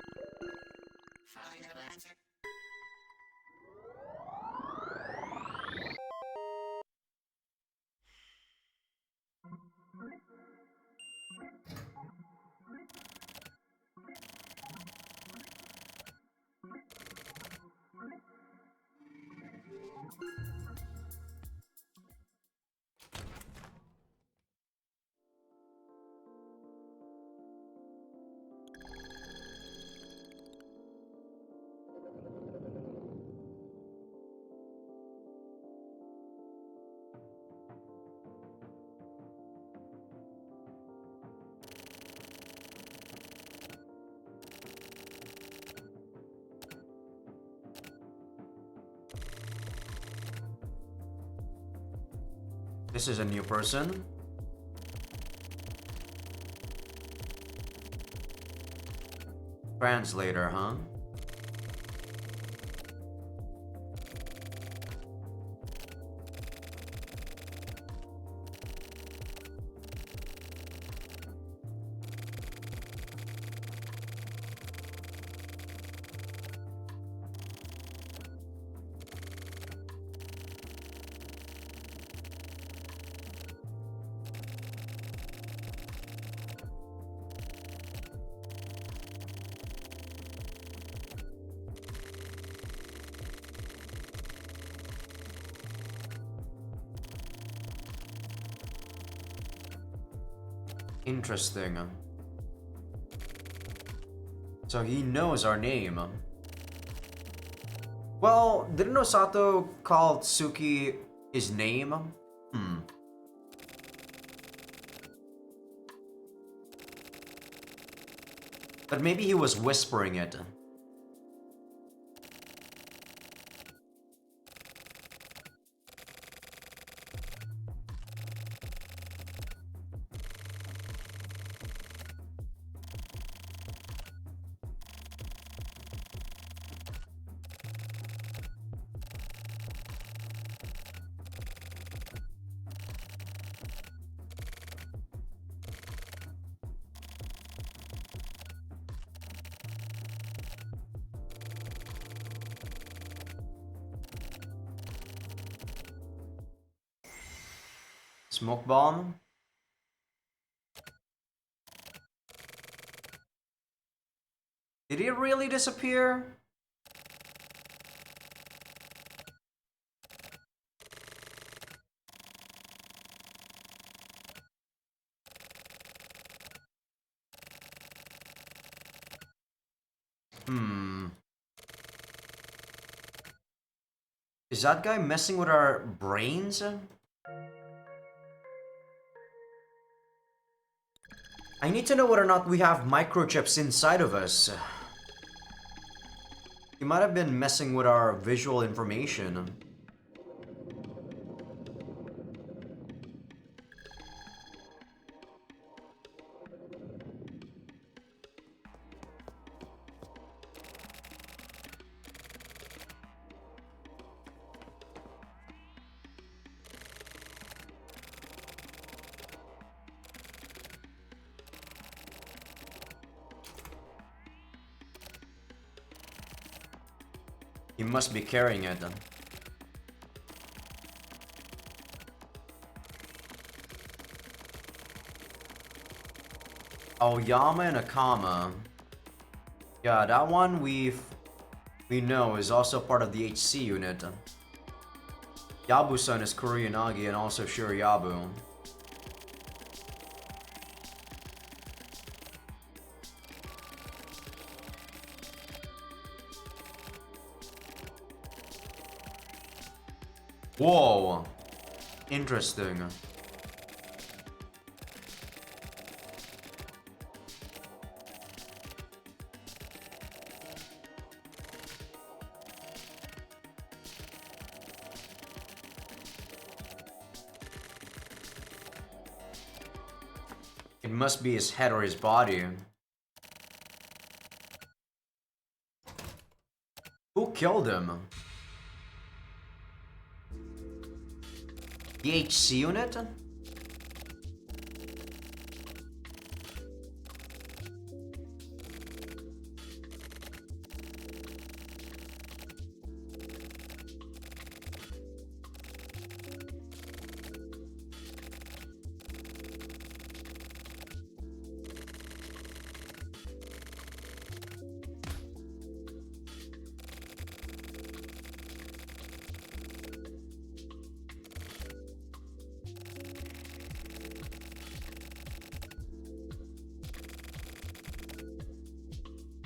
This is a new person. Translator, huh? Interesting. So he knows our name. Well, didn't Osato call Tsuki his name? But maybe he was whispering it. Smoke bomb? Did he really disappear? Is that guy messing with our brains? I need to know whether or not we have microchips inside of us. He might have been messing with our visual information. He must be carrying it. Aoyama and Akama. Yeah, that one we know is also part of the HC unit. Yabu-san is Kuroyanagi and also Shiryabu. Whoa! Interesting. It must be his head or his body. Who killed him? The HC unit?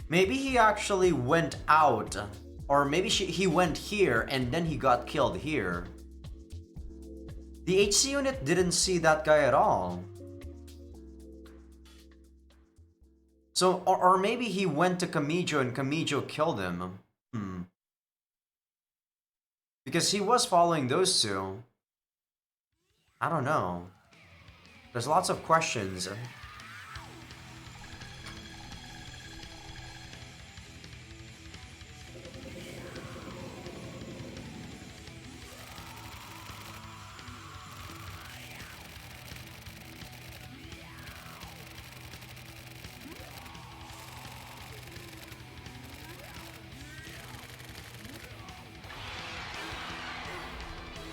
Maybe he actually went out, or maybe he went here and then he got killed here. The HC unit didn't see that guy at all. So, or maybe he went to Kamijo and Kamijo killed him. Because he was following those two. I don't know. There's lots of questions.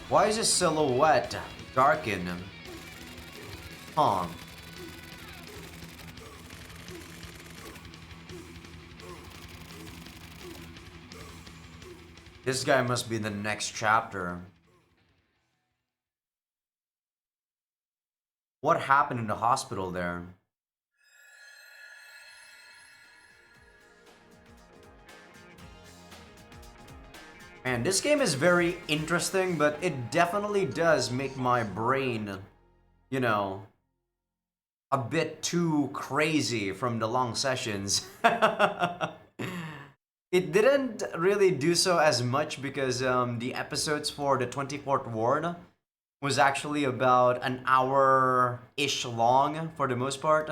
Why is his silhouette darkened? Huh. This guy must be the next chapter. What happened in the hospital there? Man, this game is very interesting, but it definitely does make my brain, you know, a bit too crazy from the long sessions. It didn't really do so as much because the episodes for the 24th Ward was actually about an hour-ish long for the most part.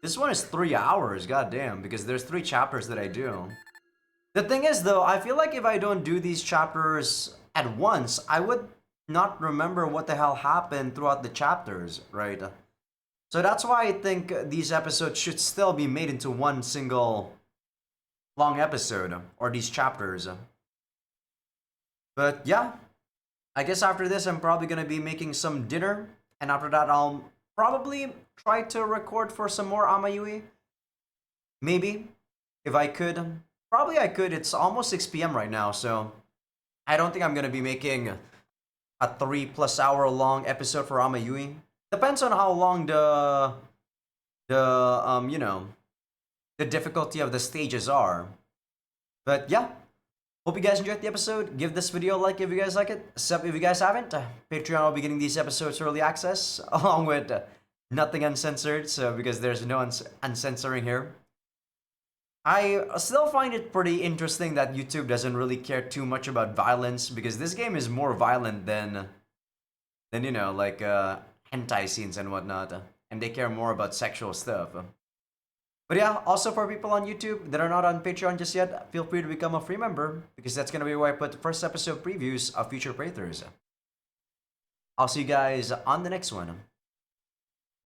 This one is 3 hours, goddamn, because there's 3 chapters that I do. The thing is though, I feel like if I don't do these chapters at once, I would not remember what the hell happened throughout the chapters, right? So that's why I think these episodes should still be made into one single long episode, or these chapters. But yeah, I guess after this I'm probably gonna be making some dinner, and after that I'll probably try to record for some more Amayui. Maybe, if I could. Probably I could. It's almost 6 p.m. right now, so I don't think I'm gonna be making a 3+ hour long episode for Amayui. Depends on how long you know, the difficulty of the stages are. But yeah, hope you guys enjoyed the episode. Give this video a like if you guys like it. Sub if you guys haven't. Patreon will be getting these episodes early access, along with nothing uncensored, so because there's no uncensoring here. I still find it pretty interesting that YouTube doesn't really care too much about violence, because this game is more violent than you know, like hentai scenes and whatnot, and they care more about sexual stuff. But yeah, also for people on YouTube that are not on Patreon just yet, feel free to become a free member, because that's gonna be where I put the first episode previews of future playthroughs. I'll see you guys on the next one.